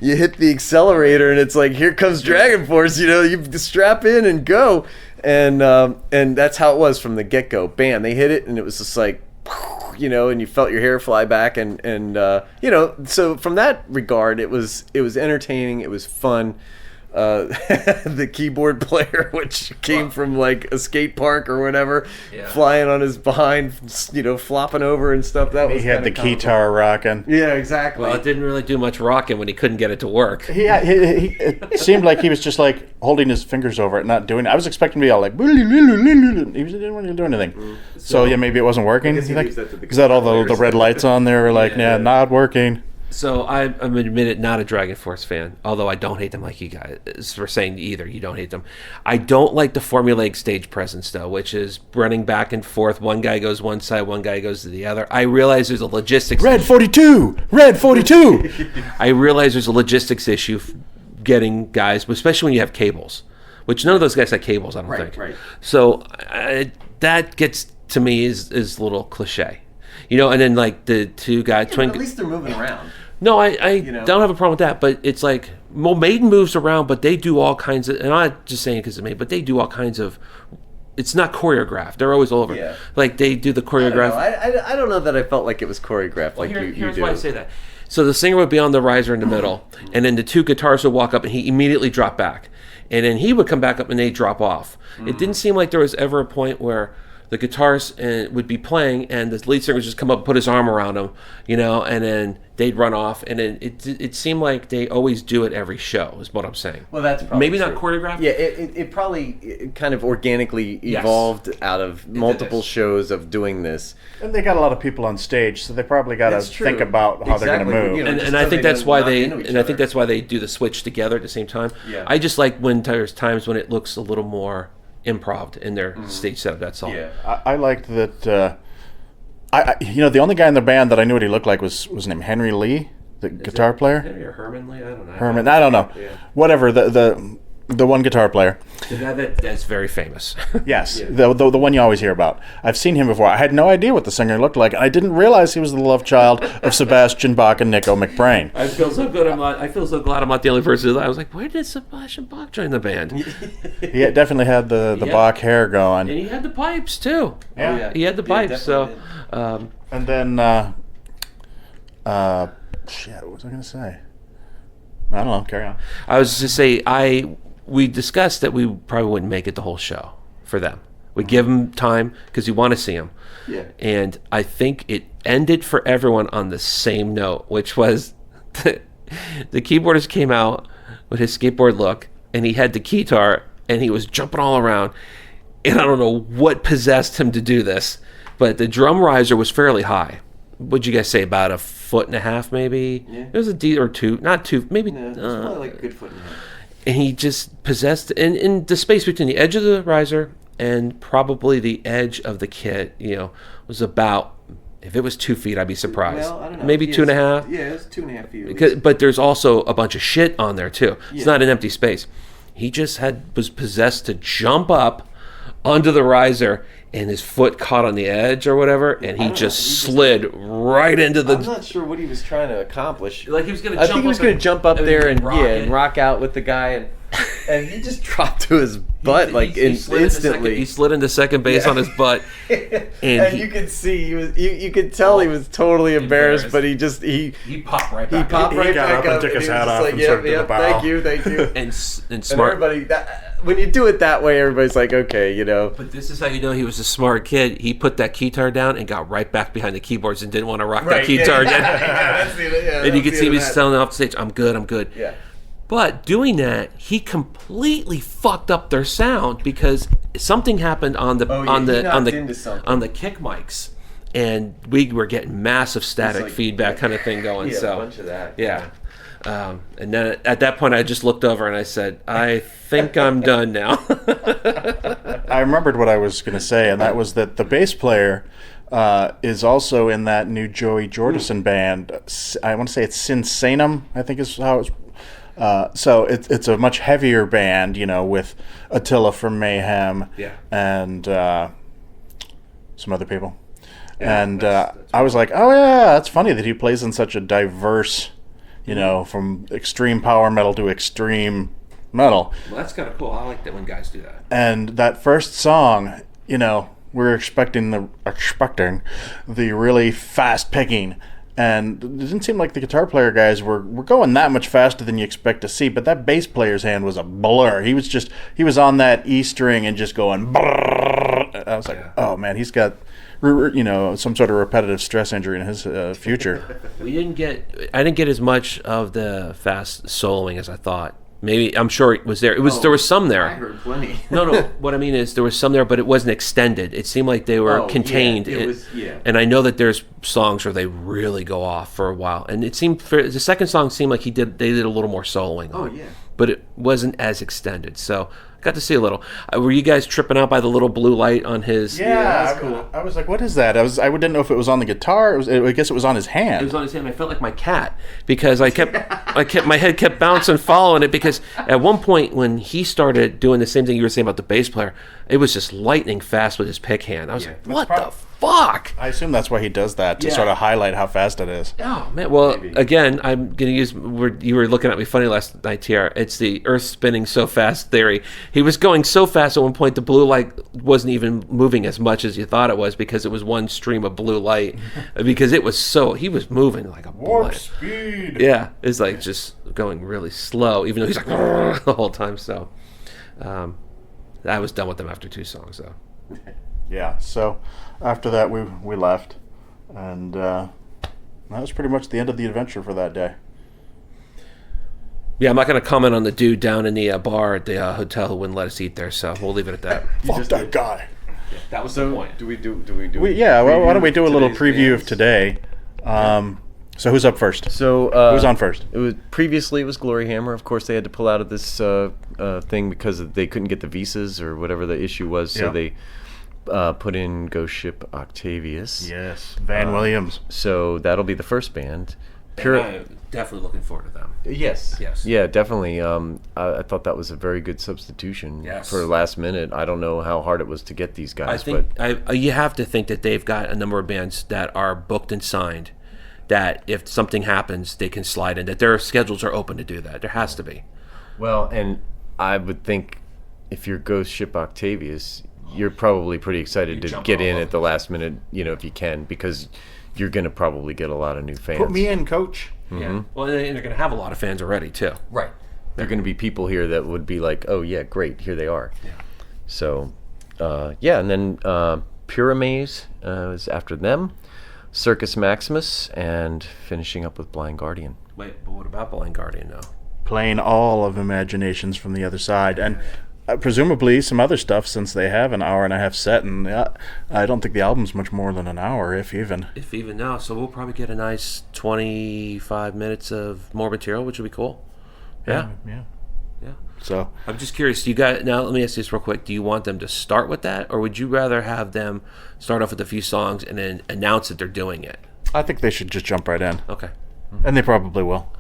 hit the accelerator and it's like, here comes Dragon Force, you strap in and go. And that's how it was from the get-go. Bam, they hit it and it was just like, and you felt your hair fly back. And so from that regard, it was entertaining. It was fun. The keyboard player, which came from like a skate park or whatever, flying on his behind, flopping over and stuff. That was he had the guitar rocking. Yeah, exactly. Well, it didn't really do much rocking when he couldn't get it to work. Yeah, it seemed like he was just like holding his fingers over it, not doing it. I was expecting to be all like, he didn't want to do anything. So maybe it wasn't working. Is that all the red lights on there were like, not working? So I'm admitted not a Dragon Force fan, although I don't hate them like you guys were saying either. You don't hate them. I don't like the formulaic stage presence, though, which is running back and forth. One guy goes one side, one guy goes to the other. I realize there's a logistics... Red 42! Red 42! I realize there's a logistics issue getting guys, especially when you have cables, which none of those guys had cables, I don't think. Right. So that gets, to me, is a little cliche. And then like the two guys... at least they're moving around. No, I don't have a problem with that, but it's like, Maiden moves around, but they do all kinds of, and I'm not just saying because of me, but they do all kinds of it's not choreographed. They're always all over. Yeah. Like they do the choreographed. I don't know that I felt like it was choreographed like you Here's do. why I say that. So the singer would be on the riser in the middle, and then the two guitarists would walk up, and he immediately drop back, and then he would come back up, and they'd drop off. It didn't seem like there was ever a point where the guitarist would be playing, and the lead singer would just come up and put his arm around him, and then they'd run off, and then it seemed like they always do it every show, is what I'm saying. Well, that's probably maybe true. not choreographed. Yeah, it probably kind of organically evolved out of multiple shows of doing this. And they got a lot of people on stage, so they probably got to That's true. think about how they're going to move. And I think that's why they do the switch together at the same time. Yeah. I just like when there's times when it looks a little more improv in their stage setup. That's all. Yeah. I liked that. The only guy in the band that I knew what he looked like was named Henry Lee, the guitar player. Henry or Herman Lee? I don't know. Herman, I don't know. Yeah. Whatever. The one guitar player. The guy that's very famous. Yes, the one you always hear about. I've seen him before. I had no idea what the singer looked like, and I didn't realize he was the love child of Sebastian Bach and Nico McBrain. I feel so good. I feel so glad I'm not the only person. I was like, where did Sebastian Bach join the band? He definitely had the Bach hair going. And he had the pipes too. Yeah. Oh, yeah. He had the pipes. So, And then, shit, what was I going to say? I don't know. Carry on. I was just say we discussed that we probably wouldn't make it the whole show for them. We give them time because we want to see them. Yeah. And I think it ended for everyone on the same note, which was the keyboardist came out with his skateboard look, and he had the guitar, and he was jumping all around. And I don't know what possessed him to do this, but the drum riser was fairly high. What'd you guys say, about 1.5 feet maybe? Yeah. It was a D or two, not two, maybe. Yeah, it's probably like a good foot and a half. And he just possessed, in the space between the edge of the riser and probably the edge of the kit, was about, if it was 2 feet, I'd be surprised. Well, I don't know. Maybe 2.5. Yeah, it's 2.5 feet. But there's also a bunch of shit on there too. It's Yeah. not an empty space. He just was possessed to jump up onto the riser, and his foot caught on the edge or whatever, and he just slid right into the. I'm not sure what he was trying to accomplish. Like he was going to. I think he was going to jump up there and rock rock out with the guy, and he just dropped to his butt he slid instantly. He slid into second base on his butt, and you could see you could tell he was totally embarrassed, but he popped right back. He popped right got back up and up took his he was hat just off like, and started to the bow. Thank you. and And smart. everybody, when you do it that way, everybody's like, okay, But this is how you know he was a smart kid. He put that guitar down and got right back behind the keyboards and didn't want to rock that guitar again. And you could see him telling off the stage, I'm good. Yeah. But doing that, he completely fucked up their sound because something happened on the on the kick mics, and we were getting massive static feedback kind of thing going. Yeah, so a bunch of that. Yeah. And then at that point, I just looked over and I said, I think I'm done now. I remembered what I was going to say, and that was that the bass player is also in that new Joey Jordison band. I want to say it's Sin Sanum, I think is how it's. So it's a much heavier band, with Attila from Mayhem and some other people. Yeah, and I was like, oh yeah, that's funny that he plays in such a diverse, from extreme power metal to extreme metal. Well, that's kind of cool. I like that when guys do that. And that first song, we're expecting the really fast picking. And it didn't seem like the guitar player guys were going that much faster than you expect to see, but that bass player's hand was a blur. He was on that E string and just going brrr. I was like, oh man, he's got some sort of repetitive stress injury in his future. I didn't get as much of the fast soloing as I thought. Maybe, I'm sure it was there. There was some there. I heard plenty. No. What I mean is there was some there, but it wasn't extended. It seemed like they were contained. Yeah, it was. And I know that there's songs where they really go off for a while. And it seemed the second song seemed like they did a little more soloing. Oh yeah. But it wasn't as extended. So I got to see a little. Were you guys tripping out by the little blue light on his? Yeah, that's cool. I was like, what is that? I didn't know if it was on the guitar. I guess it was on his hand. It was on his hand. I felt like my cat because my head kept bouncing, following it. Because at one point when he started doing the same thing you were saying about the bass player, it was just lightning fast with his pick hand. I was like, what the fuck? I assume that's why he does that, to Yeah. sort of highlight how fast it is. Oh man! Well, again, I'm gonna use. You were looking at me funny last night, TR. It's the Earth spinning so fast theory. He was going so fast at one point, the blue light wasn't even moving as much as you thought it was because it was one stream of blue light. Because it was he was moving like a bullet. Speed. Yeah, it's like just going really slow, even though he's like the whole time. So, I was done with them after 2 songs, though. Yeah. So after that, we left, and that was pretty much the end of the adventure for that day. Yeah, I'm not going to comment on the dude down in the bar at the hotel who wouldn't let us eat there, so we'll leave it at that. Fuck that guy. That was the point. Do we do? Well, why don't we do a little today's preview bands? of today? So who's up first? So Who's on first? It was previously it was Glory Hammer. Of course, they had to pull out of this thing because they couldn't get the visas or whatever the issue was. So Yeah. they put in Ghost Ship Octavius. Yes, Van Williams. So that'll be the first band. I'm definitely looking forward to them. Yes. Yes. Yeah, definitely. I thought that was a very good substitution Yes. for last minute. I don't know how hard it was to get these I guys, think but you have to think that they've got a number of bands that are booked and signed, that if something happens, they can slide in, that their schedules are open to do that. There has to be. well, and I would think if you're Ghost Ship Octavius, you're probably pretty excited to jump get all in over at the last minute, if you can, because you're going to probably get a lot of new fans. Put me in, coach. Yeah. Well, and they're going to have a lot of fans already, too. Right. There are going to be people here that would be like, oh, yeah, great, here they are. Yeah. So, and then Pyramaze is after them, Circus Maximus, and finishing up with Blind Guardian. Wait, but what about Blind Guardian, though? Playing all of Imaginations from the other side, and presumably some other stuff, since they have an hour and a half set, and I don't think the album's much more than an hour, if even. If even now, so we'll probably get a nice 25 minutes of more material, which would be cool. Yeah. Yeah. Yeah. So I'm just curious, now let me ask you this real quick. Do you want them to start with that, or would you rather have them start off with a few songs and then announce that they're doing it? I think they should just jump right in, Okay. and they probably will.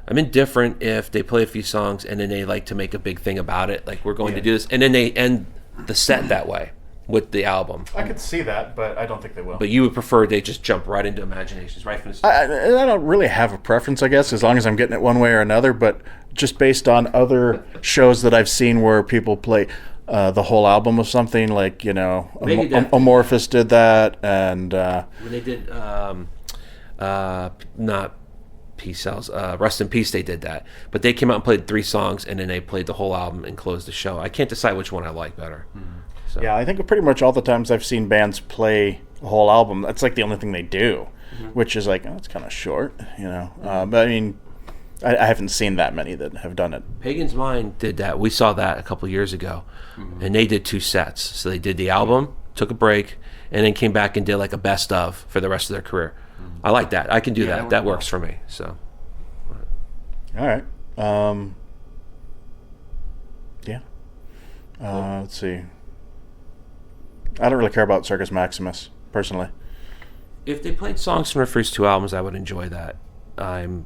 I'm indifferent if they play a few songs and then they like to make a big thing about it, like we're going to do this, and then they end the set that way with the album. I could see that, but I don't think they will. But you would prefer they just jump right into Imaginations, right from the start? I don't really have a preference, I guess, as long as I'm getting it one way or another. But just based on other shows that I've seen where people play the whole album of something, like Megadeth. Amorphous did that, and When they did, not Peace Cells, Rest in Peace, they did that. But they came out and played 3 songs, and then they played the whole album and closed the show. I can't decide which one I like better. So. yeah, I think pretty much all the times I've seen bands play a whole album, that's like the only thing they do, which is like, it's kind of short, But I mean, I haven't seen that many that have done it. Pagan's Mind did that. We saw that a couple years ago, and they did 2 sets. So they did the album, took a break, and then came back and did like a best of for the rest of their career. I like that. I can do that. That works for me. So, All right. Yeah. Let's see. I don't really care about Circus Maximus, personally. if they played songs from their first 2 albums, I would enjoy that. I'm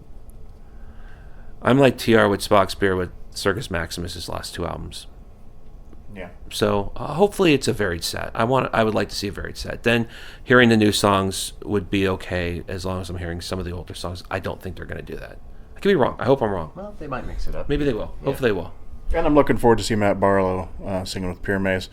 like TR with Spock's Beer with Circus Maximus's last 2 albums. Yeah. So hopefully it's a varied set. I would like to see a varied set. Then hearing the new songs would be okay as long as I'm hearing some of the older songs. I don't think they're going to do that. I could be wrong. I hope I'm wrong. Well, they might mix it up. Maybe they will. Hopefully they will. And I'm looking forward to see Matt Barlow singing with Pyramaze.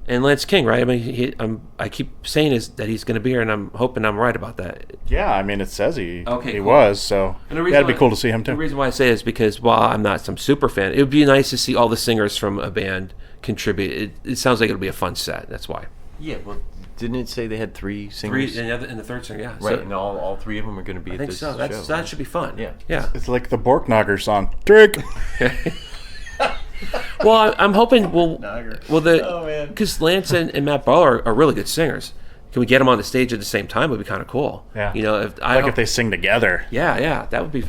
And Lance King, right? I mean, I keep saying that he's going to be here, and I'm hoping I'm right about that. Yeah, I mean, it says he cool. was, so And the reason that'd be why- cool to see him The too. reason why I say it is because while I'm not some super fan, it would be nice to see all the singers from a band contribute. It sounds like it'll be a fun set. That's why. Yeah, well, didn't it say they had 3 singers? 3 and the third singer, yeah. Right, So, and all 3 of them are going to be I at think this so. show. That should be fun. Yeah. Yeah. It's like the Borknogger song. Drink! Well, I'm hoping man. because Lance and Matt Barlow are really good singers. Can we get them on the stage at the same time? Would be kind of cool. Yeah. You know, If they sing together. yeah, that would be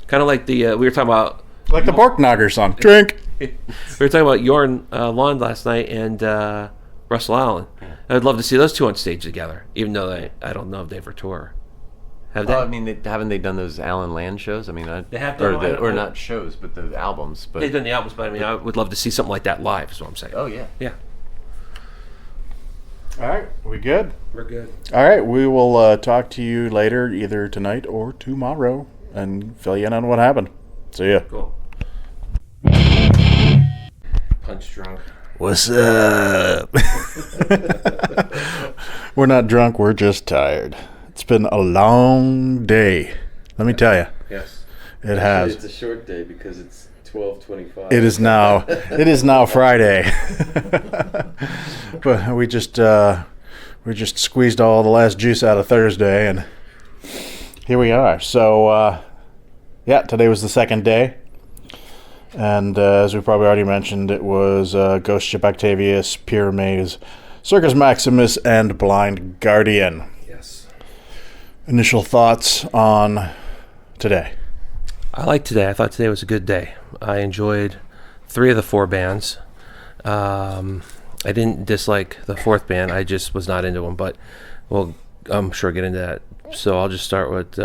kind of like the we were talking about. Like the Borknogger song. Drink! We were talking about Jorn Lund last night and Russell Allen. I'd love to see those 2 on stage together, even though I don't know if they ever tour. Have they? Well, I mean, haven't they done those Alan Land shows? I mean, They have done- or not shows, but the albums. But They've done the albums, but I mean, I would love to see something like that live. Is what I'm saying. oh yeah, Yeah. All right, we good? We're good. All right, we will talk to you later, either tonight or tomorrow, and fill you in on what happened. See ya. Cool. Punch drunk. What's up? We're not drunk, we're just tired. It's been a long day. Let me tell you. Yes. It has. It's a short day because it's 12:25. It is now Friday. But we just squeezed all the last juice out of Thursday, and here we are. So today was the second day, and as we probably already mentioned, it was Ghost Ship Octavius, Pyrames, Circus Maximus, and Blind Guardian. Yes. Initial thoughts on today? I liked today. I thought today was a good day. I enjoyed 3 of the 4 bands. I didn't dislike the 4th band. I just was not into them, but we'll, I'm sure, get into that. So I'll just start with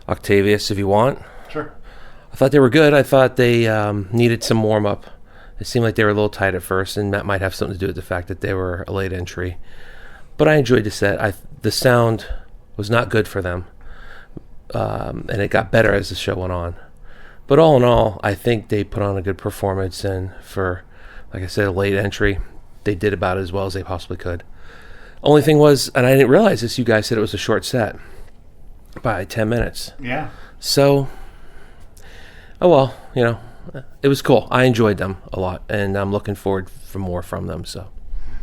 Octavius if you want. Sure. I thought they were good. I thought they needed some warm-up. It seemed like they were a little tight at first, and that might have something to do with the fact that they were a late entry. But I enjoyed the set. The sound was not good for them, and it got better as the show went on. But all in all, I think they put on a good performance, and for, like I said, a late entry, they did about as well as they possibly could. Only thing was, and I didn't realize this, you guys said it was a short set by 10 minutes. Yeah. So, oh well, it was cool. I enjoyed them a lot, and I'm looking forward for more from them. So,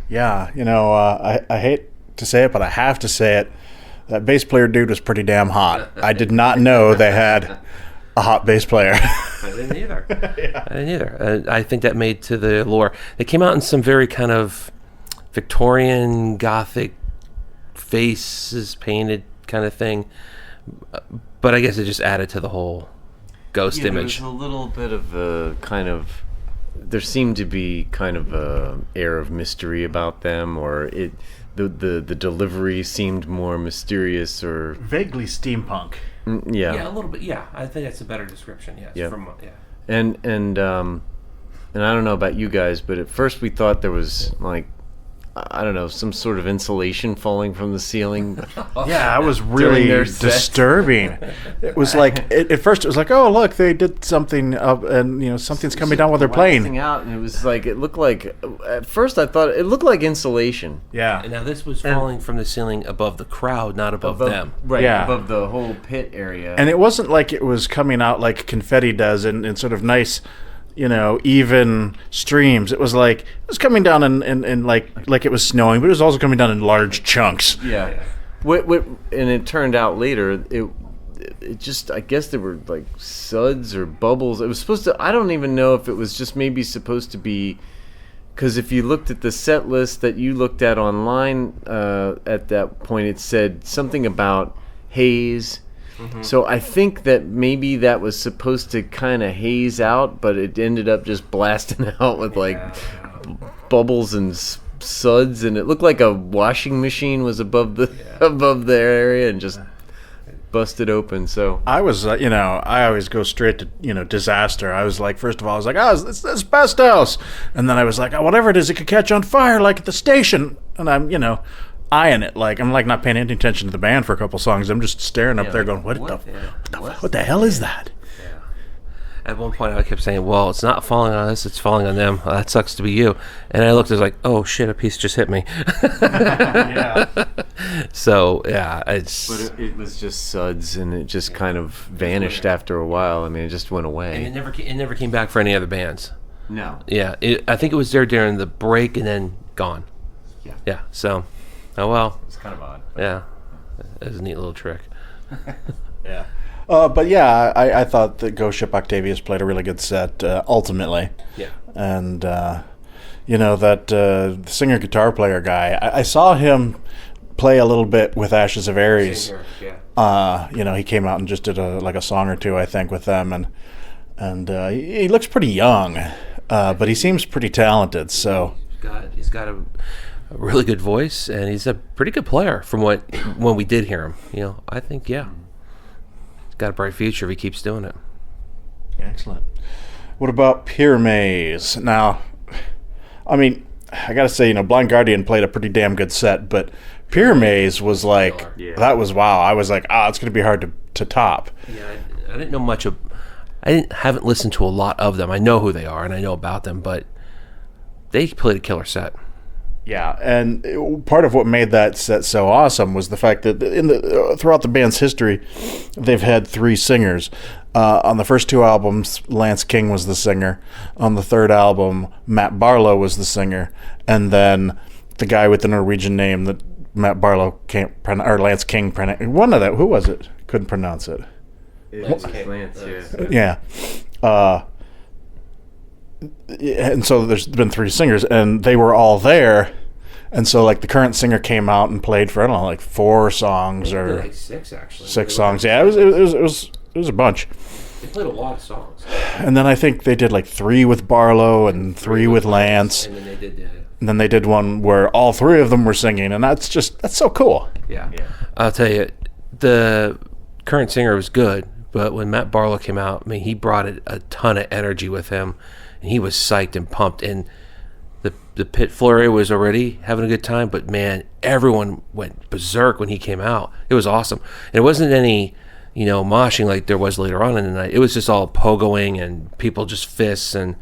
Yeah, I hate to say it, but I have to say it. That bass player dude was pretty damn hot. I did not know they had a hot bass player. I didn't either. I didn't either. I think that made to the lore. They came out in some very kind of Victorian Gothic faces painted kind of thing, but I guess it just added to the whole ghost image. There was a little bit of a kind of, there seemed to be kind of a air of mystery about them, or the delivery seemed more mysterious, or Vaguely steampunk. Yeah, a little bit. Yeah, I think that's a better description. Yes. Yeah. Yeah. And I don't know about you guys, but at first we thought there was, like, I don't know, some sort of insulation falling from the ceiling. Yeah, it was During really their set. disturbing. It was like, at first it was like, oh, look, they did something up, and, something's coming down while they're Blasting playing. out, and it was like, it looked like, at first I thought it looked like insulation. Yeah. And now this was falling from the ceiling above the crowd, not above them. Right, Yeah. above the whole pit area. And it wasn't like it was coming out like confetti does in sort of nice, even streams. It was like, it was coming down in like it was snowing, but it was also coming down in large chunks. Yeah. And it turned out later, it just, I guess there were like suds or bubbles. It was supposed to, I don't even know if it was just maybe supposed to be, because if you looked at the set list that you looked at online at that point, it said something about haze. Mm-hmm. So I think that maybe that was supposed to kind of haze out, but it ended up just blasting out with bubbles and suds, and it looked like a washing machine was above the area and just busted open. So I was, I always go straight to, disaster. I was like, first of all, I was like, it's asbestos. And then I was like, whatever it is, it could catch on fire like at the station. And I'm, eyeing it. Like, I'm like not paying any attention to the band for a couple songs. I'm just staring up there going, what the hell is that? Yeah. At one point, I kept saying, well, it's not falling on us, it's falling on them. That sucks to be you. And I looked, I was like, oh shit, a piece just hit me. Yeah. So, yeah, it's... But it was just suds, and it just kind of vanished after a while. I mean, it just went away. And it never came back for any other bands. No. Yeah, I think it was there during the break and then gone. Yeah. Yeah, so, oh well. It's kind of odd. Yeah, it was a neat little trick. Yeah. But yeah, I thought that Ghost Ship Octavius played a really good set, ultimately. Yeah. And, that singer guitar player guy, I saw him play a little bit with Ashes of Ares. Yeah. He came out and just did a song or two, I think, with them, and he looks pretty young, but he seems pretty talented. So He's got a really good voice, and he's a pretty good player from when we did hear him. I think he's got a bright future if he keeps doing it. Excellent. What about Pyrames? Now, I mean, I gotta say, Blind Guardian played a pretty damn good set, but Pyrames was like, that was wow. I was like, it's gonna be hard to top. Yeah, I didn't know much of. Haven't listened to a lot of them. I know who they are and I know about them, but they played a killer set. Yeah, and part of what made that set so awesome was the fact that throughout the band's history, they've had 3 singers. On the first 2 albums, Lance King was the singer. On the third album, Matt Barlow was the singer, and then the guy with the Norwegian name that Matt Barlow can't pronounce, or Lance King pronounced. One of them, who was it? Couldn't pronounce it. Lance, Yeah. And so there's been 3 singers, and they were all there. And so, like, the current singer came out and played for, I don't know, like 4 songs or like 6 actually. 6 songs. Yeah, it was a bunch. They played a lot of songs. And then I think they did like 3 with Barlow and 3 with Lance. And then they did one where all 3 of them were singing, and that's so cool. Yeah. I'll tell you, the current singer was good, but when Matt Barlow came out, I mean, he brought a ton of energy with him, and he was psyched and pumped. And the pit flurry was already having a good time, but man, everyone went berserk when he came out. It was awesome. And it wasn't any, moshing like there was later on in the night. It was just all pogoing and people just fists, and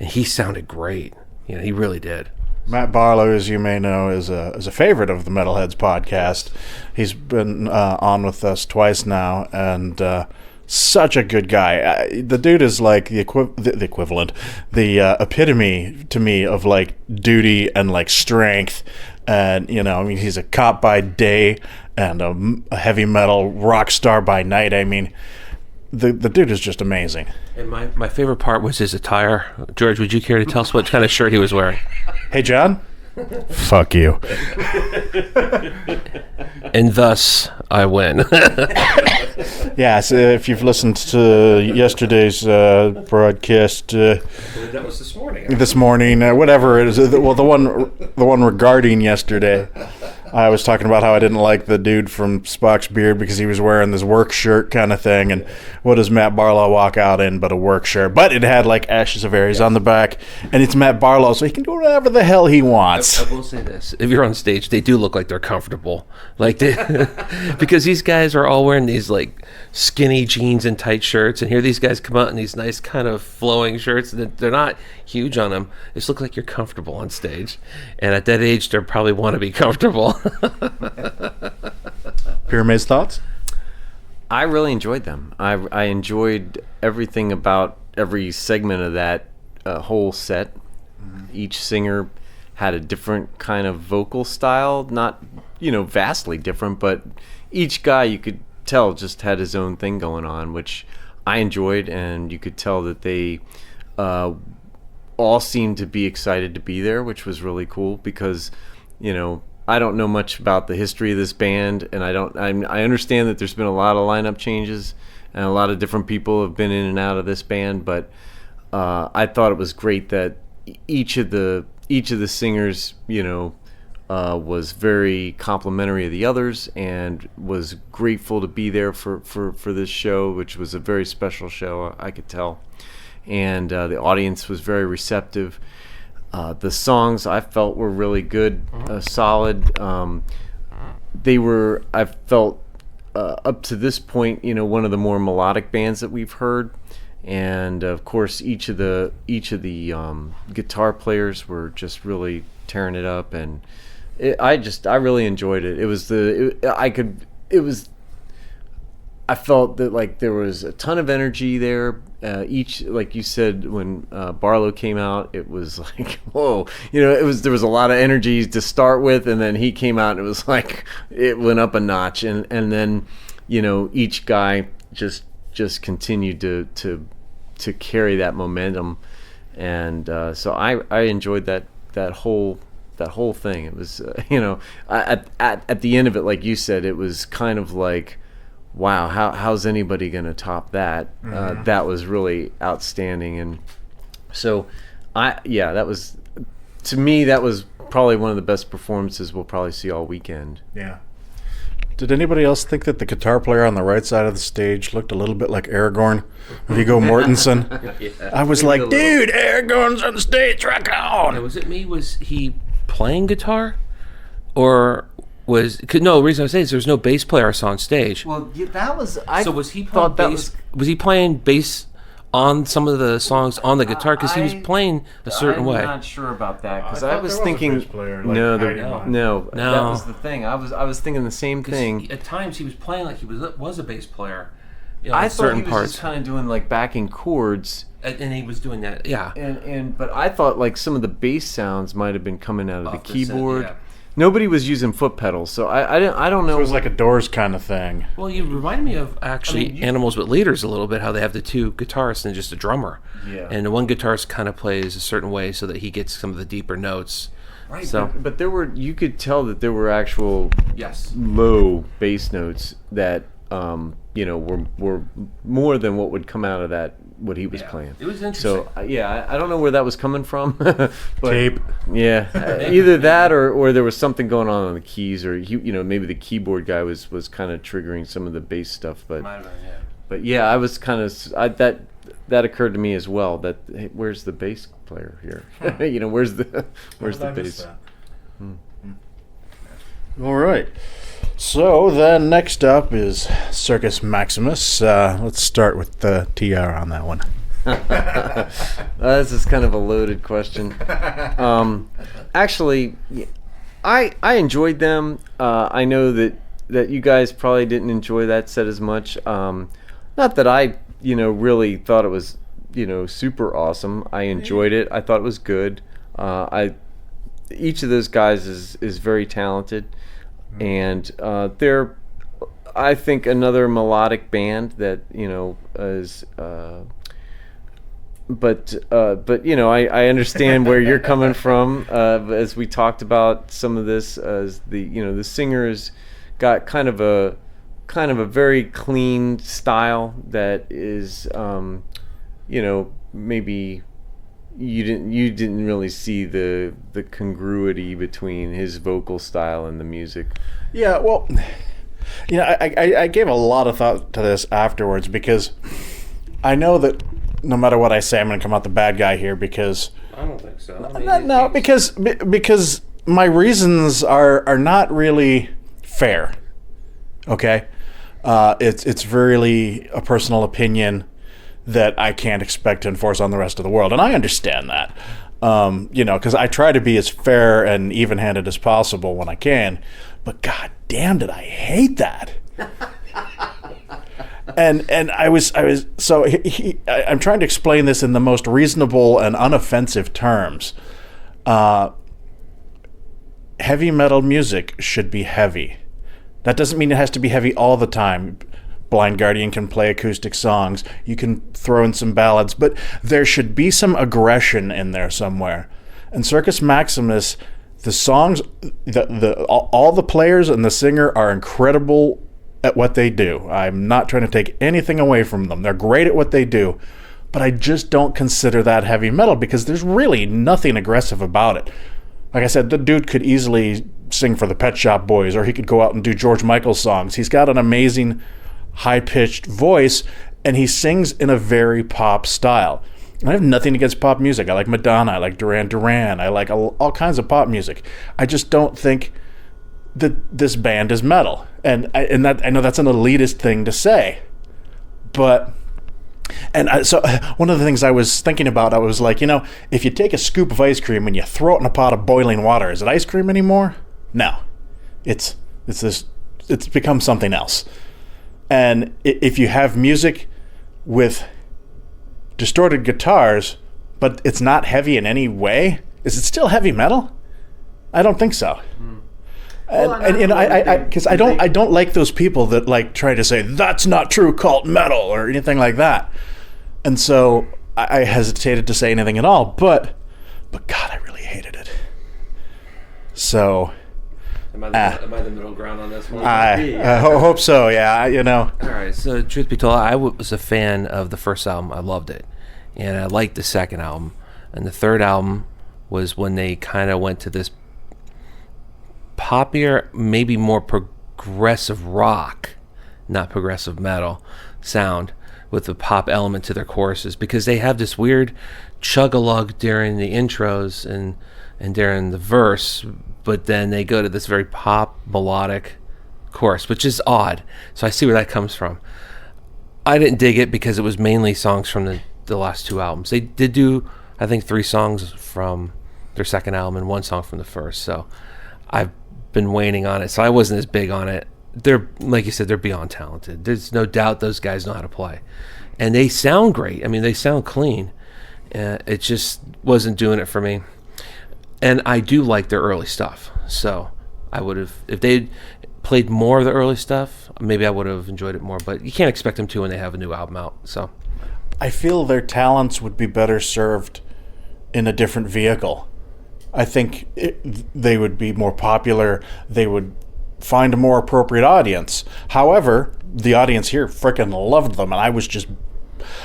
he sounded great. He really did. Matt Barlow, as you may know, is a favorite of the Metalheads podcast. He's been on with us twice now, and such a good guy. The dude is like the equivalent, the epitome to me of like duty and like strength. And he's a cop by day and a heavy metal rock star by night. I mean, the dude is just amazing. And my favorite part was his attire. George, would you care to tell us what kind of shirt he was wearing? Hey, John. Fuck you. And thus, I win. Yeah, so if you've listened to yesterday's broadcast, That was this morning. This morning, whatever it is, the one regarding yesterday, I was talking about how I didn't like the dude from Spock's Beard because he was wearing this work shirt kind of thing, and what does Matt Barlow walk out in but a work shirt? But it had like Ashes of Aries on the back, and it's Matt Barlow, so he can do whatever the hell he wants. I will say this: if you're on stage, they do look like they're comfortable, because these guys are all wearing these like skinny jeans and tight shirts, and here these guys come out in these nice kind of flowing shirts that they're not huge on them. They just look like you're comfortable on stage, and at that age, they probably want to be comfortable. Pyrame's thoughts? I really enjoyed them. I enjoyed everything about every segment of that whole set. Each singer had a different kind of vocal style, not vastly different, but each guy you could tell just had his own thing going on, which I enjoyed, and you could tell that they all seemed to be excited to be there, which was really cool because I don't know much about the history of this band, and I understand that there's been a lot of lineup changes and a lot of different people have been in and out of this band, but I thought it was great that each of the singers was very complimentary of the others and was grateful to be there for this show, which was a very special show, I could tell. And the audience was very receptive. The songs I felt were really good, solid. They were, I felt, up to this point, one of the more melodic bands that we've heard. And of course, each of the guitar players were just really tearing it up, and I really enjoyed it. I felt that like there was a ton of energy there. Each, like you said, when Barlow came out, it was like, whoa, there was a lot of energy to start with, and then he came out, and it was like it went up a notch, and then each guy just continued to carry that momentum, and so I enjoyed that whole thing. It was at the end of it, like you said, it was kind of like, wow, how's anybody going to top that? Mm-hmm. That was really outstanding, and so that was, to me, that was probably one of the best performances we'll probably see all weekend. Yeah. Did anybody else think that the guitar player on the right side of the stage looked a little bit like Aragorn, Viggo Mortensen? I was like, dude, Aragorn's on the stage, rock on! Now, was it me? Was he playing guitar? Or was... No, the reason I say is there's no bass player on stage. Well, that was... So was he playing bass? Was he playing bass on some of the songs on the guitar? Because he was playing a certain way. I'm not sure about that, because I I was thought there was a thinking... bass player, like, no, hiding that was the thing. I was thinking the same thing. At times he was playing like he was a bass player. I thought certain he was parts. just kind of doing like backing chords. And he was doing that, yeah. But I thought like some of the bass sounds might have been coming out of the keyboard. Yeah. Nobody was using foot pedals, so I don't know. It was like a Doors kind of thing. Well, you reminded me of actually Animals with Leaders a little bit, how they have the two guitarists and just a drummer. Yeah. And the one guitarist kind of plays a certain way so that he gets some of the deeper notes. Right. So, but you could tell that there were actual yes, low bass notes that were more than what would come out of that what he was playing. It was interesting. So I don't know where that was coming from. But, Tape. Yeah, either that or there was something going on the keys, or maybe the keyboard guy was kind of triggering some of the bass stuff. But might have been, yeah. But yeah, I was kind of that occurred to me as well. That hey, where's the bass player here? Where's the bass? All right. So then next up is Circus Maximus. Let's start with the TR on that one. This is kind of a loaded question. Actually, I enjoyed them. I know that you guys probably didn't enjoy that set as much. Not that I really thought it was super awesome. I enjoyed it. I thought it was good. Each of those guys is very talented. And they're, I think, another melodic band that is. But I understand where you're coming from. As we talked about some of this, as the singer's got kind of a very clean style that is, maybe. You didn't really see the congruity between his vocal style and the music. Yeah, well, I gave a lot of thought to this afterwards, because I know that no matter what I say, I'm going to come out the bad guy here, because I don't think so. no, because my reasons are not really fair. Okay, it's really a personal opinion that I can't expect to enforce on the rest of the world. And I understand that, because I try to be as fair and even-handed as possible when I can, but god damn did I hate that. and I was so I'm trying to explain this in the most reasonable and unoffensive terms. Heavy metal music should be heavy. That doesn't mean it has to be heavy all the time. Blind Guardian can play acoustic songs. You can throw in some ballads, but there should be some aggression in there somewhere. And Circus Maximus, the songs, all the players and the singer are incredible at what they do. I'm not trying to take anything away from them. They're great at what they do, but I just don't consider that heavy metal, because there's really nothing aggressive about it. Like I said, the dude could easily sing for the Pet Shop Boys, or he could go out and do George Michael songs. He's got an amazing high-pitched voice, and he sings in a very pop style. I have nothing against pop music. I like Madonna, I like Duran Duran, I like all kinds of pop music. I just don't think that this band is metal. And I know that's an elitist thing to say, but so one of the things I was thinking about, I was like, if you take a scoop of ice cream and you throw it in a pot of boiling water, is it ice cream anymore? No, it's become something else. And if you have music with distorted guitars, but it's not heavy in any way, is it still heavy metal? I don't think so. Because I don't like those people that like try to say that's not true cult metal or anything like that. And so I hesitated to say anything at all. But God, I really hated it. So. Am I the middle ground on this one? I hope so, yeah, All right, so truth be told, I was a fan of the first album. I loved it. And I liked the second album. And the third album was when they kind of went to this poppier, maybe more progressive rock, not progressive metal sound with the pop element to their choruses, because they have this weird chug-a-lug during the intros and during the verse, but then they go to this very pop melodic chorus, which is odd. So I see where that comes from. I didn't dig it because it was mainly songs from the last two albums. They did do, I think, 3 songs from their second album and 1 song from the first. So I've been waning on it. So I wasn't as big on it. They're, like you said, they're beyond talented. There's no doubt those guys know how to play. And they sound great. I mean, they sound clean. It just wasn't doing it for me. And I do like their early stuff. So I would have, if they'd played more of the early stuff, maybe I would have enjoyed it more. But you can't expect them to when they have a new album out. So I feel their talents would be better served in a different vehicle. I think they would be more popular. They would find a more appropriate audience. However, the audience here freaking loved them, and I was just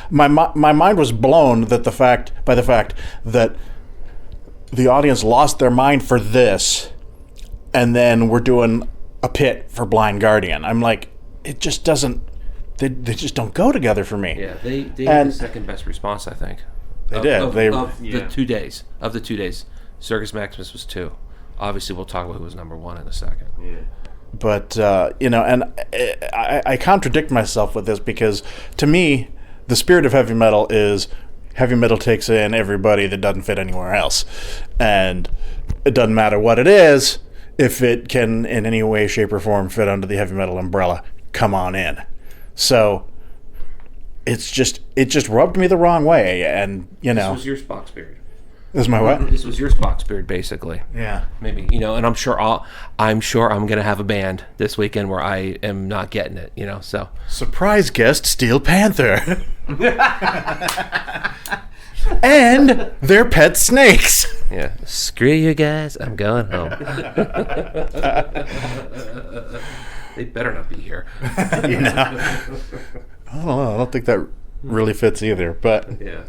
my mind was blown by the fact that the audience lost their mind for this, and then we're doing a pit for Blind Guardian. I'm like, it just doesn't. They just don't go together for me. yeah, they had the second best response, I think. They did. Of Yeah. the 2 days. Of the 2 days, Circus Maximus was 2. Obviously, we'll talk about who was number 1 in a second. Yeah. But and I contradict myself with this, because to me, the spirit of heavy metal is heavy metal takes in everybody that doesn't fit anywhere else, and it doesn't matter what it is. If it can in any way, shape, or form fit under the heavy metal umbrella, come on in. So it just rubbed me the wrong way, and This was your Spock's beard. this is my what? This was your Spock's beard, basically. Yeah. Maybe, and I'm sure I'm gonna have a band this weekend where I am not getting it, so Surprise guest, Steel Panther. And their pet snakes. yeah. Screw you guys, I'm going home. They better not be here. I don't know. I don't think that really fits either. But Yeah.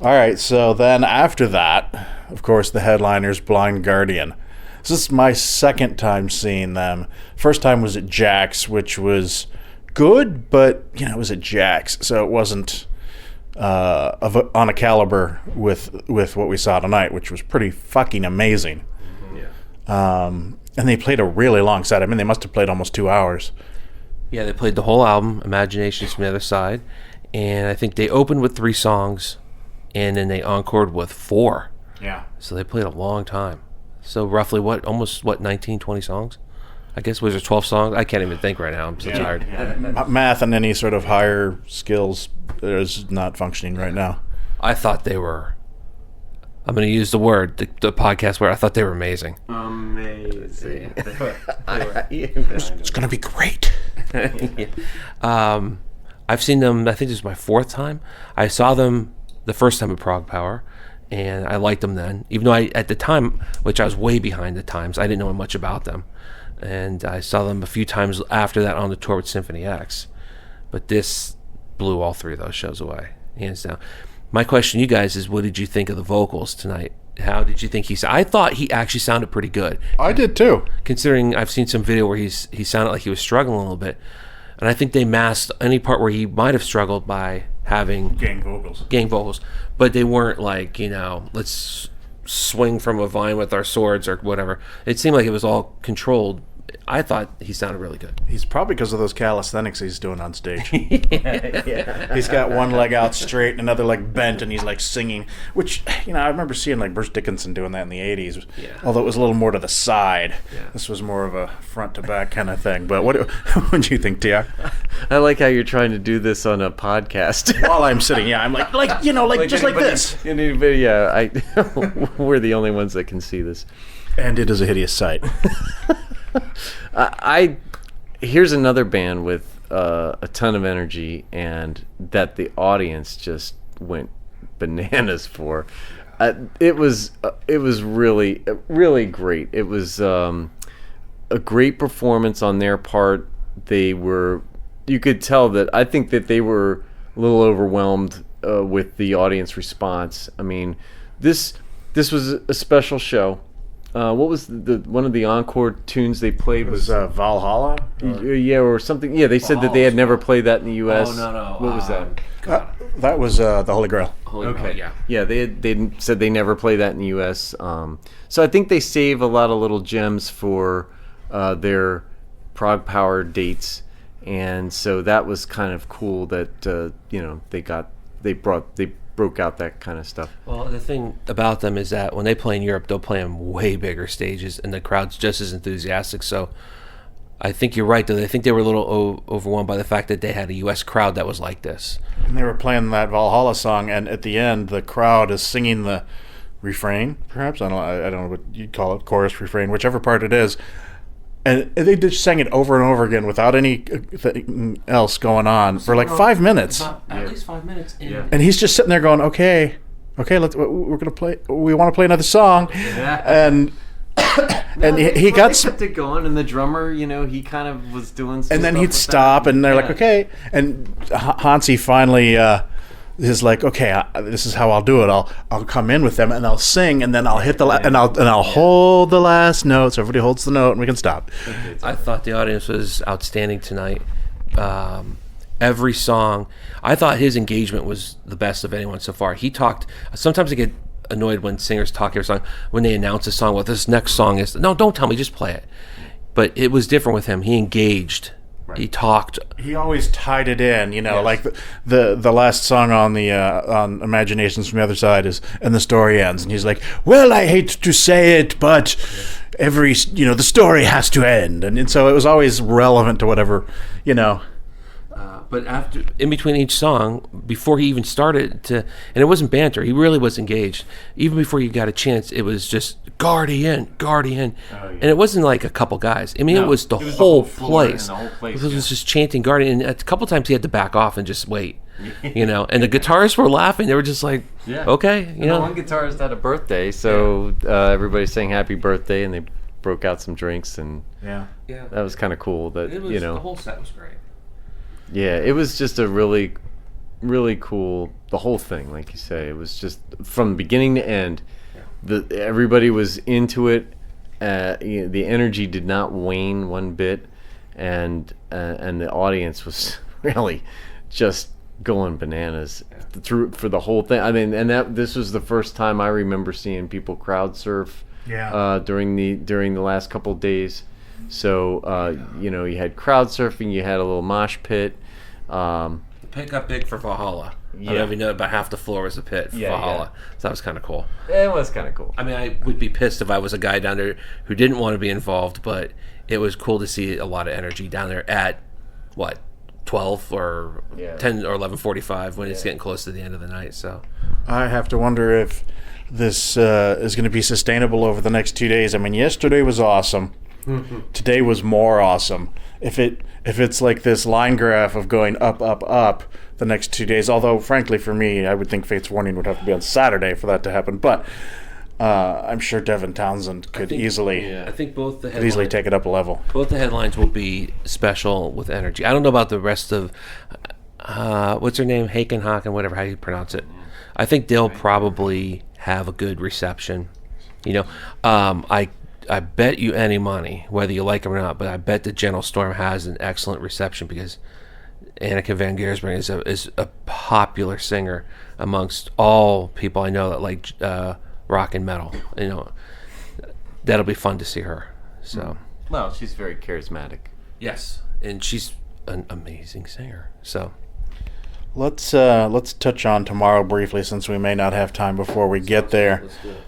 all right. So then after that, of course, the headliners, Blind Guardian. This is my second time seeing them. First time was at Jack's, which was good, but it was at Jack's, so it wasn't on a caliber with what we saw tonight, which was pretty fucking amazing. Yeah. And they played a really long set. I mean, they must have played almost 2 hours. Yeah, they played the whole album, Imaginations from the Other Side, and I think they opened with 3 songs, and then they encored with 4. Yeah. So they played a long time. So roughly almost 19, 20 songs? I guess was there 12 songs? I can't even think right now. I'm so tired. Math and any sort of higher skills is not functioning right now. I thought they were, I'm going to use the word, the podcast word, I thought they were amazing. Amazing. It's going to be great. I've seen them, I think this is my 4th time. I saw them the first time at ProgPower, and I liked them then. Even though at the time, which I was way behind the times, I didn't know much about them. And I saw them a few times after that on the tour with Symphony X. But this blew all 3 of those shows away, hands down. My question to you guys is, what did you think of the vocals tonight? How did you think he sounded? I thought he actually sounded pretty good. I did too. Considering I've seen some video where he sounded like he was struggling a little bit. And I think they masked any part where he might have struggled by having Gang vocals. But they weren't like, let's swing from a vine with our swords or whatever. It seemed like it was all controlled. I thought he sounded really good. He's probably because of those calisthenics he's doing on stage. He's got one leg out straight and another leg bent, and he's like singing, which, I remember seeing like Bruce Dickinson doing that in the 80s, although it was a little more to the side. Yeah. This was more of a front to back kind of thing. But what do you think, TR? I like how you're trying to do this on a podcast. While I'm sitting, I'm like just like this. In a video, we're the only ones that can see this. And it is a hideous sight. Here's another band with a ton of energy, and that the audience just went bananas for. It was really, really great. It was a great performance on their part. You could tell that, I think that they were a little overwhelmed with the audience response. I mean, this was a special show. what was the one of the encore tunes they played It was Valhalla. yeah, or something. Yeah, they said that they had never played that in the U.S. Oh, no. What was that? That was the Holy Grail. Okay. Yeah. Yeah, they said they never play that in the U.S. So I think they save a lot of little gems for their ProgPower dates, and so that was kind of cool that they broke out that kind of stuff. Well, the thing about them is that when they play in Europe, they'll play on way bigger stages, and the crowd's just as enthusiastic. So I think you're right, though. I think they were a little overwhelmed by the fact that they had a U.S. crowd that was like this. And they were playing that Valhalla song, and at the end, the crowd is singing the refrain, perhaps. I don't know what you'd call it, chorus, refrain, whichever part it is. And they just sang it over and over again without anything else going on for like 5 minutes. At least 5 minutes. And he's just sitting there going, okay, we're gonna play. We want to play another song, and he got. They kept it going, and the drummer, he kind of was doing. Some And then stuff he'd with stop, that. and they're like, okay. And Hansi finally is like, okay, this is how I'll do it. I'll come in with them, and I'll sing, and then I'll hit the and I'll hold the last note. So everybody holds the note, and we can stop. I thought the audience was outstanding tonight. Every song, I thought his engagement was the best of anyone so far. He talked. Sometimes I get annoyed when singers talk every song. When they announce a song, well, this next song is. No, don't tell me, just play it. But it was different with him. He engaged. Right. He talked. He always tied it in, like the last song on the on Imaginations from the Other Side is, and the story ends, and he's like, well, I hate to say it, but every the story has to end, and so it was always relevant to whatever. But after, in between each song, before he even started and it wasn't banter, he really was engaged. Even before you got a chance, it was just Guardian. Oh, yeah. And it wasn't like a couple guys. I mean, it was the whole place. It was just chanting Guardian. And a couple times he had to back off and just wait, And the guitarists were laughing. They were just like, okay, One guitarist had a birthday, so everybody sang happy birthday, and they broke out some drinks, and that was kind of cool. That the whole set was great. Yeah, it was just a really, really cool. The whole thing, like you say, it was just from beginning to end. Everybody was into it. The energy did not wane one bit, and the audience was really just going bananas for the whole thing. I mean, and this was the first time I remember seeing people crowd surf. During the last couple of days. So, you had crowd surfing, you had a little mosh pit. The pit got big for Valhalla. Yeah. I don't even know, about half the floor was a pit for Valhalla. So that was kind of cool. It was kind of cool. I mean, I would be pissed if I was a guy down there who didn't want to be involved, but it was cool to see a lot of energy down there at, 12 or 10 or 11:45 when it's getting close to the end of the night. So I have to wonder if this is going to be sustainable over the next 2 days. I mean, yesterday was awesome. Today was more awesome. If it's like this line graph of going up, up, up the next 2 days, although frankly for me, I would think Fate's Warning would have to be on Saturday for that to happen. But I'm sure Devin Townsend could easily I think both the easily take it up a level. Both the headlines will be special with energy. I don't know about the rest of what's her name, Haken, whatever how you pronounce it. I think they'll probably have a good reception. I bet you any money, whether you like him or not, but I bet that Gentle Storm has an excellent reception because Anneke van Giersbergen is a popular singer amongst all people I know that like rock and metal. That'll be fun to see her. So, well, she's very charismatic. Yes, and she's an amazing singer. So, let's touch on tomorrow briefly, since we may not have time before we get there. Let's do it.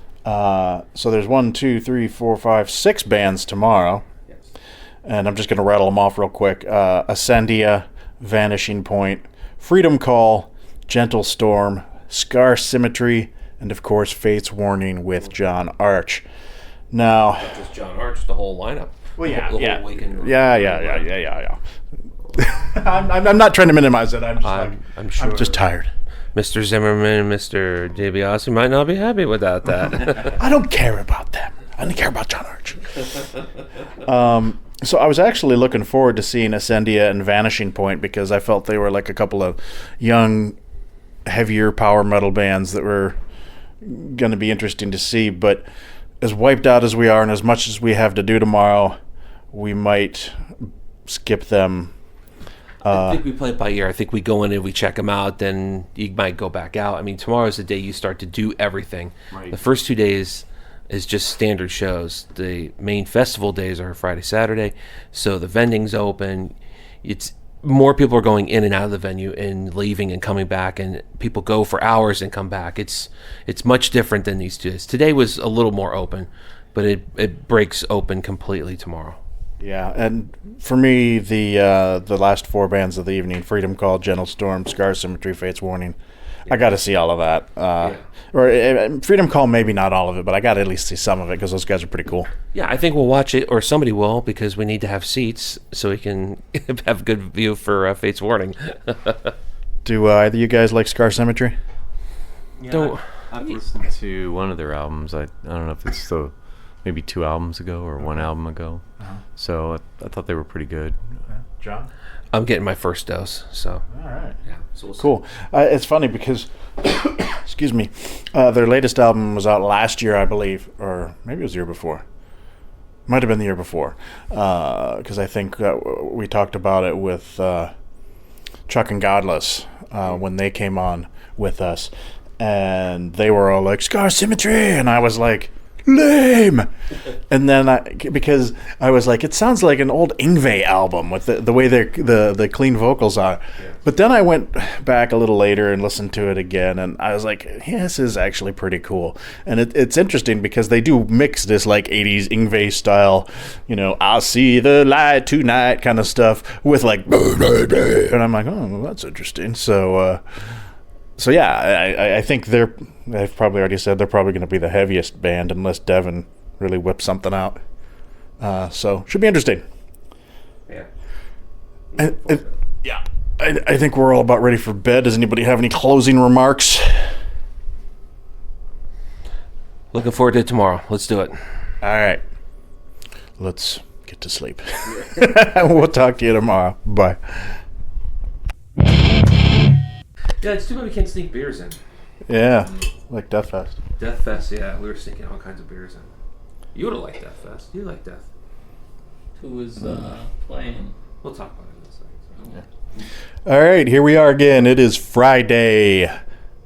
So there's 1, 2, 3, 4, 5, 6 bands tomorrow. Yes. And I'm just going to rattle them off real quick. Ascendia, Vanishing Point, Freedom Call, Gentle Storm, Scar Symmetry, and of course Fate's Warning with John Arch. Now, not just John Arch, the whole lineup. Well, the whole weekend. Yeah. I'm not trying to minimize it. I'm sure. I'm just tired. Mr. Zimmerman and Mr. DiBiase might not be happy without that. I don't care about them. I don't care about John Arch. So I was actually looking forward to seeing Ascendia and Vanishing Point because I felt they were like a couple of young, heavier power metal bands that were going to be interesting to see. But as wiped out as we are and as much as we have to do tomorrow, we might skip them. I think we play it by ear. I think we go in and we check them out, then you might go back out. I mean, tomorrow's the day you start to do everything. Right. The first 2 days is just standard shows. The main festival days are Friday, Saturday, so the vending's open. It's more people are going in and out of the venue and leaving and coming back, and people go for hours and come back. It's much different than these 2 days. Today was a little more open, but it breaks open completely tomorrow. Yeah, and for me, the last 4 bands of the evening, Freedom Call, Gentle Storm, Scar Symmetry, Fate's Warning, I got to see all of that. Or Freedom Call, maybe not all of it, but I got to at least see some of it because those guys are pretty cool. Yeah, I think we'll watch it, or somebody will, because we need to have seats so we can have good view for Fate's Warning. Do either of you guys like Scar Symmetry? Don't. I've listened to one of their albums. I don't know if it's maybe 2 albums ago or 1 album ago. So I thought they were pretty good. John? I'm getting my first dose, so. All right. Yeah, so we'll see. Cool. It's funny because, excuse me, their latest album was out last year, I believe, or maybe it was the year before. Might have been the year before, because I think we talked about it with Chuck and Godless when they came on with us, and they were all like, Scar Symmetry, and I was like, lame. And then because I was like, it sounds like an old Yngwie album with the way the clean vocals are. Yeah. But then I went back a little later and listened to it again, and I was like, yeah, this is actually pretty cool. And it's interesting because they do mix this like 80s Yngwie style, I'll see the light tonight kind of stuff with like, and I'm like, oh, well, that's interesting. So yeah, I think I've probably already said they're probably going to be the heaviest band unless Devin really whips something out. So should be interesting. Yeah. Yeah. I think we're all about ready for bed. Does anybody have any closing remarks? Looking forward to it tomorrow. Let's do it. All right. Let's get to sleep. We'll talk to you tomorrow. Bye. Yeah, it's too bad we can't sneak beers in. Yeah, like Death Fest. Death Fest, yeah, we were sneaking all kinds of beers in. You would have liked Death Fest. You like Death. Who was playing? We'll talk about it in a second. So. Yeah. All right, here we are again. It is Friday,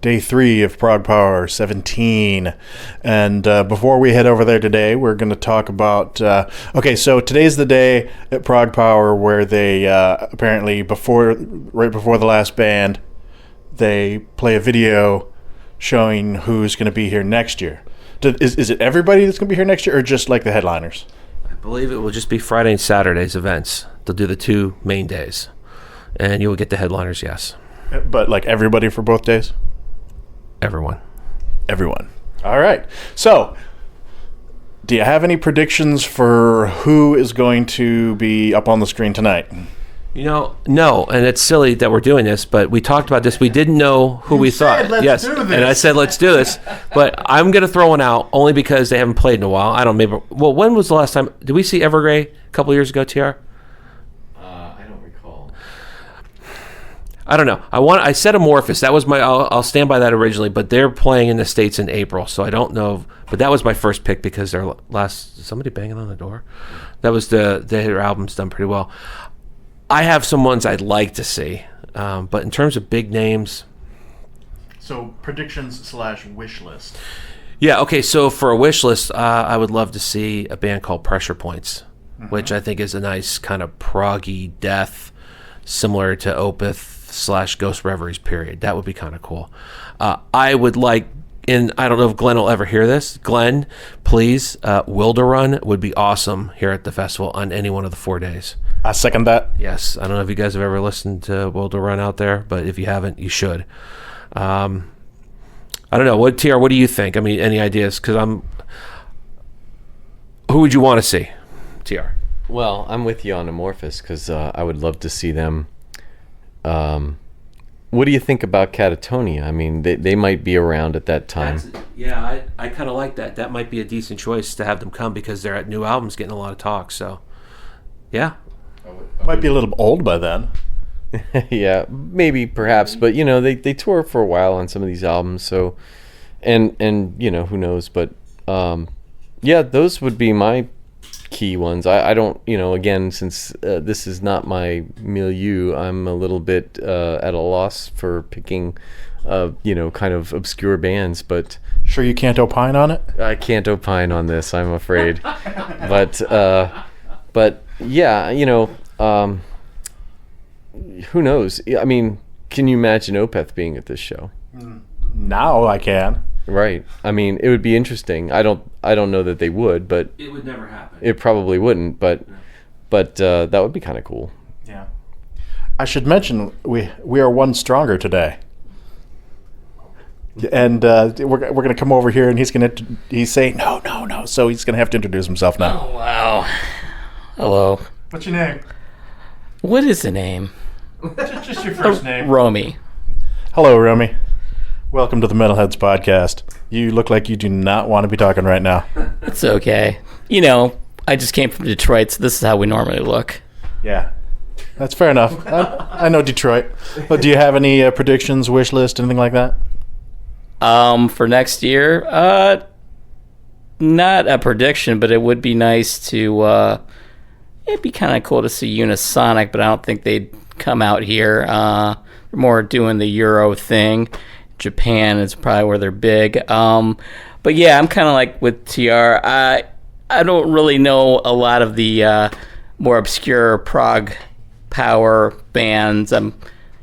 day 3 of ProgPower XVII. And before we head over there today, we're going to talk about... so today's the day at ProgPower where they apparently, right before the last band, they play a video showing who's going to be here next year. Is it everybody that's going to be here next year, or just like the headliners? I believe it will just be Friday and Saturday's events. They'll do the 2 main days. And you will get the headliners, yes. But like everybody for both days? Everyone. All right. So, do you have any predictions for who is going to be up on the screen tonight? No, and it's silly that we're doing this, but we talked about this. We didn't know who we thought. Let's do this. And I said, let's do this. But I'm going to throw one out only because they haven't played in a while. I don't maybe. Well, when was the last time? Did we see Evergrey a couple years ago, TR? I don't recall. I don't know. I said Amorphous. That was I'll stand by that originally, but they're playing in the States in April, so I don't know. But that was my first pick because their somebody banging on the door? That was their album's done pretty well. I have some ones I'd like to see, but in terms of big names... So, predictions / wish list. Yeah, okay, so for a wish list, I would love to see a band called Pressure Points, which I think is a nice kind of proggy death, similar to Opeth / Ghost Reveries, period. That would be kind of cool. I would like... And I don't know if Glenn will ever hear this. Glenn, please, Wilderun would be awesome here at the festival on any one of the 4 days. I second that. Yes, I don't know if you guys have ever listened to Wilderun out there, but if you haven't, you should. I don't know. TR, what do you think? I mean, any ideas? Because who would you want to see, TR? Well, I'm with you on Amorphous because I would love to see them. What do you think about Catatonia? I mean, they might be around at that time. I kind of like that. That might be a decent choice to have them come because their new album's getting a lot of talk. So, yeah. Might be a little old by then. Yeah, maybe, perhaps. But, they tour for a while on some of these albums. So, and who knows. But Yeah, those would be my key ones. I don't, again, since this is not my milieu, I'm a little bit at a loss for picking, kind of obscure bands, but Sure you can't opine on it? I can't opine on this, I'm afraid. But yeah, who knows? I mean, can you imagine Opeth being at this show? Now I can. Right. I mean, it would be interesting. I don't know that they would, but It would never happen. it probably wouldn't. But that would be kind of cool. Yeah. I should mention we are one stronger today. And we're going to come over here, and he's saying no, so he's going to have to introduce himself now. Oh, wow. Hello. What's your name? What is the name? Just your first name. Romy. Hello, Romy. Welcome to the Metalheads Podcast. You look like you do not want to be talking right now. It's okay. I just came from Detroit, so this is how we normally look. Yeah, that's fair enough. I know Detroit. But do you have any predictions, wish list, anything like that? For next year, not a prediction, but it would be nice to, it'd be kind of cool to see Unisonic, but I don't think they'd come out here. They're more doing the Euro thing. Japan is probably where they're big. But yeah, I'm kind of like with TR. I don't really know a lot of the more obscure prog power bands. I'm,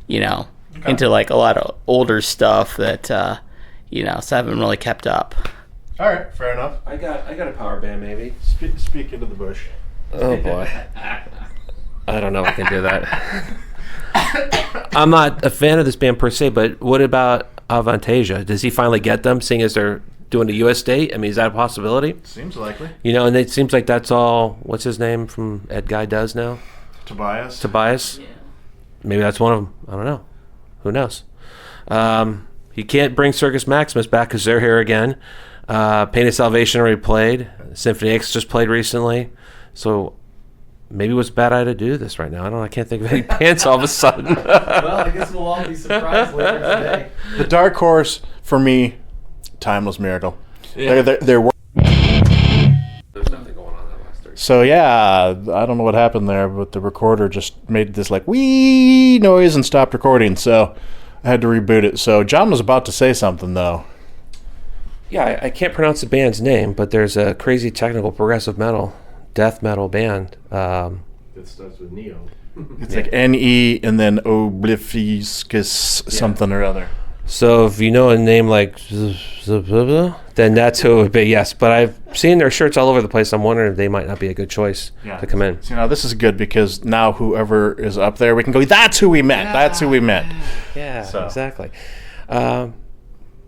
into like a lot of older stuff that, so I haven't really kept up. All right, fair enough. I got a power band maybe. Speak into the bush. Oh boy. I don't know if I can do that. I'm not a fan of this band per se, but what about Avantasia? Does he finally get them, seeing as they're doing a U.S. date? I mean, is that a possibility? Seems likely. And it seems like that's all, what's his name from Ed Guy does now? Tobias. Yeah. Maybe that's one of them. I don't know. Who knows? He can't bring Circus Maximus back because they're here again. Pain of Salvation already played. Symphony X just played recently. So maybe it was a bad idea to do this right now. I can't think of any bands all of a sudden. Well, I guess we'll all be surprised later today. The dark horse for me, Timeless Miracle. Yeah. They're There's nothing going on that last 30. So yeah, I don't know what happened there, but the recorder just made this like wee noise and stopped recording. So I had to reboot it. So John was about to say something though. Yeah, I can't pronounce the band's name, but there's a crazy technical progressive metal, death metal band. That starts with Neo. It's like NE and then Obliviscus something or other. So if you know a name like then that's who it would be, yes. But I've seen their shirts all over the place. I'm wondering if they might not be a good choice to come in. So, this is good because now whoever is up there, we can go, that's who we met. Yeah. That's who we met. Yeah, so. Exactly.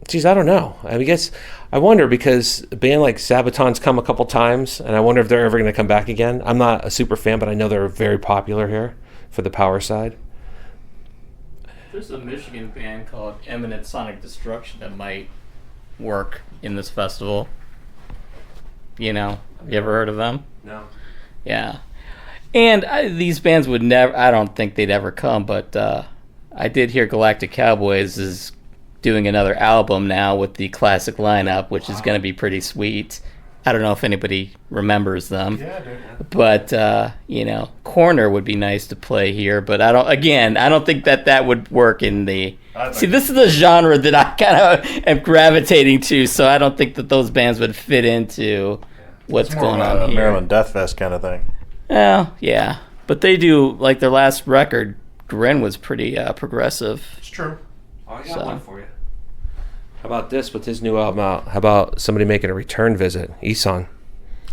Geez, I don't know. I wonder because a band like Sabaton's come a couple times, and I wonder if they're ever going to come back again. I'm not a super fan, but I know they're very popular here for the power side. There's a Michigan band called Imminent Sonic Destruction that might work in this festival. You ever heard of them? No. Yeah. And these bands would never, I don't think they'd ever come, but I did hear Galactic Cowboys is doing another album now with the classic lineup, which is going to be pretty sweet. I don't know if anybody remembers them. Yeah, dude. But, Corner would be nice to play here, but I don't think that would work in the... See, this is the genre that I kind of am gravitating to, so I don't think that those bands would fit into what's going on here. Maryland Death Fest kind of thing. Well, yeah. But they do, like their last record, Grin was pretty progressive. It's true. I got one for you. How about this with his new album out? How about somebody making a return visit? Eson.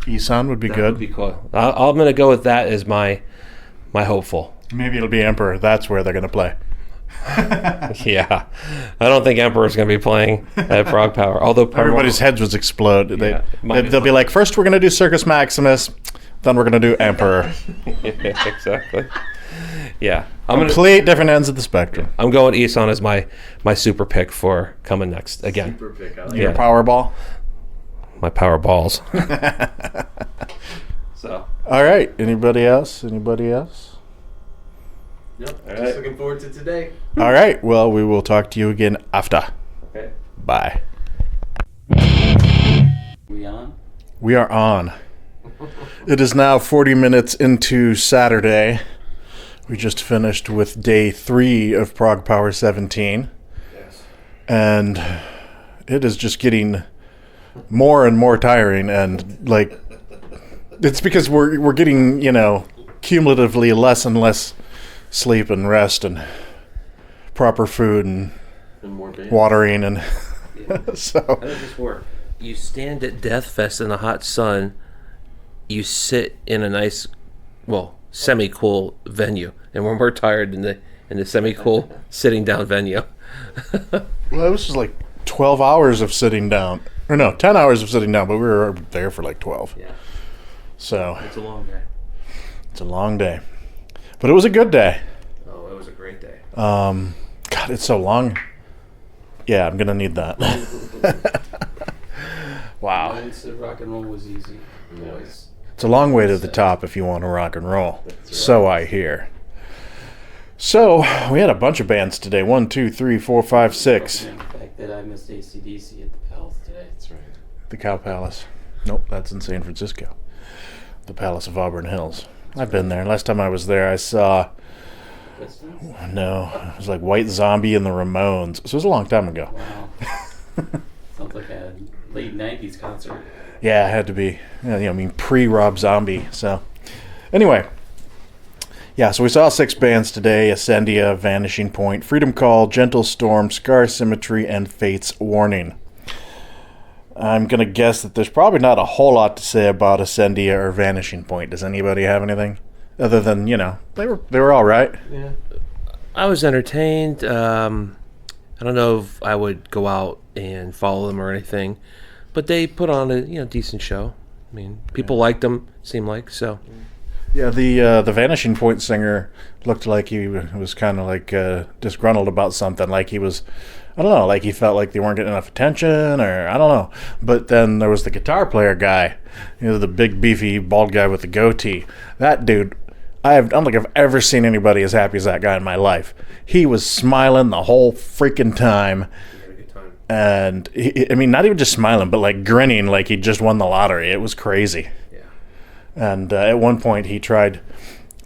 Eson would be That good. would be cool. I'm going to go with that as my hopeful. Maybe it'll be Emperor. That's where they're going to play. Yeah. I don't think Emperor's going to be playing at ProgPower. Although Everybody's heads would explode. Yeah, They'll be like, first we're going to do Circus Maximus, then we're going to do Emperor. Yeah, exactly. Yeah. Complete different ends of the spectrum. I'm going Eson as my super pick for coming next again. Super pick. I like Your Powerball. My power balls. So. All right. Anybody else? Yep. All Just right. looking forward to today. All right. Well, we will talk to you again after. Okay. Bye. We on? We are on. It is now 40 minutes into Saturday. We just finished with day 3 of ProgPower XVII. Yes. And it is just getting more and more tiring, and like it's because we're getting, cumulatively less and less sleep and rest and proper food and more bands. watering and so How does this work? You stand at Death Fest in the hot sun. You sit in a nice, semi-cool venue, and when we're tired in the semi-cool sitting down venue. well, it was just like 12 hours of sitting down, or no, 10 hours of sitting down, but we were there for like 12. Yeah, So it's a long day. it's a long day, but it was a good day. Oh, it was a great day. God, it's so long. Yeah, I'm gonna need that. Wow. Mine said rock and roll was easy. It's a long way to the top if you want to rock and roll. So I hear. So we had a bunch of bands today. 1, 2, 3, 4, 5, 6. The fact that I missed AC/DC at the Palace today. That's right. The Cow Palace. Nope, that's in San Francisco. The Palace of Auburn Hills. I've been there. Last time I was there, I saw. No, it was like White Zombie and the Ramones. So it was a long time ago. Wow. Sounds like a late 90s concert. Yeah, it had to be. Pre-Rob Zombie. So, anyway. Yeah, so we saw 6 bands today. Ascendia, Vanishing Point, Freedom Call, Gentle Storm, Scar Symmetry, and Fate's Warning. I'm going to guess that there's probably not a whole lot to say about Ascendia or Vanishing Point. Does anybody have anything? Other than, they were all right. Yeah. I was entertained. I don't know if I would go out and follow them or anything, but they put on a decent show. I mean, people liked them. Seemed like so. Yeah, the Vanishing Point singer looked like he was kind of like disgruntled about something. Like he was, I don't know, like he felt like they weren't getting enough attention, or I don't know. But then there was the guitar player guy, the big beefy bald guy with the goatee. That dude, I don't think I've ever seen anybody as happy as that guy in my life. He was smiling the whole freaking time. And not even just smiling, but like grinning like he just won the lottery. It was crazy. And at one point he tried,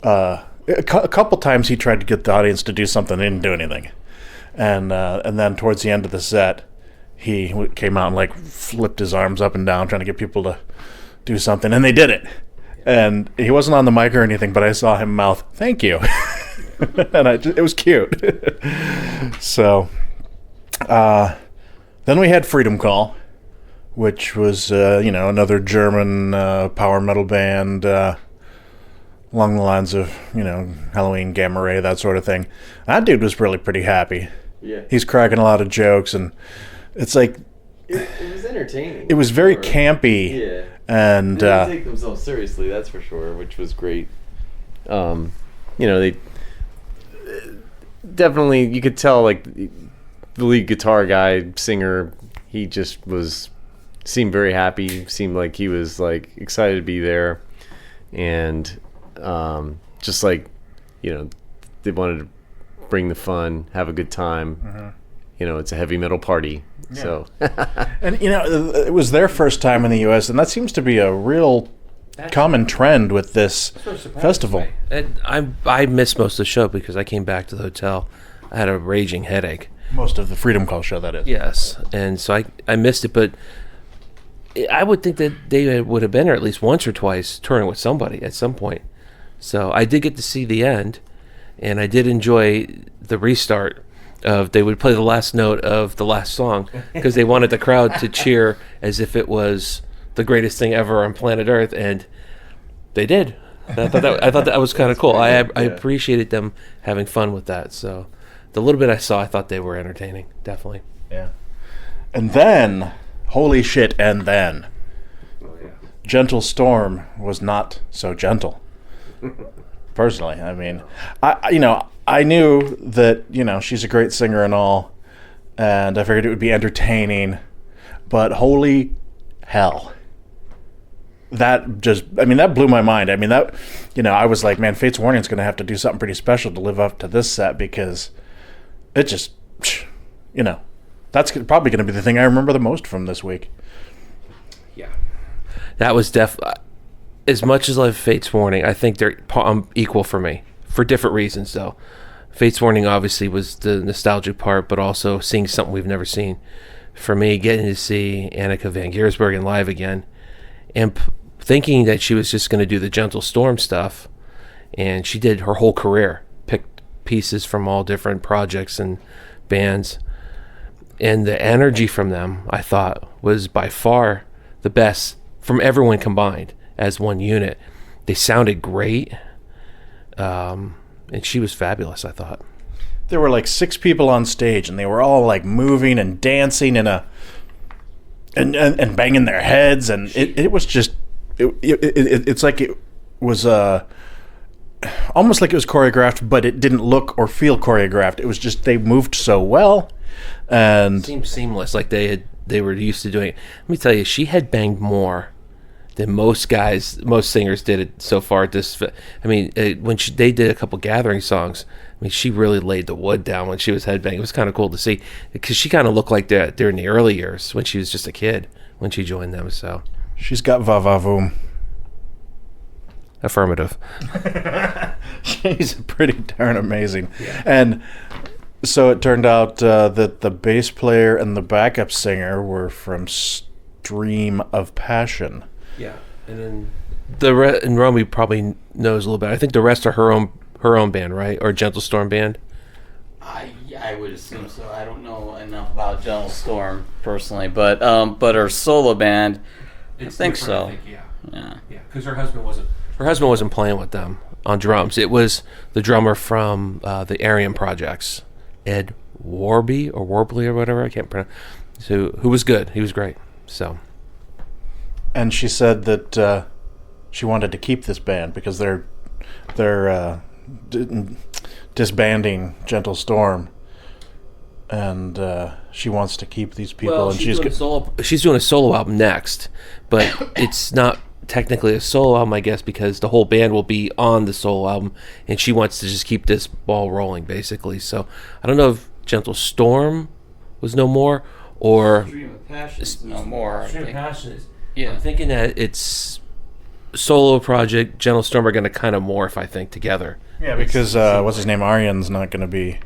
a couple times he tried to get the audience to do something. They didn't do anything. And then towards the end of the set, he came out and like flipped his arms up and down trying to get people to do something. And they did it. And he wasn't on the mic or anything, but I saw him mouth, "Thank you." And it was cute. So then we had Freedom Call, which was, another German power metal band along the lines of, Halloween, Gamma Ray, that sort of thing. That dude was really pretty happy. Yeah. He's cracking a lot of jokes, and it's like... It was entertaining. It was very campy. Yeah. And they didn't take themselves seriously, that's for sure, which was great. They... Definitely, you could tell, like, the lead guitar guy, singer, he just seemed very happy, seemed like he was like excited to be there, and just like they wanted to bring the fun, have a good time. Mm-hmm. It's a heavy metal party. Yeah. So and it was their first time in the US, and that seems to be a real common trend with this festival. And I missed most of the show because I came back to the hotel. I had a raging headache. Most of the Freedom Call show, that is. Yes, and so I missed it, but I would think that they would have been there at least once or twice touring with somebody at some point. So I did get to see the end, and I did enjoy the restart of they would play the last note of the last song because they wanted the crowd to cheer as if it was the greatest thing ever on planet Earth, and they did. I thought that was kind of cool. I appreciated them having fun with that. So the little bit I saw, I thought they were entertaining, definitely. Yeah. And then, holy shit, and then, Gentle Storm was not so gentle. Personally, I mean, I knew that, she's a great singer and all, and I figured it would be entertaining, but holy hell. That blew my mind. I mean, I was like, man, Fate's Warning's going to have to do something pretty special to live up to this set, because it just, that's probably going to be the thing I remember the most from this week. Yeah. that was as much as I love Fate's Warning, I think they're equal for me for different reasons though. Fate's Warning obviously was the nostalgic part, but also seeing something we've never seen. For me, getting to see Anneke van Giersbergen live again, and thinking that she was just going to do the Gentle Storm stuff, and she did her whole career, picked pieces from all different projects and bands, and the energy from them, I thought, was by far the best from everyone combined as one unit. They sounded great, and she was fabulous, I thought. There were like 6 people on stage, and they were all like moving and dancing and banging their heads, and it was just it's like it was almost like it was choreographed, but it didn't look or feel choreographed. It was just they moved so well, and it seemed seamless, like they were used to doing it. Let me tell you, she had banged more than most singers did it so far. I mean, when they did a couple Gathering songs, I mean, she really laid the wood down when she was headbanging. It was kind of cool to see, because she kind of looked like that during the early years when she was just a kid when she joined them. So she's got va-va-voom. Affirmative. She's pretty darn amazing. Yeah. And so it turned out that the bass player and the backup singer were from Stream of Passion. Yeah, and then and Romy probably knows a little bit. I think the rest are her own band, right? Or Gentle Storm band. I would assume so. I don't know enough about Gentle Storm personally, but her solo band, I think so. I think, yeah, because her husband wasn't playing with them on drums. It was the drummer from the Arian Projects, Ed Warby or whatever, I can't pronounce. So who was good? He was great. So. And she said that she wanted to keep this band because they're disbanding Gentle Storm, and she wants to keep these people. Well, and she's doing a solo album next, but it's not technically a solo album, I guess, because the whole band will be on the solo album, and she wants to just keep this ball rolling, basically. So I don't know if Gentle Storm was no more or Stream of Passion is no more. Stream of Passion is. Yeah. I'm thinking that it's solo project, Gentle Storm are going to kind of morph, I think, together. Yeah, because what's his name, Aryan's not going to be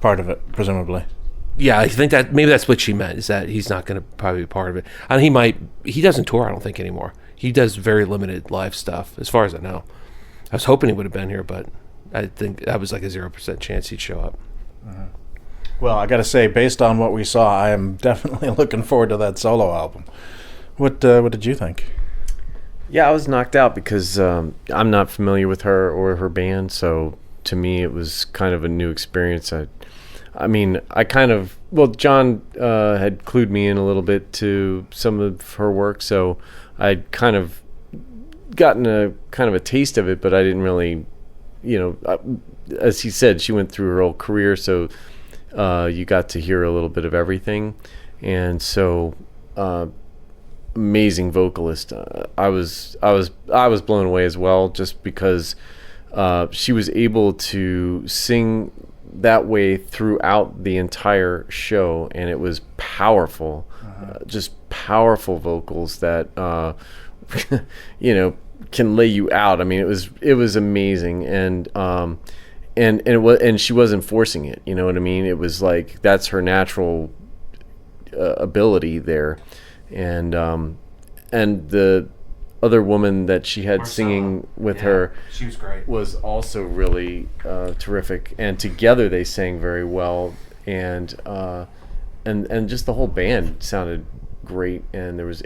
part of it, presumably. Yeah, I think that maybe that's what she meant, is that he's not going to probably be part of it. And he doesn't tour, I don't think, anymore. He does very limited live stuff, as far as I know. I was hoping he would have been here, but I think that was like a 0% chance he'd show up. Mm-hmm. Well, I got to say, based on what we saw, I am definitely looking forward to that solo album. What did you think? Yeah, I was knocked out because I'm not familiar with her or her band, so to me it was kind of a new experience. I mean, John had clued me in a little bit to some of her work, so I'd kind of gotten a taste of it, but I didn't really, as he said, she went through her whole career, so you got to hear a little bit of everything, and so. Amazing vocalist. I was blown away as well, just because she was able to sing that way throughout the entire show, and it was powerful. Just powerful vocals that can lay you out. I mean, it was amazing, and she wasn't forcing it. You know what I mean? It was like that's her natural ability there. And the other woman that she had singing with her, she was great, was also really terrific. And together they sang very well, and just the whole band sounded great. And it was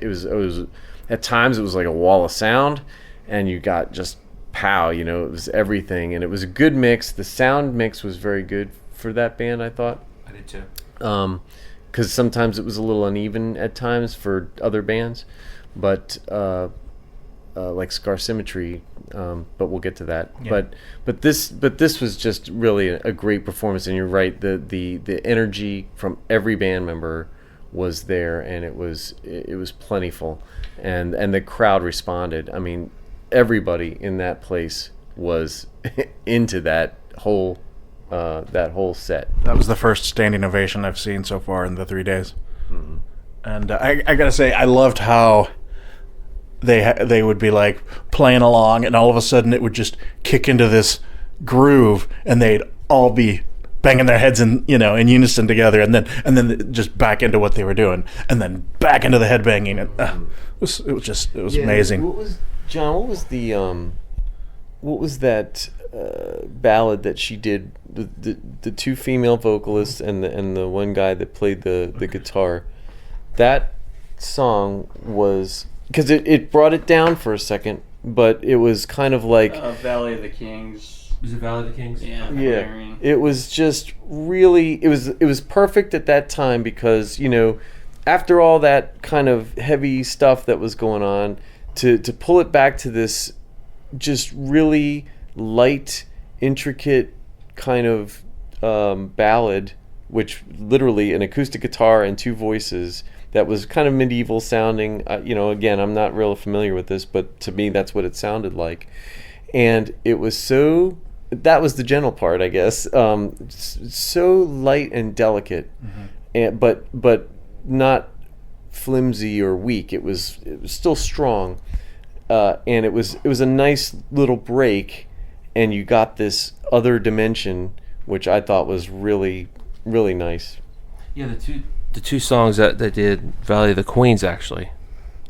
at times it was like a wall of sound, and you got just pow. It was everything, and it was a good mix. The sound mix was very good for that band, I thought. I did too. Because sometimes it was a little uneven at times for other bands, but like Scar Symmetry, but we'll get to that. Yeah. But this was just really a great performance, and you're right. The energy from every band member was there, and it was plentiful, and the crowd responded. I mean, everybody in that place was into that whole set. That was the first standing ovation I've seen so far in the 3 days. Mm-hmm. And I gotta say, I loved how they would be like playing along, and all of a sudden it would just kick into this groove, and they'd all be banging their heads in unison together, and then just back into what they were doing, and then back into the head banging, and it was amazing. What was that ballad that she did? The two female vocalists and the one guy that played the guitar. That song was, because it brought it down for a second, but it was kind of like Valley of the Kings. Was it Valley of the Kings? Yeah. It was just really, it was perfect at that time, because after all that kind of heavy stuff that was going on, to pull it back to this just really light, intricate kind of ballad, which literally an acoustic guitar and two voices, that was kind of medieval sounding. Again, I'm not real familiar with this, but to me that's what it sounded like. And it was that was the gentle part, I guess. So light and delicate, and but not flimsy or weak. It was still strong, and it was a nice little break, and you got this other dimension, which I thought was really, really nice. Yeah, the two songs that they did Valley of the Queens, actually,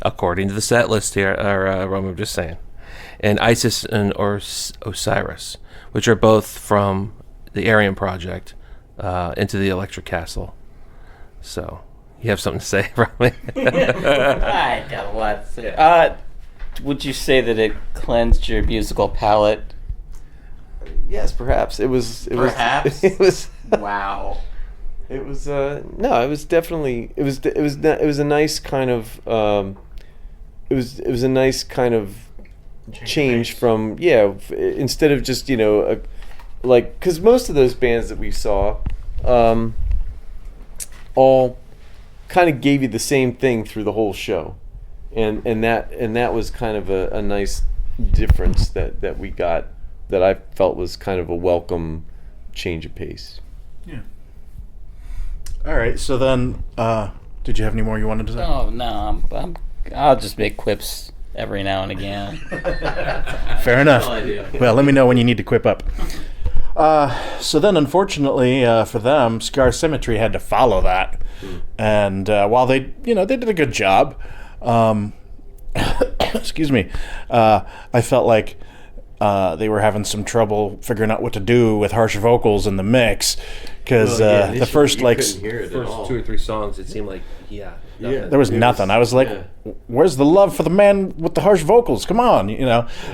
according to the set list here, I'm just saying, and Isis and Osiris, which are both from the Aryan Project, Into the Electric Castle. So, you have something to say, Romy? I got a lot to say. Would you say that it cleansed your musical palate? Yes, perhaps. It was. Perhaps? It was. Wow. It was. No, it was definitely. It was a nice kind of. It was a nice kind of change from instead of just because most of those bands that we saw all kind of gave you the same thing through the whole show, and that was kind of a nice difference that we got, that I felt was kind of a welcome change of pace. Yeah. All right, so then did you have any more you wanted to say? Oh no, I'll just make quips every now and again. Fair enough. That's all I do. Well, let me know when you need to quip up. So then, unfortunately for them, Scar Symmetry had to follow that, and while they did a good job, excuse me, I felt like they were having some trouble figuring out what to do with harsh vocals in the mix, because the first first 2 or 3 songs, it seemed like there was nothing. I was like, where's the love for the man with the harsh vocals? Come on,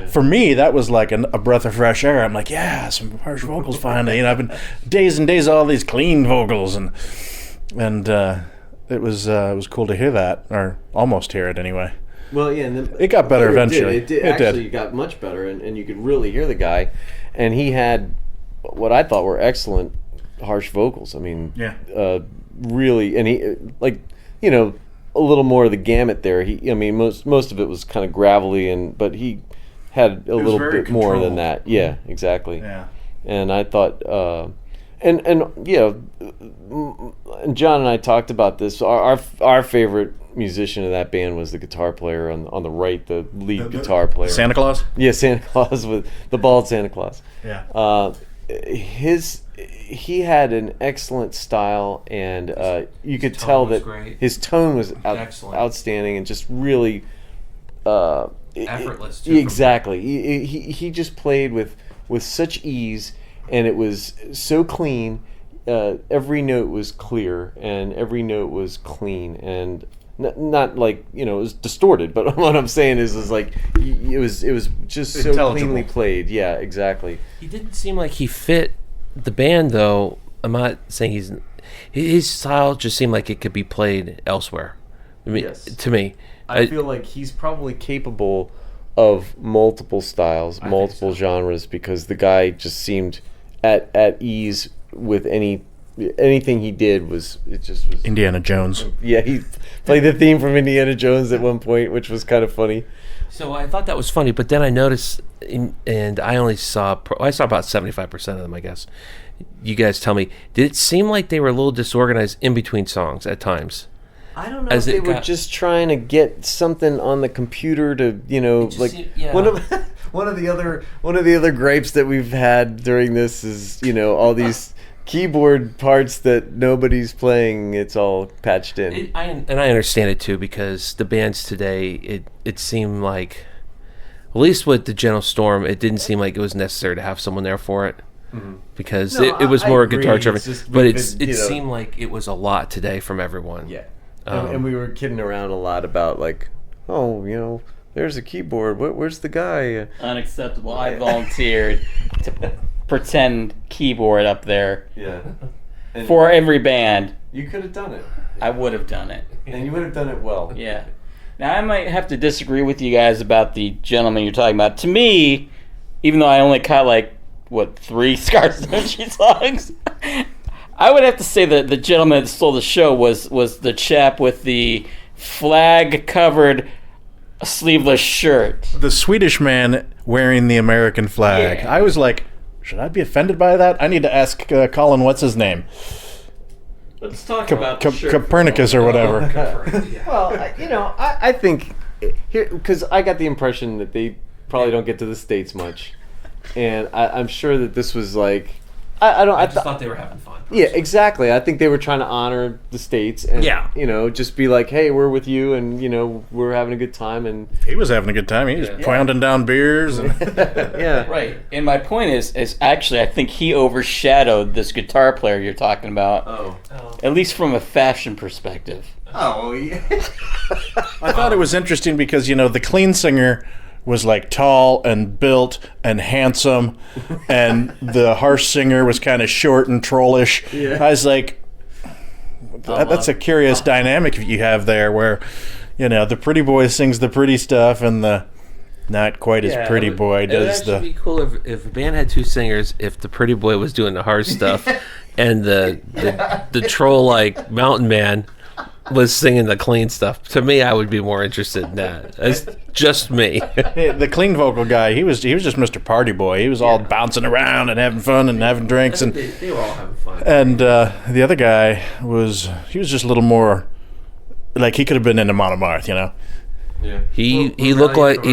For me, that was like a breath of fresh air. I'm like, some harsh vocals finally. I've been days and days of all these clean vocals, and it was cool to hear that, or almost hear it anyway. Well, yeah, and then it got better eventually. It did. Got much better, and you could really hear the guy, and he had what I thought were excellent harsh vocals. I mean, really, and he a little more of the gamut there. Most of it was kind of gravelly, but he had a little bit more than that. Yeah, exactly. Yeah, and I thought, and John and I talked about this. Our favorite musician of that band was the guitar player on the right, the lead guitar player. Santa Claus? Yeah, Santa Claus, with the bald Santa Claus. Yeah. He had an excellent style, and you could tell that his tone was outstanding, and just really effortless too. Exactly. He just played with such ease, and it was so clean. Every note was clear, and every note was clean, and not like it was distorted, but what I'm saying is like it was just so cleanly played. Yeah, exactly. He didn't seem like he fit the band, though. I'm not saying his style just seemed like it could be played elsewhere. To me, I feel like he's probably capable of multiple styles, multiple genres, because the guy just seemed at ease with anything he did. Was Indiana Jones. Yeah, he played the theme from Indiana Jones at one point, which was kind of funny. So I thought that was funny, but then I noticed, and I only saw about 75% of them, I guess. You guys tell me, did it seem like they were a little disorganized in between songs at times? I don't know if they were just trying to get something on the computer to, one of the other gripes that we've had during this is, all these keyboard parts that nobody's playing. It's all patched in. I understand it too, because the bands today, it seemed like, at least with the Gentle Storm, it didn't seem like it was necessary to have someone there for it. Because it was more guitar driven, but it seemed like it was a lot today from everyone. Yeah. And we were kidding around a lot about there's a keyboard. Where's the guy? Unacceptable. I volunteered to pretend keyboard up there. Yeah. And for every band. You could have done it. I would have done it. And you would have done it well. Yeah. Now I might have to disagree with you guys about the gentleman you're talking about. To me, even though I only caught 3 Scars Energy songs, I would have to say that the gentleman that stole the show was the chap with the flag-covered sleeveless shirt. The Swedish man wearing the American flag. Yeah. I was like, should I be offended by that? I need to ask Colin, what's his name? Let's talk about the shirt. Copernicus or whatever. Well, I think here, because I got the impression that they probably don't get to the States much, and I'm sure that this was I just thought they were having fun. Yeah, exactly. I think they were trying to honor the States and, just be like, hey, we're with you and, we're having a good time. And he was having a good time. He was pounding down beers. And yeah. Right. And my point is actually, I think he overshadowed this guitar player you're talking about. Oh. At least from a fashion perspective. Oh, yeah. I thought it was interesting because, the clean singer was tall and built and handsome, and the harsh singer was kind of short and trollish. Yeah. I was like, that's a curious dynamic you have there where, the pretty boy sings the pretty stuff and the not quite as pretty boy does the... It would actually be cool if a band had 2 singers, if the pretty boy was doing the hard stuff and the troll-like mountain man was singing the clean stuff. To me, I would be more interested in that. That's just me. The clean vocal guy, he was just Mr. Party Boy. He was all bouncing around and having fun and having drinks, and they were all having fun. And the other guy was just a little more he could have been in the Monomarth, Yeah. He looked like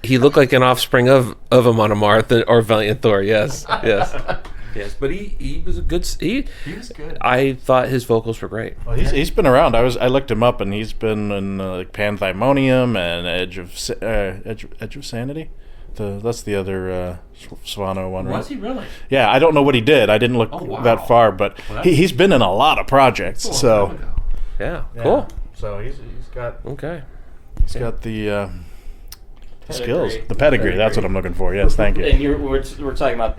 he looked like an offspring of a Monomarth or Valiant Thor. Yes. Yes, but he was a good. He was good. I thought his vocals were great. Well, he's been around. I looked him up, and he's been in Panthymonium and Edge of Sanity. That's the other Svano one, right? Was he really? Yeah, I don't know what he did. I didn't look that far, but he's been in a lot of projects. So yeah, cool. So he's got He's got the skills, the pedigree. That's what I'm looking for. Yes, thank you. And we're talking about,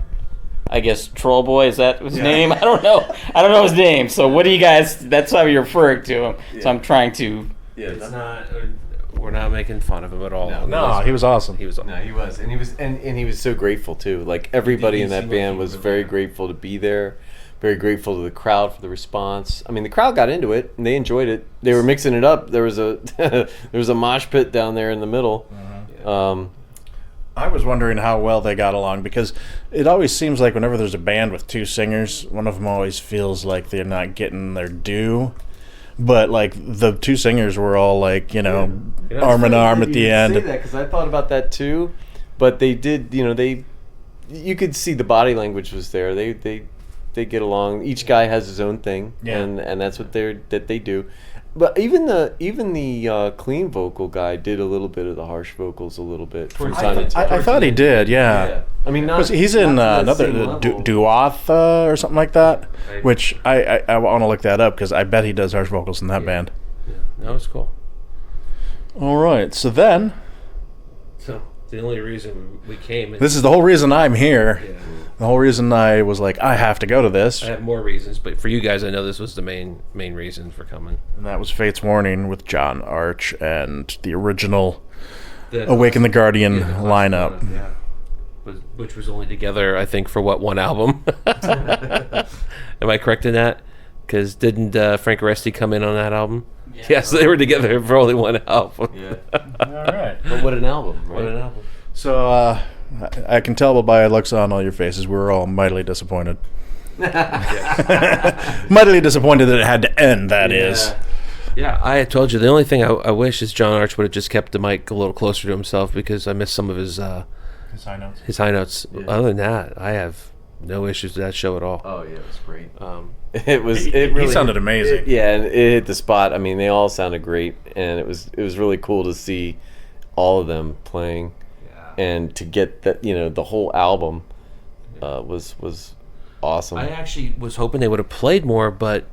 I guess, Troll Boy, is that his name? I don't know his name. So what do you guys, that's how you're referring to him. Yeah. So I'm trying to. Yeah, it's not, we're not making fun of him at all. No, he was awesome. He was. No, he was. And he was so grateful too. Everybody in that band was very grateful to be there. Very grateful to the crowd for the response. I mean, the crowd got into it and they enjoyed it. They were mixing it up. There was a mosh pit down there in the middle. I was wondering how well they got along, because it always seems like whenever there's a band with 2 singers, one of them always feels like they're not getting their due. But the 2 singers were all arm in arm at the end. I say that because I thought about that too, but they did. You could see the body language was there. They get along. Each guy has his own thing, and that's what they do. But even the clean vocal guy did a little bit of the harsh vocals a little bit from time to time. I thought he did, yeah. I mean, he's in another Duath or something like that, which I want to look that up because I bet he does harsh vocals in that band. Yeah, that was cool. All right, so then. So the only reason we came. This is the whole reason I'm here. Yeah. The whole reason I was like, I have to go to this. I have more reasons, but for you guys, I know this was the main reason for coming. And that was Fate's Warning with John Arch and the original Awaken the Guardian lineup. Which was only together, I think, for one album? Am I correct in that? Because didn't Frank Aresti come in on that album? Yeah. Yes, they were together for only one album. Yeah. All right. But what an album, right? What an album. So, I can tell by looks on all your faces, we're all mightily disappointed. Mightily disappointed that it had to end, that is. Yeah, I had told you the only thing I wish is John Arch would have just kept the mic a little closer to himself because I missed some of his high notes. His high notes. Yeah. Other than that, I have no issues with that show at all. Oh yeah, it was great. He sounded amazing. And it hit the spot. I mean, they all sounded great, and it was really cool to see all of them playing, and to get that the whole album was awesome. I actually was hoping they would have played more, but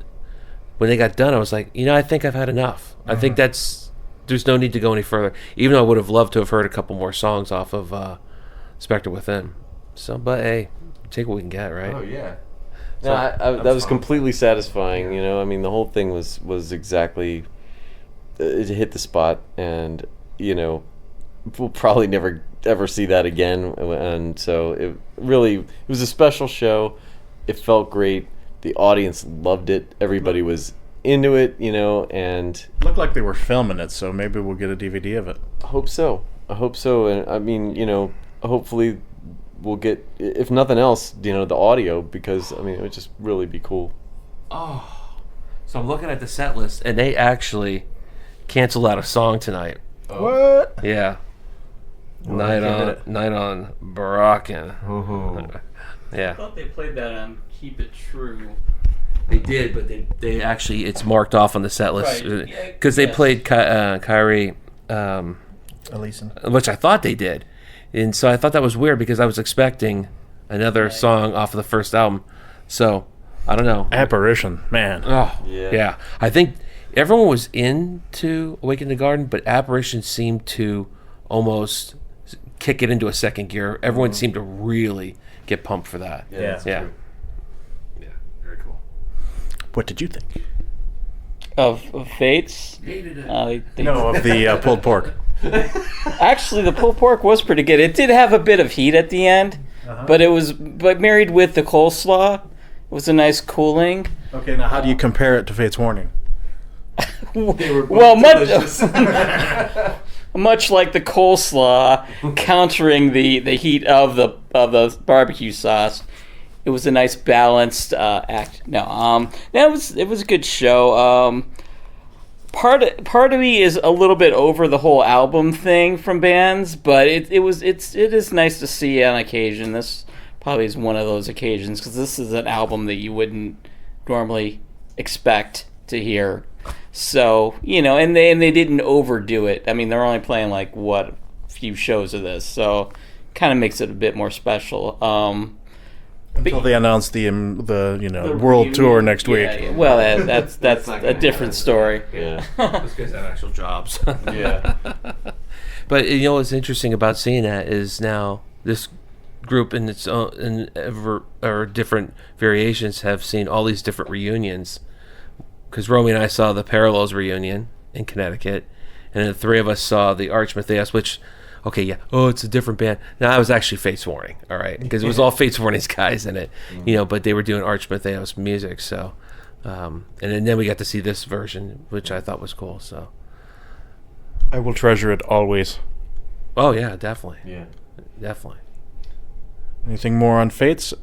when they got done, I was like, I think I've had enough. I think there's no need to go any further. Even though I would have loved to have heard a couple more songs off of Spectre Within. So, but hey, take what we can get, right? Oh yeah. No, that was completely satisfying. I mean, the whole thing was exactly. It hit the spot, and we'll probably never ever see that again. And so it was a special show. It felt great. The audience loved it. Everybody was into it, and looked like they were filming it. So maybe we'll get a DVD of it. I hope so. And I mean, hopefully we'll get, if nothing else, the audio, because I mean, it would just really be cool. Oh, so I'm looking at the set list, and they actually canceled out a song tonight. What? Yeah. Night on Brocken. Yeah. I thought they played that on Keep It True. They did, but they actually, it's marked off on the set list Right. because they played Kyrie, Elysian. which I thought they did, and so I thought that was weird because I was expecting another song off of the first album. So I don't know. Apparition, man. Oh yeah. I think everyone was into Awaken the Garden, but Apparition seemed to almost kick it into a second gear. Everyone seemed to really get pumped for that. Yeah. True. Yeah, very cool. What did you think? Of Fates? Hated it. No, of the pulled pork. Actually, the pulled pork was pretty good. It did have a bit of heat at the end, but married with the coleslaw, it was a nice cooling. Okay, now how do you compare it to Fate's Warning? Well, much like the coleslaw countering the heat of the barbecue sauce, it was a nice balanced act. It was a good show. Part of me is a little bit over the whole album thing from bands, but it is nice to see on occasion. This probably is one of those occasions because this is an album that you wouldn't normally expect to hear. So and they didn't overdo it. I mean, they're only playing a few shows of this, so kind of makes it a bit more special. Until they announce the world tour next week. Yeah. Well, that's a different story. Yeah. Those guys have actual jobs. Yeah. But what's interesting about seeing that is now this group in its own or different variations have seen all these different reunions. Because Romy and I saw the Parallels reunion in Connecticut, and then the three of us saw the Arch Matthias, which, it's a different band. Now, I was actually Fates Warning, all right, because it was all Fates Warning's guys in it, but they were doing Arch Matthias music, so, and then we got to see this version, which I thought was cool, so. I will treasure it always. Oh, yeah, definitely. Yeah. Definitely. Anything more on Fates?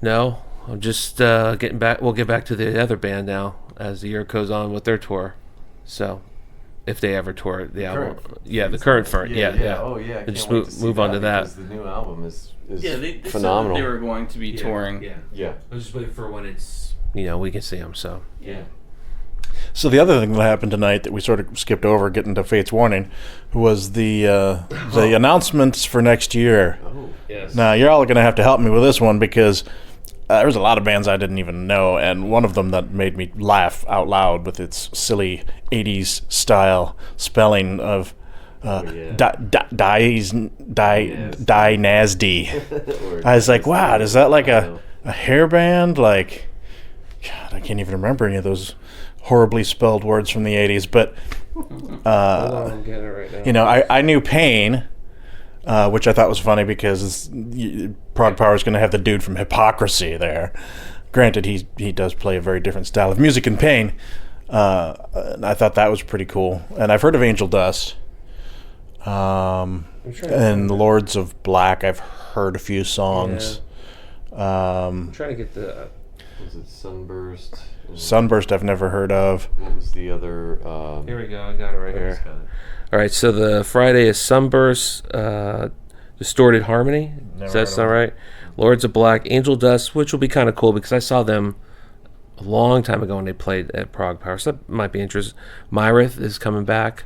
No. I'm just getting back. We'll get back to the other band now as the year goes on with their tour. So, if they ever tour the album, the current firm, yeah. Oh yeah. And just move on to that. Because the new album is they phenomenal. said they were going to be touring. Yeah. I was just waiting for when it's we can see them. So Yeah. So the other thing that happened tonight that we sort of skipped over, getting to Fate's Warning, was the announcements for next year. Oh. yes. Now you're all going to have to help me with this one because there was a lot of bands I didn't even know, and one of them that made me laugh out loud with its silly 80s style spelling of Nasty. I was like, wow, is that like a hair band? Like, God, I can't even remember any of those horribly spelled words from the 80s, but I'm getting it right now. I knew Pain, which I thought was funny because ProgPower is going to have the dude from Hypocrisy there. Granted, he does play a very different style of music in Pain. And I thought that was pretty cool. And I've heard of Angel Dust. And Lords of Black, I've heard a few songs. I'm trying to get the Was it Sunburst? Sunburst I've never heard of. What was the other? Here we go. I got it right Here's here. got it. All right, so the Friday is Sunburst, Distorted Harmony. Does that sound right? Lords of Black, Angel Dust, which will be kind of cool because I saw them a long time ago when they played at ProgPower, so that might be interesting. Myrith is coming back,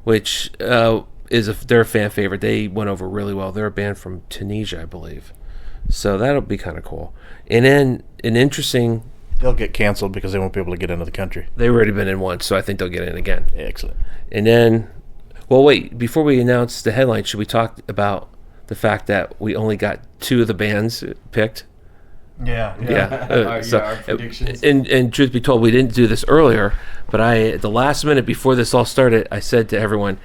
which they're a fan favorite. They went over really well. They're a band from Tunisia, I believe. So that'll be kind of cool. And then an interesting... They'll get canceled because they won't be able to get into the country. They've already been in once, so I think they'll get in again. Excellent. And then... Well, wait, before we announce the headline, should we talk about the fact that we only got 2 of the bands picked? Yeah. Our predictions. And truth be told, we didn't do this earlier, but at the last minute before this all started, I said to everyone,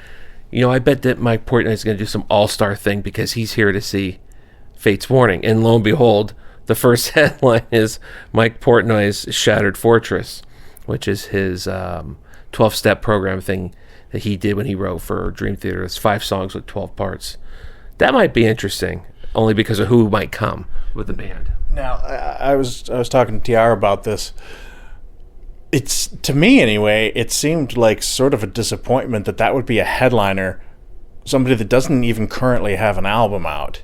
I bet that Mike Portnoy is going to do some all-star thing because he's here to see Fate's Warning. And lo and behold, the first headline is Mike Portnoy's Shattered Fortress, which is his 12-step program thing that he did when he wrote for Dream Theater. It's 5 songs with 12 parts. That might be interesting, only because of who might come with the band. Now, I was talking to TR about this. It's, to me anyway, it seemed like sort of a disappointment that would be a headliner, somebody that doesn't even currently have an album out.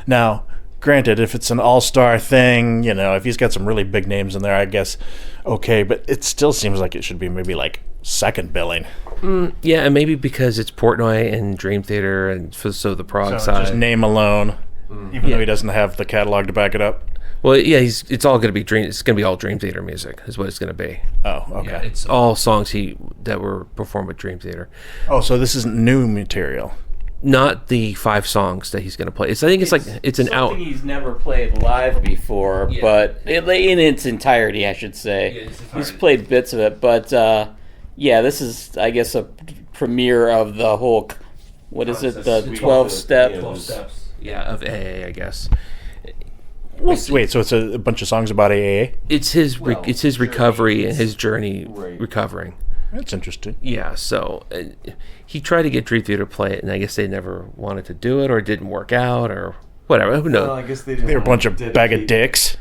Now, granted, if it's an all-star thing, if he's got some really big names in there, I guess, okay, but it still seems like it should be maybe like second billing. Yeah, and maybe because it's Portnoy and Dream Theater, and so the prog So side. just name alone, even though he doesn't have the catalog to back it up. Well, yeah, it's all going to be It's going to be all Dream Theater music, is what it's going to be. Oh, okay. Yeah, it's all songs that were performed with Dream Theater. Oh, so this isn't new material. Not the 5 songs that he's going to play. I think it's an out. Something he's never played live before, but in its entirety, I should say. He's played bits of it, but this is, I guess, a premiere of the whole. What is it? The 12-step. 12 steps. Yeah, of AA, I guess. Wait, so it's a bunch of songs about AA? It's his recovery and his journey recovering. That's interesting. Yeah, so he tried to get Dream Theater to play it, and I guess they never wanted to do it, or it didn't work out, or whatever. Who knows? Well, I guess they They're a bunch of bag of dicks.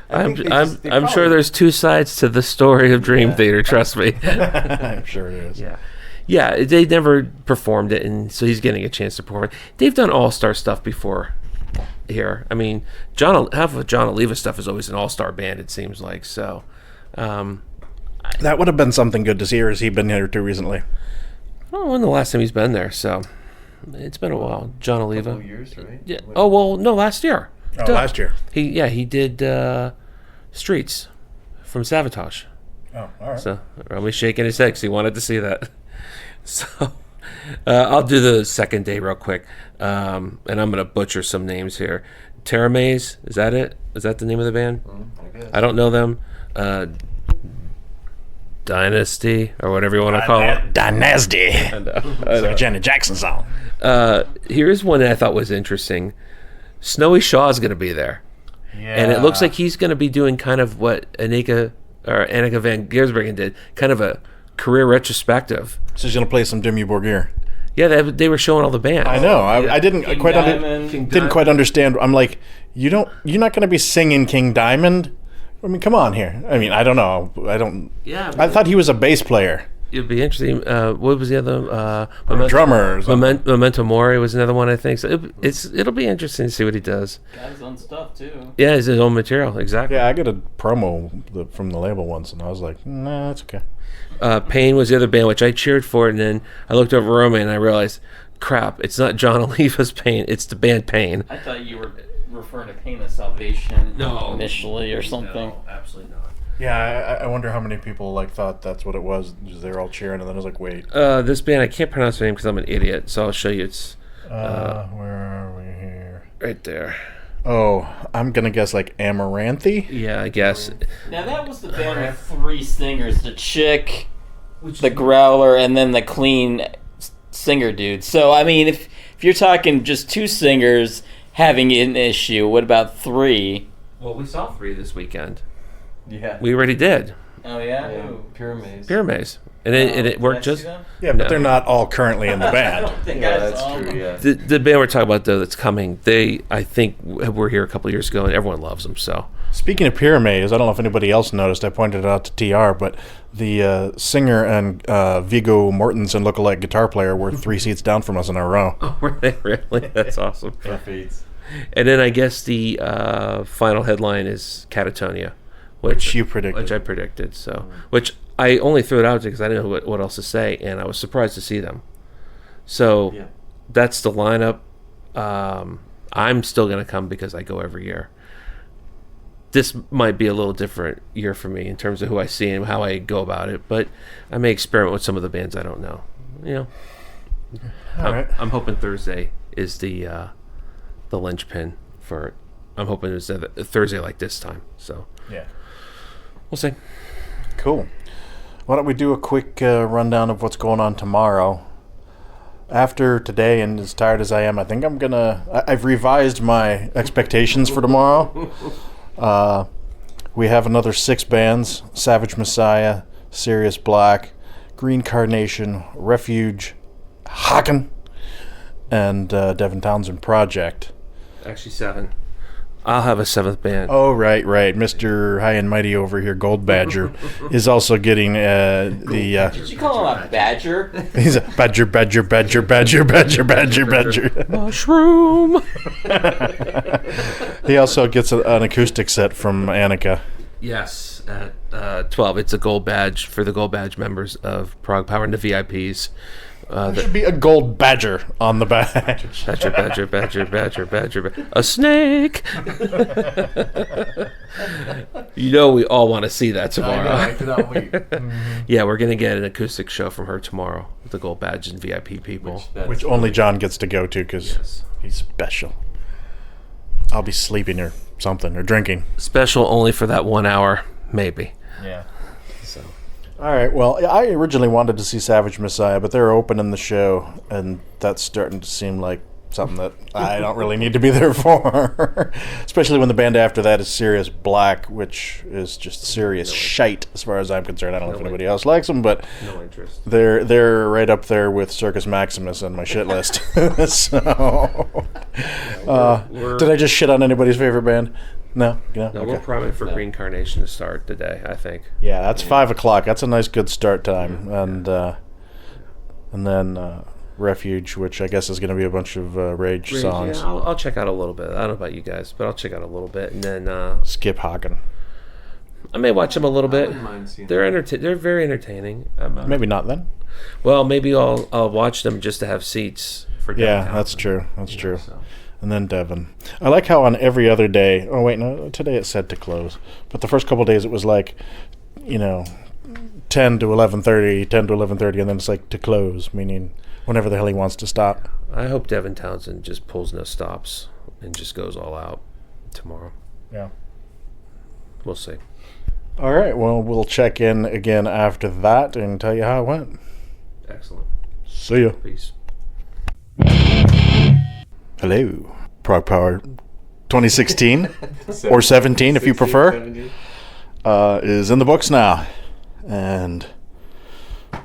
I'm sure there's 2 sides to the story of Dream Theater. Trust me. I'm sure it is. Yeah. They never performed it, and so he's getting a chance to perform it. They've done all-star stuff before here. I mean, half of John Oliva stuff is always an all-star band. It seems like so. That would have been something good to see, or has he been here too recently? I don't know when the last time he's been there, so it's been a while. John Oliva. Couple years, right? Yeah. Oh well, no, last year. Oh, last year. He did Streets from Savatage. Oh, all right. So Romy's shaking his head because he wanted to see that. So I'll do the second day real quick, and I'm going to butcher some names here. Teramaze, is that it? Is that the name of the band? I guess. I don't know them. Dynasty, or whatever you want to call it. Dynasty. I know. It's like a Janet Jackson song. Here's one that I thought was interesting. Snowy Shaw's going to be there. Yeah. And it looks like he's going to be doing kind of what Annika van Giersbergen did, kind of a career retrospective. So he's going to play some Dimmu Borgir. Yeah, they were showing all the bands. I know. I didn't King quite Diamond. didn't quite understand. I'm like, you're not going to be singing King Diamond. I mean, come on here. I mean, I don't know. Yeah, I thought he was a bass player. it'd be interesting. What was the other? Drummer. Memento Mori was another one, I think. So it'll be interesting to see what he does. Got his own stuff too. Yeah, it's his own material, exactly. Yeah, I got a promo from the label once, and I was like, nah, it's okay. Pain was the other band, which I cheered for, and then I looked over Romy and I realized, crap, it's not John Oliva's Pain, it's the band Pain. I thought you were referring to Pain of Salvation No. initially or something. No, absolutely not. Yeah, I wonder how many people thought that's what it was. They were all cheering, and then I was like, wait. This band, I can't pronounce the name because I'm an idiot, so I'll show you. It's Where are we here? right there. Oh, I'm gonna guess Amaranthi. Yeah, I guess. Now that was the band with three singers: the chick, the growler, and then the clean singer dude. So I mean, if you're talking just two singers having an issue, what about three? Well, we saw 3 this weekend. Yeah. We already did. Oh yeah. Pyramids. Pyramids. And it worked just. Yeah, but they're not all currently in the band. That's true. Yeah. The band we're talking about though that's coming, I think were here a couple of years ago and everyone loves them. So Speaking of pyramids, I don't know if anybody else noticed. I pointed it out to TR, but the singer and Viggo Mortensen lookalike guitar player were 3 seats down from us in our row. oh, were they really? That's awesome. Feeds. And then I guess the final headline is Catatonia, Which you predicted. which I predicted. So, which I only threw it out because I didn't know what else to say, and I was surprised to see them. So that's the lineup. I'm still going to come because I go every year. This might be a little different year for me in terms of who I see and how I go about it, but I may experiment with some of the bands I don't know. You know, All right. I'm hoping Thursday is the linchpin for it. I'm hoping it's a Thursday like this time. So Yeah. we'll see. Cool. Why don't we do a quick rundown of what's going on tomorrow? After today, and as tired as I am, I think I've revised my expectations for tomorrow. We have another 6 bands: Savage Messiah, Sirius Black, Green Carnation, Refuge, Haken, and Devin Townsend Project. Actually, 7. I'll have a 7th band. Oh, right. Mr. High and Mighty over here, Gold Badger, is also getting Did you call him a badger? he's a badger. Mushroom. He also gets an acoustic set from Annika. Yes, at 12. It's a gold badge for the gold badge members of ProgPower and the VIPs. There should be a gold badger on the badge. Badger. A snake. You know we all want to see that tomorrow. I cannot wait. Yeah, we're going to get an acoustic show from her tomorrow with the gold badge and VIP people. Which only John gets to go to because he's special. I'll be sleeping or something or drinking. Special only for that 1 hour, maybe. Yeah. All right. Well, I originally wanted to see Savage Messiah, but they're opening the show, and that's starting to seem like something that I don't really need to be there for. Especially when the band after that is Sirius Black, which is just serious shite as far as I'm concerned. I don't know if anybody else likes them, but No interest. they're right up there with Circus Maximus on my shit list. So, did I just shit on anybody's favorite band? No. No, we're Okay. priming for Green Carnation to start today, I think. Yeah, that's 5 o'clock. That's a nice, good start time, and then Refuge, which I guess is going to be a bunch of Rage songs. Yeah, I'll check out a little bit. I don't know about you guys, but I'll check out a little bit, and then Skip Hagen. I may watch them a little bit. mind seeing They're They're very entertaining. Maybe not then. Well, maybe I'll watch them just to have seats for. Yeah, downtown. that's true. That's true. So. And then Devin. I like how on every other day. Oh wait, no. Today it said to close, but the first couple of days it was like, 10 to 11:30, 10 to 11:30, and then it's like to close, meaning whenever the hell he wants to stop. I hope Devin Townsend just pulls no stops and just goes all out tomorrow. Yeah. We'll see. All right. Well, we'll check in again after that and tell you how it went. Excellent. See ya. Peace. Hello, ProgPower 2016 or 17 if you prefer, is in the books now, and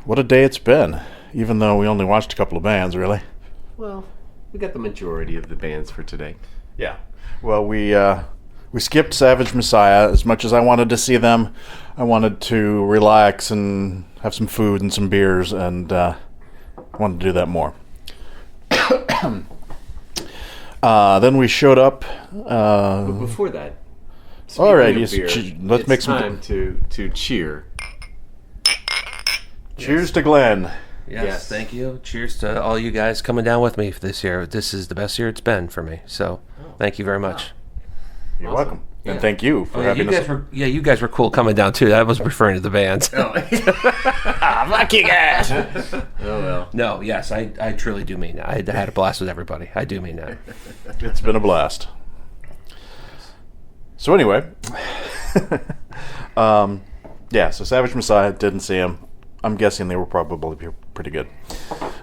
what a day it's been. Even though we only watched a couple of bands, really. Well, we got the majority of the bands for today. Yeah. Well, we skipped Savage Messiah. As much as I wanted to see them, I wanted to relax and have some food and some beers, and wanted to do that more. Then we showed up. But before that, All right, speaking of yes, beer, let's it's make some- time to cheer. Cheers to Glenn. Yes, thank you. Cheers to all you guys coming down with me for this year. This is the best year it's been for me. So, thank you very much. You're welcome, and thank you for You having us. guys were cool coming down too. I was referring to the band. Fuck you guys. Oh well. No, yes, I truly do mean that. I had a blast with everybody. I do mean that. It's been a blast. So anyway, yeah. So Savage Messiah, didn't see him. I'm guessing they were probably pretty good.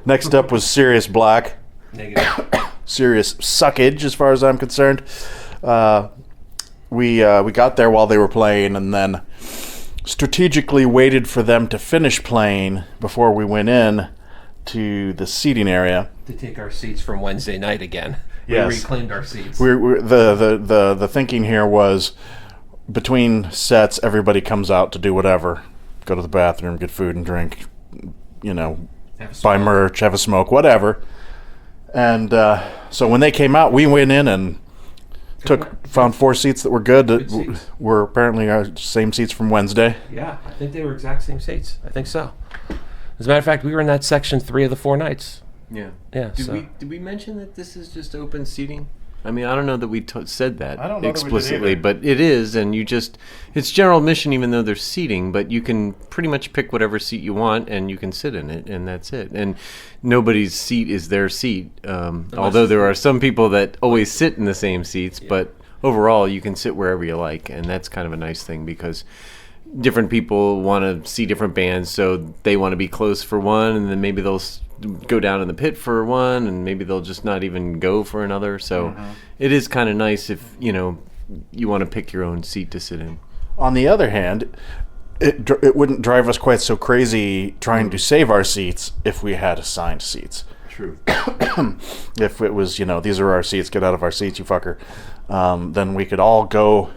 Next up was Sirius Black. Negative. Serious suckage as far as I'm concerned. We got there while they were playing, and then strategically waited for them to finish playing before we went in to the seating area. To take our seats from Wednesday night again. Yes. We reclaimed our seats. The thinking here was between sets, everybody comes out to do whatever. Go to the bathroom, get food and drink, buy merch, have a smoke, whatever. And so when they came out, we went in and found 4 seats that were good. That were apparently our same seats from Wednesday. Yeah, I think they were exact same seats. I think so. As a matter of fact, we were in that section 3 of the 4 nights. Yeah. Yeah. Did we mention that this is just open seating? I mean, I don't know that we said that I don't know explicitly, that we did either. but it is, and it's general admission even though there's seating, but you can pretty much pick whatever seat you want and you can sit in it, and that's it. And nobody's seat is their seat, although there are some people that always sit in the same seats, but overall you can sit wherever you like, and that's kind of a nice thing because different people want to see different bands, so they want to be close for one, and then maybe they'll go down in the pit for one, and maybe they'll just not even go for another. So it is kind of nice if you want to pick your own seat to sit in. On the other hand, it wouldn't drive us quite so crazy trying to save our seats if we had assigned seats. True. If it was, these are our seats, get out of our seats, you fucker, then we could all go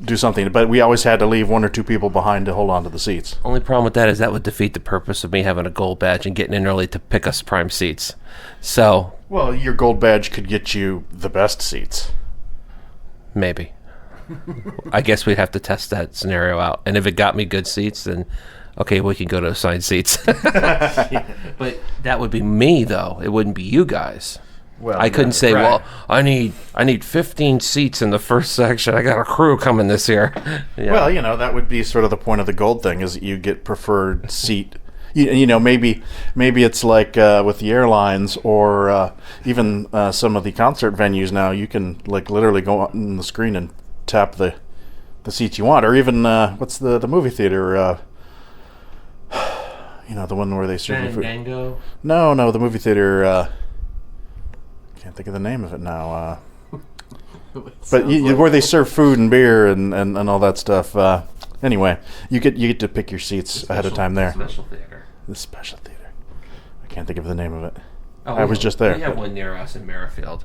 do something. But we always had to leave 1 or 2 people behind to hold on to the seats. Only problem with that is that would defeat the purpose of me having a gold badge and getting in early to pick us prime seats. So Well, your gold badge could get you the best seats. maybe. I guess we'd have to test that scenario out. And if it got me good seats, then okay, we can go to assigned seats. But that would be me, though. It wouldn't be you guys. Well, I couldn't say, right. well, I need 15 seats in the first section. I got a crew coming this year. Yeah. Well, that would be sort of the point of the gold thing is that you get preferred seat. Maybe it's like with the airlines or even some of the concert venues now. You can literally go on the screen and tap the seats you want, or even what's the movie theater? The one where they serve you food. Fandango? No, the movie theater. Can't think of the name of it now. But where they serve food and beer and all that stuff. Anyway, you get to pick your seats ahead of time there. Special theater. The special theater. I can't think of the name of it. Oh, I was just there. We have one near us in Merrifield.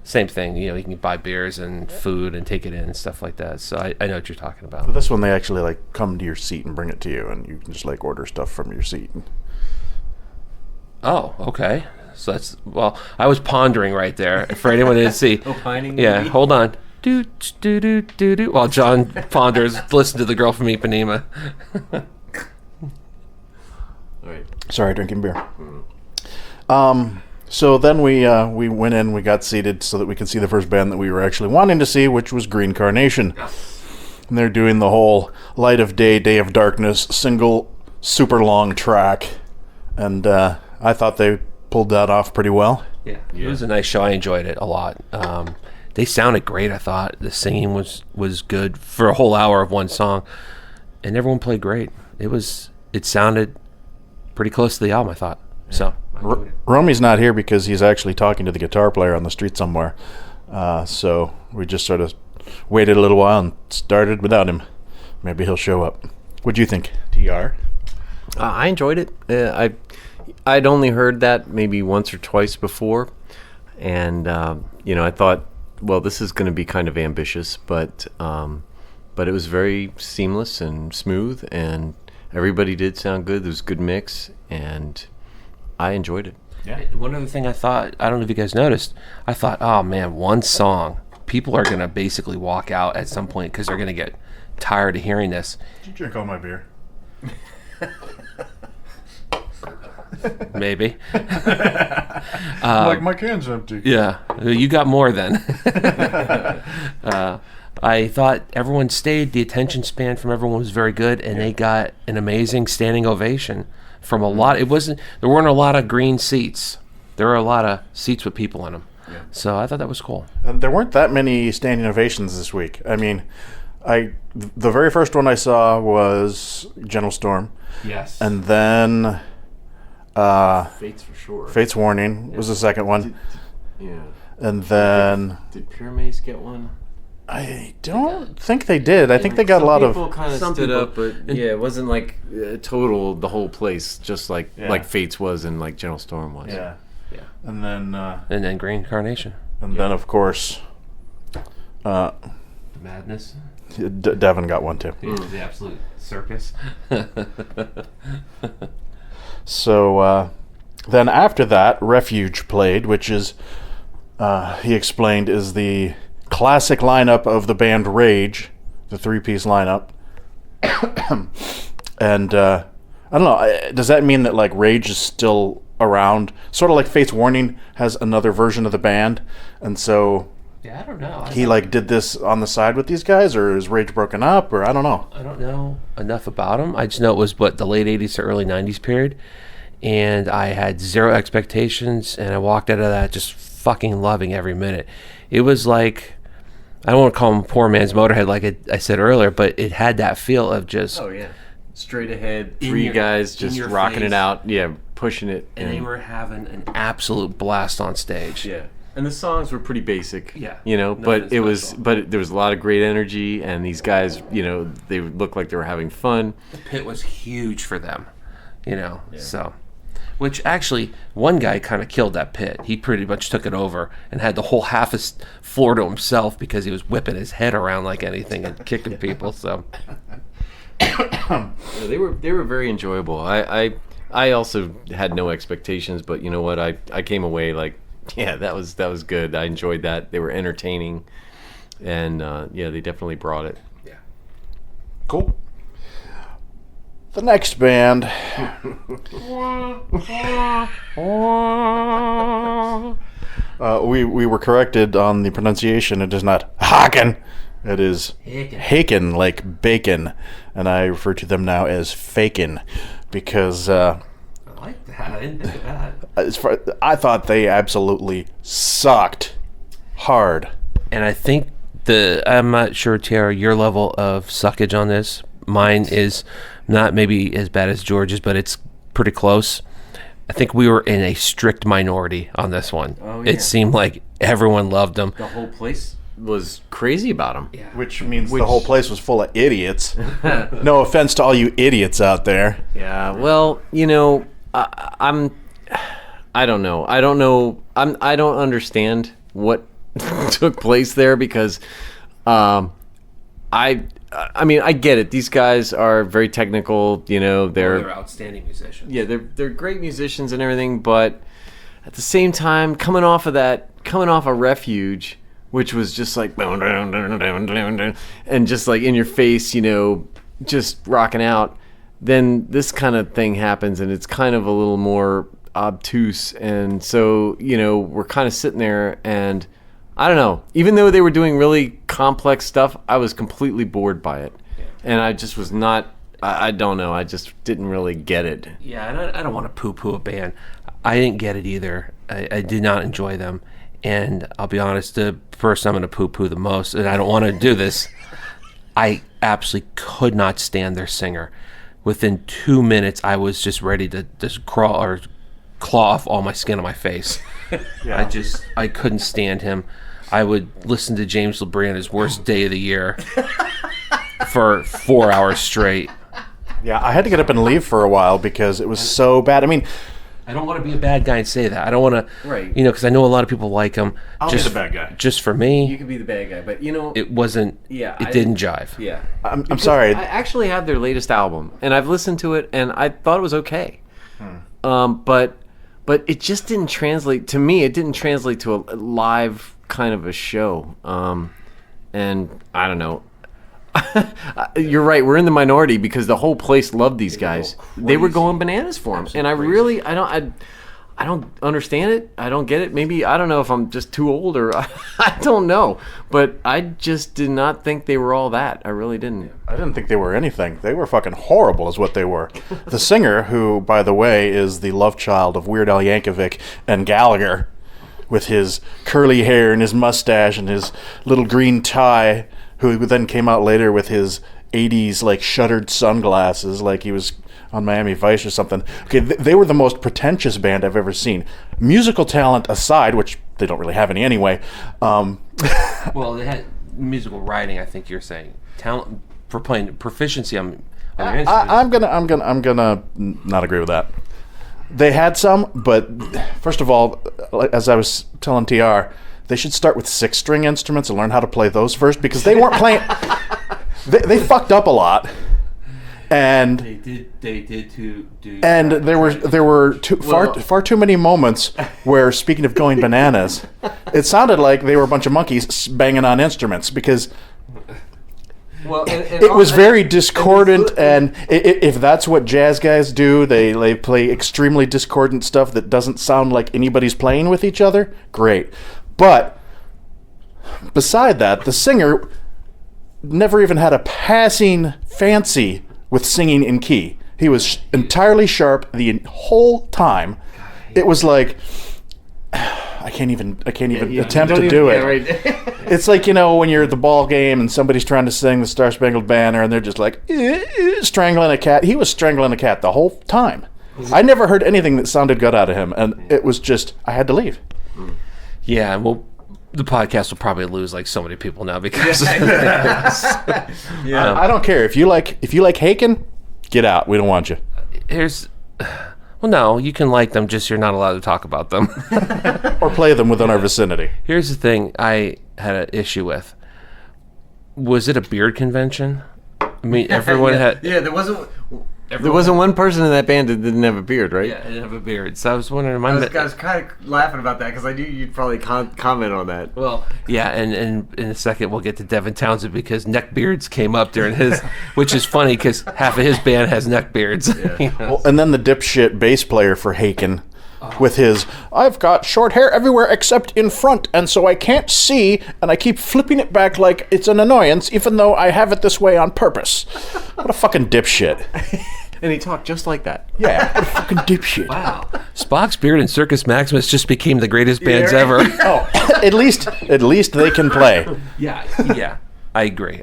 Same thing. You can buy beers and food and take it in and stuff like that. So I know what you're talking But about. this one, they actually come to your seat and bring it to you, and you can just order stuff from your seat. Oh, okay. So I was pondering right there for anyone that didn't see. Opining, Yeah, maybe? hold on. Do do do do do. While John ponders, listen to the girl from Ipanema. All right. Sorry, drinking beer. So then we went in, we got seated so that we could see the first band that we were actually wanting to see, which was Green Carnation. And they're doing the whole Light of Day, Day of Darkness single, super long track. And I thought they pulled that off pretty well. Yeah, it was a nice show. I enjoyed it a lot. They sounded great. I thought the singing was good for a whole hour of one song, and everyone played great. It sounded pretty close to the album, I thought. So I enjoyed it. Romy's not here because he's actually talking to the guitar player on the street somewhere. So we just sort of waited a little while and started without him. Maybe he'll show up. What'd you think, TR? I enjoyed it. I'd only heard that maybe once or twice before, and I thought, well, this is going to be kind of ambitious, but it was very seamless and smooth, and everybody did sound good. There was a good mix, and I enjoyed it. Yeah. One other thing I thought, I don't know if you guys noticed, I thought, oh man, one song, people are going to basically walk out at some point because they're going to get tired of hearing this. Did you drink all my beer? Maybe. My can's empty. Yeah, you got more then. I thought everyone stayed. The attention span from everyone was very good, and they got an amazing standing ovation from a lot. There weren't a lot of green seats. There were a lot of seats with people in them. Yeah. So I thought that was cool. There weren't that many standing ovations this week. I mean, the very first one I saw was Gentle Storm. Yes. And then Fates for sure. Fate's Warning was the second one. Yeah. And then Did Pyramids get one? I don't think they did. I think they got a lot of. People kind of stood up, but yeah, it wasn't like total the whole place, just like Fates was and like General Storm was. Yeah. And then Green Carnation. And then of course, Madness. Devin got one too. The absolute circus. So then after that, Refuge played, which is he explained is the classic lineup of the band Rage, the 3-piece lineup. And I don't know, does that mean that like Rage is still around? Sort of like Fate's Warning has another version of the band, and so Yeah, I don't know. he like did this on the side with these guys, or is Rage broken up, or I don't know. I don't know enough about them. I just know it was the late 80s to early 90s period, and I had zero expectations, and I walked out of that just fucking loving every minute. It was like, I don't want to call him poor man's Motorhead like I said earlier, but it had that feel of just... Oh, yeah. Straight ahead, In three your- guys in just your rocking face. it out. Yeah, pushing it. and they were having an absolute blast on stage. Yeah. And the songs were pretty basic. Yeah. You know, Nothing but it was, special. but there was a lot of great energy, and these guys, you know, they looked like they were having fun. The pit was huge for them, you know, so... Which actually, one guy kind of killed that pit. He pretty much took it over and had the whole half of floor to himself because he was whipping his head around like anything and kicking people. So Yeah, they were very enjoyable. I also had no expectations, but you know what? I came away like, yeah, that was good. I enjoyed that. They were entertaining, and yeah, they definitely brought it. Cool. The next band. We were corrected on the pronunciation. It is not Haken. It is Haken, like bacon. And I refer to them now as Fakin because I like that. I didn't think of that. I thought they absolutely sucked hard. And I think I'm not sure, Tara, your level of suckage on this. Mine is not maybe as bad as George's, but it's pretty close. I think we were in a strict minority on this one. Oh, yeah. It seemed like everyone loved them. The whole place was crazy about them. Yeah. Which means the whole place was full of idiots. No offense to all you idiots out there. Yeah. Well, you know, I don't know. I don't understand what took place there because, I mean, I get it. These guys are very technical. You know, They're outstanding musicians. yeah, they're great musicians and everything. But at the same time, coming off of Refuge, which was just like and just like in your face, you know, just rocking out. Then this kind of thing happens, and it's kind of a little more obtuse. And so, you know, we're kind of sitting there and. I don't know. Even though they were doing really complex stuff, I was completely bored by it. Yeah. And I just was not, I don't know, I just didn't really get it. Yeah, and I don't want to poo-poo a band. I didn't get it either. I did not enjoy them. And I'll be honest, the person I'm going to poo-poo the most, and I don't want to do this, I absolutely could not stand their singer. Within 2 minutes, I was just ready to just crawl or claw off all my skin on my face. Yeah. I couldn't stand him. I would listen to James LeBrie on his worst day of the year for 4 hours straight. Yeah, I had to get up and leave for a while because it was so bad. I mean, I don't want to be a bad guy and say that. I don't want to, Right. you know, because I know a lot of people like him. I'll be the bad guy. Just for me, You could be the bad guy, but you know, it wasn't. Yeah, it didn't jive. yeah. I'm sorry. I actually have their latest album, and I've listened to it, and I thought it was okay. But it just didn't translate to me. It didn't translate to a live kind of a show. And I don't know. You're right. We're in the minority because the whole place loved these guys. They were going bananas for them, and I don't understand it. I don't get it. Maybe I don't know if I'm just too old or I don't know. But I just did not think they were all that. I really didn't. I didn't think they were anything. They were fucking horrible is what they were. The singer, who, by the way, is the love child of Weird Al Yankovic and Gallagher, with his curly hair and his mustache and his little green tie, who then came out later with his 80s, like, shuttered sunglasses, like he was on Miami Vice or something. Okay, they were the most pretentious band I've ever seen. Musical talent aside, which they don't really have any anyway. Well, they had musical writing. I think you're saying talent for playing proficiency on your instrument. I'm gonna not agree with that. They had some, but first of all, as I was telling TR, they should start with 6-string instruments and learn how to play those first, because they weren't playing. They fucked up a lot, and they did do. And there were far too many moments where, speaking of going bananas, it sounded like they were a bunch of monkeys banging on instruments, because it was very discordant. And if that's what jazz guys do, they play extremely discordant stuff that doesn't sound like anybody's playing with each other. Great, but beside that, the singer never even had a passing fancy with singing in key. He was entirely sharp the whole time. It was like, I can't even attempt to do it. Right. It's like, when you're at the ball game and somebody's trying to sing the Star Spangled Banner and they're just like strangling a cat. He was strangling a cat the whole time. I never heard anything that sounded good out of him, and it was just, I had to leave. Yeah, well, the podcast will probably lose like so many people now because I don't care. If you like Haken, get out. We don't want you. Well, no, you can like them, just you're not allowed to talk about them. Or play them within our vicinity. Here's the thing I had an issue with. Was it a beard convention? I mean, everyone had... Yeah, there wasn't one person in that band that didn't have a beard, right? Yeah, I didn't have a beard. So I was wondering... I was kind of laughing about that, because I knew you'd probably comment on that. Well, yeah, and in a second we'll get to Devin Townsend, because neck beards came up during his... which is funny, because half of his band has neck beards. Yeah. Well, and then the dipshit bass player for Haken with his, I've got short hair everywhere except in front, and so I can't see, and I keep flipping it back like it's an annoyance, even though I have it this way on purpose. What a fucking dipshit. And he talked just like that. Yeah, what a fucking dipshit. Wow. Spock's Beard and Circus Maximus just became the greatest bands ever. Oh, at least they can play. Yeah, I agree.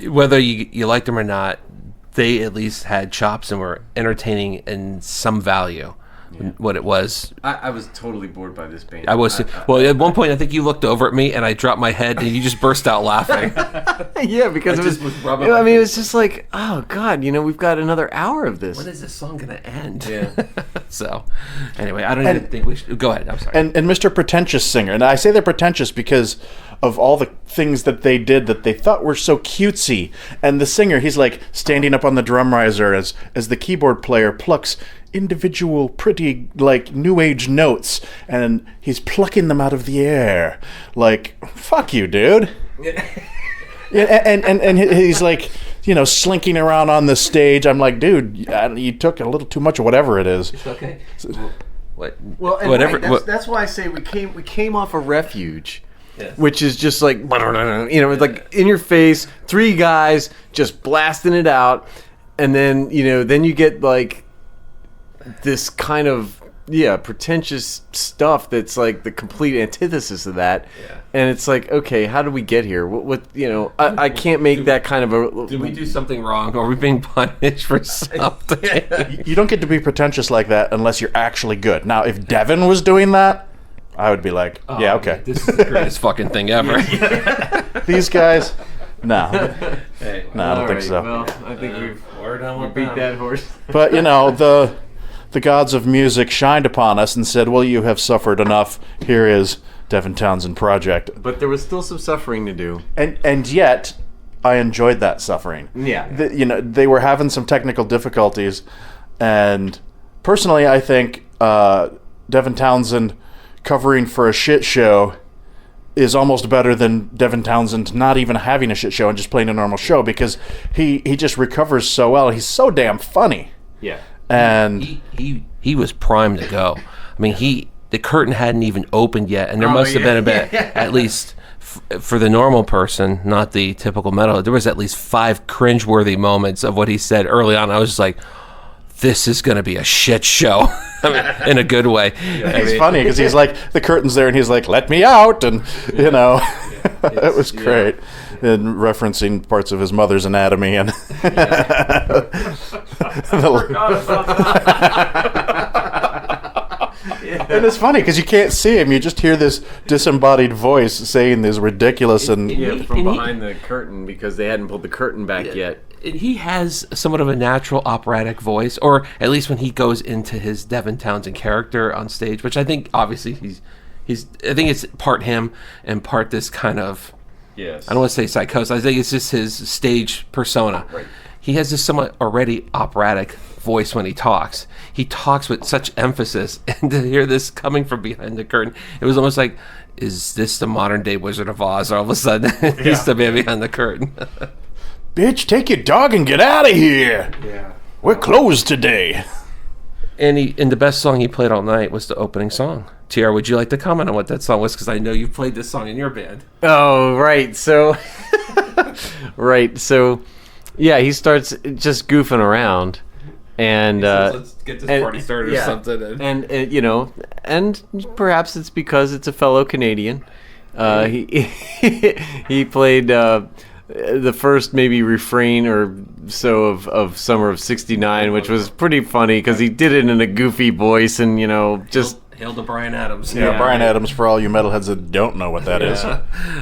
Whether you liked them or not, they at least had chops and were entertaining in some value. Yeah. What it was. I was totally bored by this band. I was. Well, at one point, I think you looked over at me and I dropped my head and you just burst out laughing. Yeah, because it was it was just like, oh God, we've got another hour of this. When is this song going to end? Yeah. So, anyway, I don't even think we should. Go ahead. I'm sorry. And Mr. Pretentious Singer, and I say they're pretentious because of all the things that they did that they thought were so cutesy. And the singer, he's like standing up on the drum riser as the keyboard player plucks individual pretty like new age notes, and he's plucking them out of the air. Like, fuck you, dude. Yeah, and he's like, slinking around on the stage. I'm like, dude, you took a little too much of whatever it is. It's okay. Whatever. Right, that's why I say we came off a Refuge. Yes. Which is just like, it's like in your face, 3 guys just blasting it out, and then then you get like this kind of pretentious stuff that's like the complete antithesis of that. Yeah. And it's like, okay, how did we get here? What I can't make that kind of a... Did we do something wrong? Are we being punished for something? You don't get to be pretentious like that unless you're actually good. Now, if Devin was doing that, I would be like, yeah, okay. This is the greatest fucking thing ever. These guys, no. I don't think so. Well, I think we've beat that horse. But, the gods of music shined upon us and said, well, you have suffered enough. Here is Devin Townsend Project. But there was still some suffering to do. And yet, I enjoyed that suffering. Yeah. They were having some technical difficulties. And personally, I think Devin Townsend covering for a shit show is almost better than Devin Townsend not even having a shit show and just playing a normal show, because he just recovers so well. He's so damn funny. Yeah. And he was primed to go. I mean, the curtain hadn't even opened yet, and there must have been a bit, at least for the normal person, not the typical metal. There was at least 5 cringeworthy moments of what he said early on. I was just like, this is going to be a shit show. I mean, in a good way. It's funny because he's like, the curtain's there, and he's like, let me out, and it was great. And referencing parts of his mother's anatomy and And it's funny because you can't see him. You just hear this disembodied voice saying this ridiculous and from behind the curtain because they hadn't pulled the curtain back yet. He has somewhat of a natural operatic voice, or at least when he goes into his Devin Townsend character on stage, which I think obviously he's I think it's part him and part this kind of, Yes. I don't want to say psychosis. I think it's just his stage persona. Right. He has this somewhat already operatic voice when he talks. He talks with such emphasis, and to hear this coming from behind the curtain, it was almost like, is this the modern day Wizard of Oz? All of a sudden, he's the man behind the curtain. bitch, take your dog and get out of here. Yeah. We're closed today. And the best song he played all night was the opening song. TR, would you like to comment on what that song was? Because I know you've played this song in your band. Oh, right. So, yeah, he starts just goofing around, and Let's get this party started yeah. or something. And perhaps it's because it's a fellow Canadian. He played the first maybe refrain or so of Summer of '69, which was pretty funny because he did it in a goofy voice and just. Hail to Bryan Adams. Yeah, Bryan Adams, for all you metalheads that don't know what that is.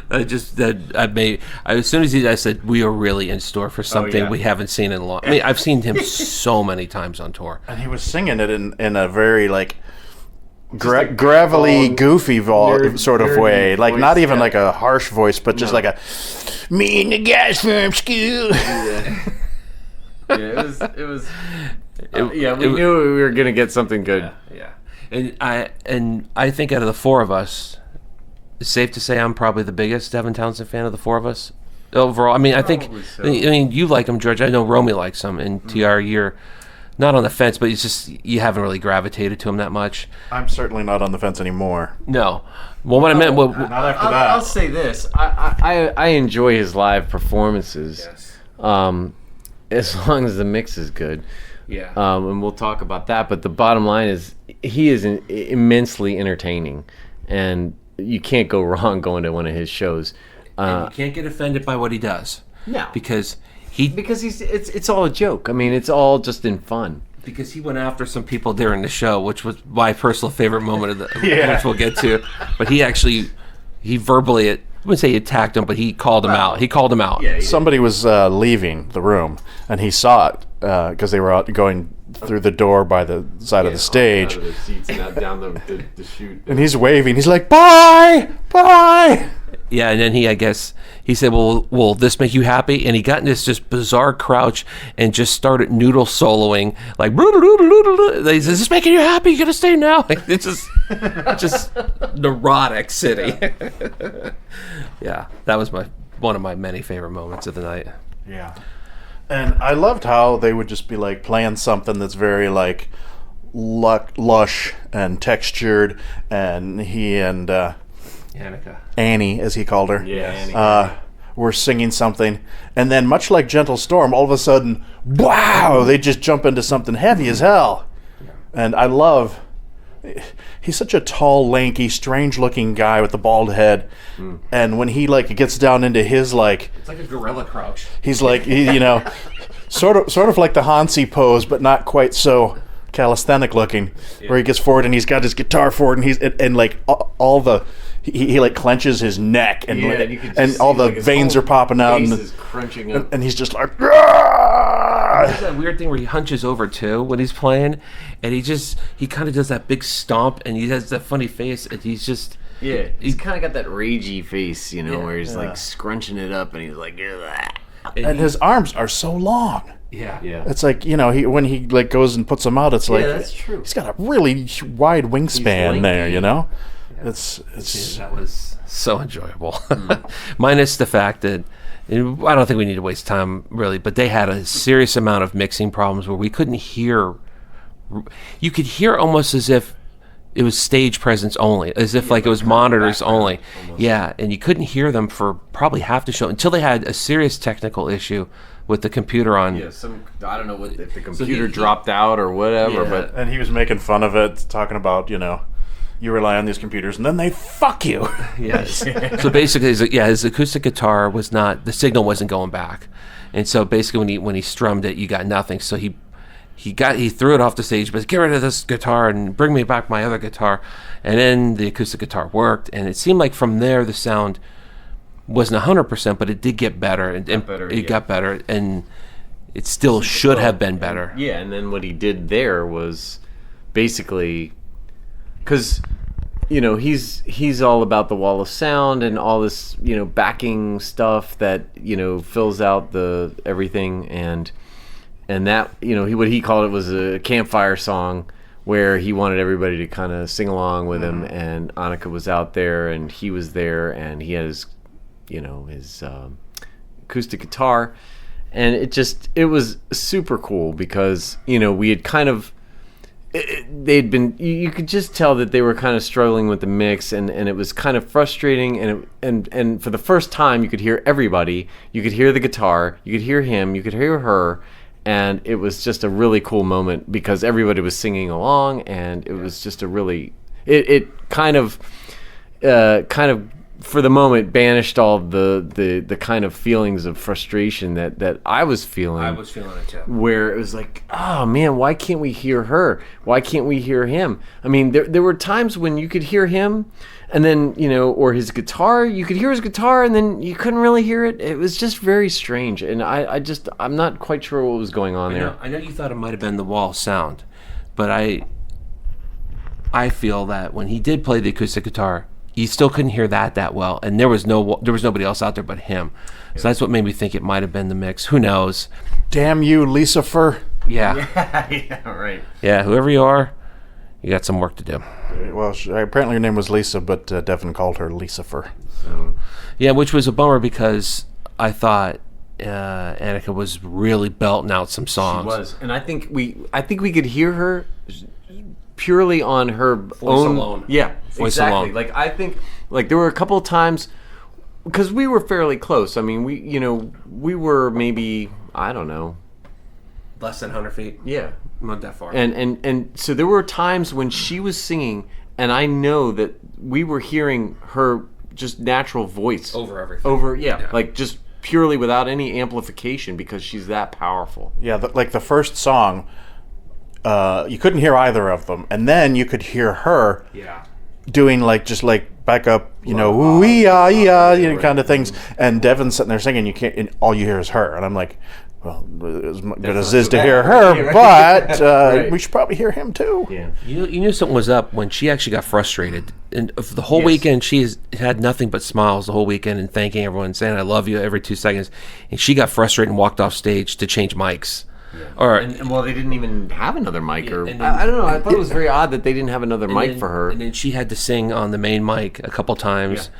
As soon as I said, we are really in store for something we haven't seen in a long. I mean, I've seen him so many times on tour. And he was singing it in a very gravelly, goofy sort of way. Like voice, not even like a harsh voice, but just like a me and the guys from school. We knew we were gonna get something good. Yeah. And I think out of the four of us, it's safe to say I'm probably the biggest Devin Townsend fan of the four of us overall. I mean, I think so. I mean you like him, George. I know Romy likes him, and TR, you're not on the fence, but it's just you haven't really gravitated to him that much. I'm certainly not on the fence anymore. No. Well, what I meant, Not after that. I'll say this: I enjoy his live performances. Yes. As long as the mix is good. Yeah. And we'll talk about that. But the bottom line is, he is immensely entertaining, and you can't go wrong going to one of his shows. And you can't get offended by what he does. No. Because it's all a joke. I mean, it's all just in fun. Because he went after some people during the show, which was my personal favorite moment of the, Yeah. which we'll get to. But he verbally, I wouldn't say he attacked him, but he called him out. He called him out. Yeah. Somebody was leaving the room, and he saw it because they were out going through the door by the side of the stage. Out of the seats, not down the chute. And he's waving. He's like, bye, bye. Yeah, and then he said, well, will this make you happy? And he got in this just bizarre crouch and just started noodle soloing, like, he says, is this making you happy? You gotta stay now. It's just neurotic city. Yeah, that was one of my many favorite moments of the night. Yeah. And I loved how they would just be like playing something that's very like lush and textured, and he and Annika. Annie, as he called her, Yeah, were singing something, and then much like Gentle Storm, all of a sudden, wow, they just jump into something heavy as hell. And I love, he's such a tall, lanky, strange-looking guy with the bald head, and when he gets down into his It's like a gorilla crouch. he's like sort of like the Hansi pose, but not quite so calisthenic looking, where he gets forward and he's got his guitar forward and he's like all the he like clenches his neck and you can just and all see, the like, his veins whole are popping out face and is crunching up. and he's just like There's that weird thing where he hunches over too when he's playing, and he kind of does that big stomp, and he has that funny face, and he's just He's kind of got that ragey face, where he's like scrunching it up, and he's like, and his arms are so long. yeah. It's like when he like goes and puts them out, it's like that's true. he's got a really wide wingspan there, It's That was so enjoyable. Minus the fact that I don't think we need to waste time really, but they had a serious amount of mixing problems where we couldn't hear. You could hear almost as if it was stage presence only, as if like it was monitors only. Almost. Yeah, and you couldn't hear them for probably half the show until they had a serious technical issue with the computer on. Yeah, I don't know if the computer dropped out or whatever, but and he was making fun of it, talking about you rely on these computers and then they fuck you. Yes. So basically, his acoustic guitar the signal wasn't going back, and so basically when he strummed it, you got nothing. So he threw it off the stage, but get rid of this guitar and bring me back my other guitar. And then the acoustic guitar worked, and it seemed like from there the sound wasn't 100%, but it did get better, and it got better, and it still should have been better. Yeah, and then what he did there was basically, because he's all about the wall of sound and all this backing stuff that fills out the everything, and that what he called it was a campfire song where he wanted everybody to kind of sing along with him, and Annika was out there and he was there and he had his acoustic guitar, and it was super cool because we had kind of they'd been you could just tell that they were kind of struggling with the mix, and it was kind of frustrating, and for the first time you could hear everybody, you could hear the guitar, you could hear him, you could hear her, and it was just a really cool moment because everybody was singing along, and it was just a really it kind of for the moment banished all the kind of feelings of frustration that I was feeling. I was feeling it too. Where it was like, oh man, why can't we hear her? Why can't we hear him? I mean, there were times when you could hear him, and then or his guitar. You could hear his guitar, and then you couldn't really hear it. It was just very strange, and I'm not quite sure what was going on there. I know you thought it might have been the wall sound, but I feel that when he did play the acoustic guitar, you still couldn't hear that well, and there was nobody else out there but him. So that's what made me think it might have been the mix. Who knows? Damn you, Lucifer. Yeah. Yeah, right. Yeah, whoever you are, you got some work to do. Well, apparently her name was Lisa, but Devin called her Lucifer. Yeah, which was a bummer because I thought Annika was really belting out some songs. She was, and I think we could hear her purely on her Voice own alone. Yeah, Voice exactly. alone. Like I think, like there were a couple of times because we were fairly close. I mean, we were maybe, I don't know, Less than 100 feet. yeah, Not that far. and so there were times when she was singing, and I know that we were hearing her just natural voice Over everything. yeah, like just purely without any amplification because she's that powerful. Yeah, like the first song, you couldn't hear either of them, and then you could hear her doing just backup, kind of things, and Devin's sitting there singing. You can't, and all you hear is her, and I'm like, well, as good as it is to hear her, but we should probably hear him too. Yeah. You knew something was up when she actually got frustrated. And for the whole weekend, she's had nothing but smiles the whole weekend and thanking everyone, saying, I love you every 2 seconds. And she got frustrated and walked off stage to change mics. Yeah. Or, and well, they didn't even have another mic, or and then- I don't know. I thought it was very odd that they didn't have another mic for her. And then she had to sing on the main mic a couple times,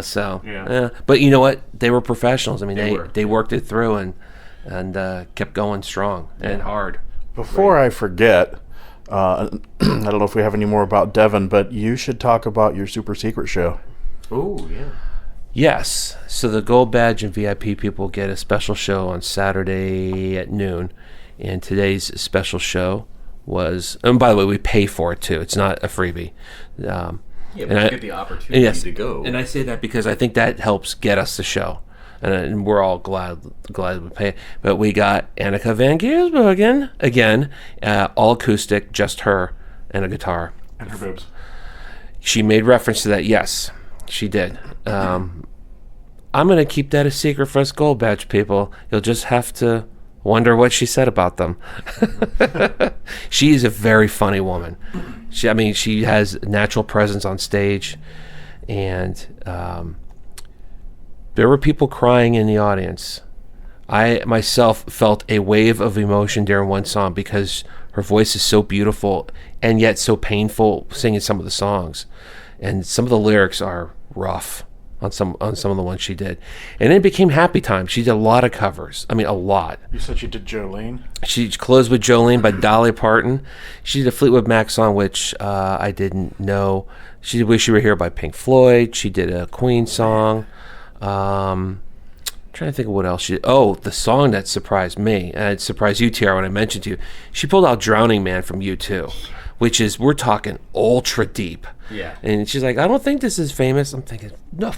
so. Yeah. But you know what? They were professionals. I mean, were. they worked it through and kept going strong and hard. Before I forget, I don't know if we have any more about Devin, but you should talk about your super secret show. Oh, yeah. Yes. So the Gold Badge and VIP people get a special show on Saturday at noon. And today's special show was, and by the way, we pay for it too. It's not a freebie. Yeah, but and you get the opportunity to go. And I say that because I think that helps get us the show. And we're all glad we pay. But we got Annika van Giersbergen again, all acoustic, just her and a guitar. And her boobs. She made reference to that. Yes, she did. I'm going to keep that a secret for us Gold Badge people. You'll just have to wonder what she said about them. She's a very funny woman. She has natural presence on stage, and there were people crying in the audience. I myself felt a wave of emotion during one song because her voice is so beautiful and yet so painful singing some of the songs, and some of the lyrics are rough on some of the ones she did. And then it became Happy Time. She did a lot of covers. I mean, a lot. You said you did Jolene? She closed with Jolene by Dolly Parton. She did a Fleetwood Mac song, which I didn't know. She did Wish You Were Here by Pink Floyd. She did a Queen song. Trying to think of what else she did. Oh, the song that surprised me, and it surprised you, TR, when I mentioned to you. She pulled out Drowning Man from U2, which is, we're talking ultra deep. Yeah. And she's like, I don't think this is famous. I'm thinking, no,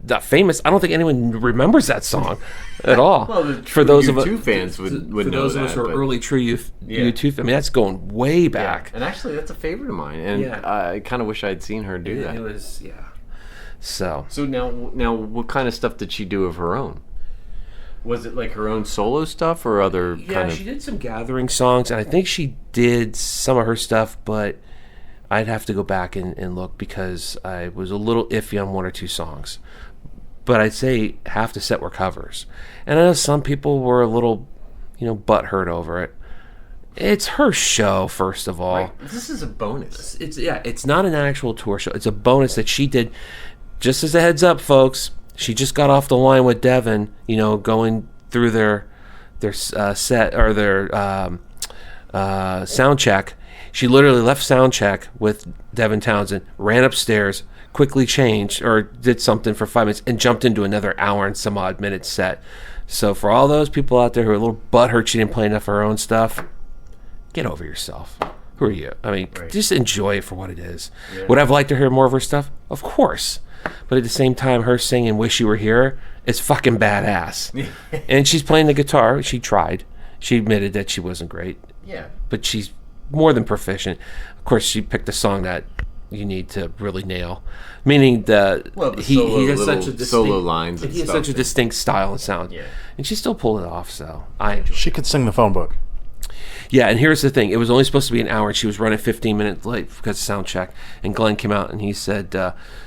not famous. I don't think anyone remembers that song at all. Well, for those of us, U2 fans would for know those of that, us who are but- early true U2, I mean, that's going way back. And actually, that's a favorite of mine, and Yeah. I kind of wish I'd seen her do that. It was, yeah. So So now, what kind of stuff did she do of her own? Was it like her own solo stuff or other kind of? she did some gathering songs, and I think she did some of her stuff, but I'd have to go back and look because I was a little iffy on one or two songs. But I'd say half the set were covers. And I know some people were a little, butthurt over it. It's her show, first of all. Right. This is a bonus. It's not an actual tour show. It's a bonus that she did. Just as a heads up, folks, she just got off the line with Devin, going through their set or their sound check. She literally left sound check with Devin Townsend, ran upstairs, quickly changed or did something for 5 minutes, and jumped into another hour and some odd minute set. So for all those people out there who are a little butthurt she didn't play enough of her own stuff, get over yourself. Who are you? I mean, just enjoy it for what it is. Yeah. Would I have liked to hear more of her stuff? Of course. But at the same time, her singing Wish You Were Here is fucking badass. And she's playing the guitar. She tried. She admitted that she wasn't great. Yeah. But she's more than proficient. Of course, she picked a song that you need to really nail. Meaning he has such a distinct solo lines and he has stuff. such a distinct style and sound. Yeah. And she still pulled it off, so I enjoy it. She could sing the phone book. Yeah, and here's the thing. It was only supposed to be an hour, and she was running 15 minutes late because of sound check. And Glenn came out, and he said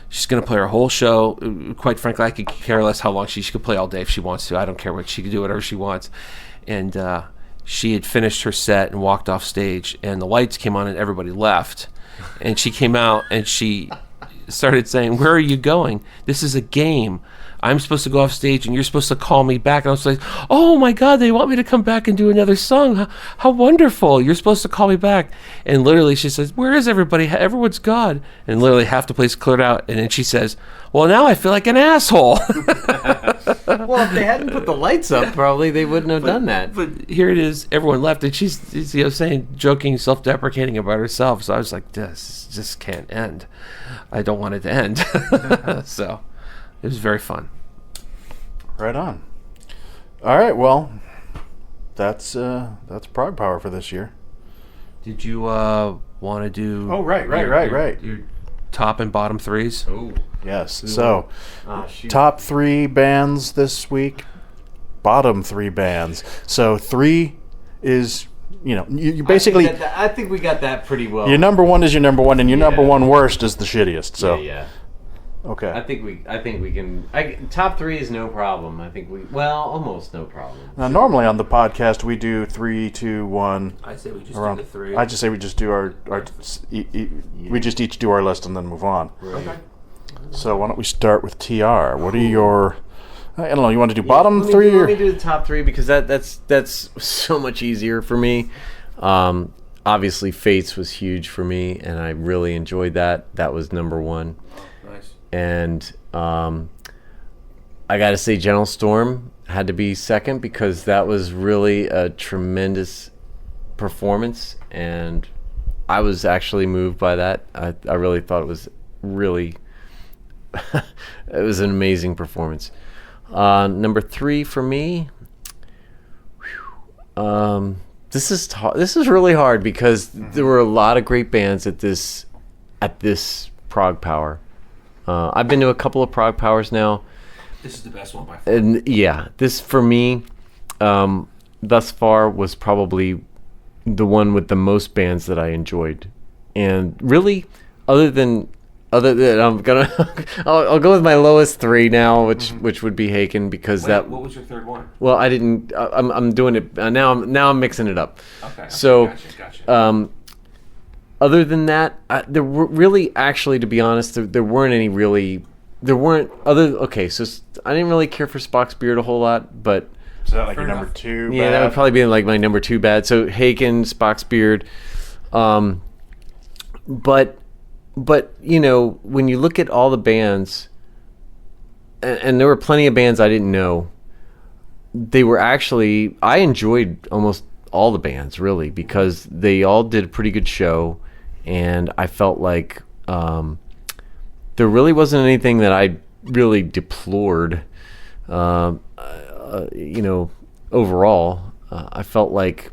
she's going to play her whole show. Quite frankly, I could care less how long she could play all day if she wants to. I don't care what. She could do whatever she wants. And she had finished her set and walked off stage, and the lights came on, and everybody left. And she came out, and she started saying, "Where are you going? This is a game. I'm supposed to go off stage and you're supposed to call me back." And I was like, "Oh my God, they want me to come back and do another song. How wonderful. You're supposed to call me back." And literally she says, "Where is everybody? Everyone's gone." And literally half the place cleared out. And then she says, "Well, now I feel like an asshole." Well, if they hadn't put the lights up, probably they wouldn't have done that. But here it is. Everyone left. And she's saying, joking, self-deprecating about herself. So I was like, this just can't end. I don't want it to end. So it was very fun. Right on. All right, well, that's ProgPower for this year. Did you want to do? Oh, right. Your top and bottom threes. Oh, Yes. So, shoot. top 3 bands this week, bottom 3 bands. So 3 is, you basically I think we got that pretty well. your number 1 is your number 1, and your number 1 worst is the shittiest. So Yeah. okay. I think we can. Top 3 is no problem. I think almost no problem. Now, normally on the podcast we do 3, 2, 1. I say we just around. do the 3. I just say we just do our we just each do our list and then move on. Okay. So why don't we start with TR? What are your? I don't know. You want to do bottom 3 Let or? me do the top 3 because that's so much easier for me. Obviously, Fates was huge for me, and I really enjoyed that. That was number 1. Nice. And I got to say Gentle Storm had to be second because that was really a tremendous performance, and I was actually moved by that. I really thought it was really it was an amazing performance. Number 3 for me, this is really hard because there were a lot of great bands at this ProgPower. I've been to a couple of ProgPowers now. This is the best one by far. And yeah, this for me, thus far was probably the one with the most bands that I enjoyed. And really, other than I'm gonna, I'll go with my lowest 3 now, which would be Haken because What was your third one? Well, I didn't. I'm doing it now. I'm mixing it up. Okay. So, Gotcha. other than that, there were really, actually, to be honest, there weren't any really. There weren't other. Okay, so I didn't really care for Spock's Beard a whole lot, but Is that like Fair your number enough. 2? yeah, that would probably be like my number 2 bad. So Haken, Spock's Beard, but when you look at all the bands, and there were plenty of bands I didn't know. They were actually, I enjoyed almost all the bands really because they all did a pretty good show, and I felt like there really wasn't anything that I really deplored. Overall, I felt like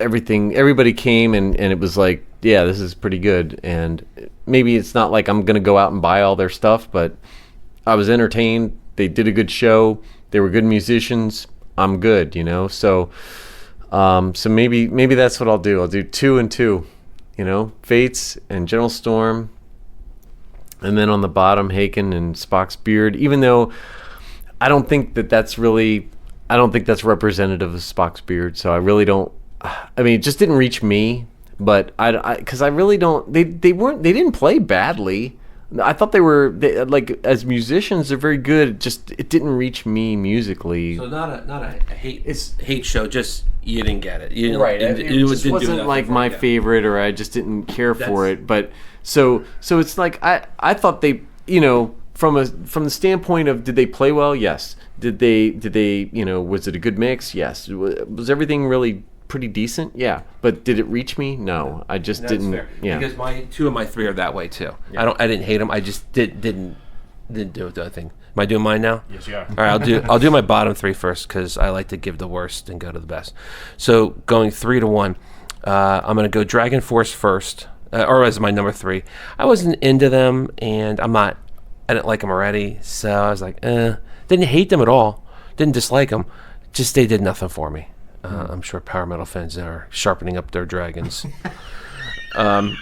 everybody came and it was like, yeah, this is pretty good. And maybe it's not like I'm gonna go out and buy all their stuff, but I was entertained. They did a good show. They were good musicians. I'm good, So, so maybe that's what I'll do. I'll do 2 and 2, Fates and General Storm, and then on the bottom, Haken and Spock's Beard. Even though I don't think that's representative of Spock's Beard. So I really don't. I mean, it just didn't reach me. But because I really don't. They didn't play badly. I thought they were like, as musicians, they're very good. Just it didn't reach me musically. So not a hate show. Just you didn't get it. You didn't, right. It just wasn't like my favorite, or I just didn't care for it. But so it's like I thought they, from the standpoint of, did they play well? Yes. Did they was it a good mix? Yes. Was everything really pretty decent? Yeah. But did it reach me? No. I just didn't. Fair. Yeah. Because my 2 of my 3 are that way too. Yeah. I didn't hate them. I just didn't do the other thing. Am I doing mine now? Yes, you are. All right, I'll do my bottom 3 first, because I like to give the worst and go to the best. So going 3 to 1, I'm going to go Dragon Force first, or as my number 3. I wasn't into them, and I didn't like them already, so I was like, didn't hate them at all, didn't dislike them, just they did nothing for me. I'm sure power metal fans are sharpening up their dragons. My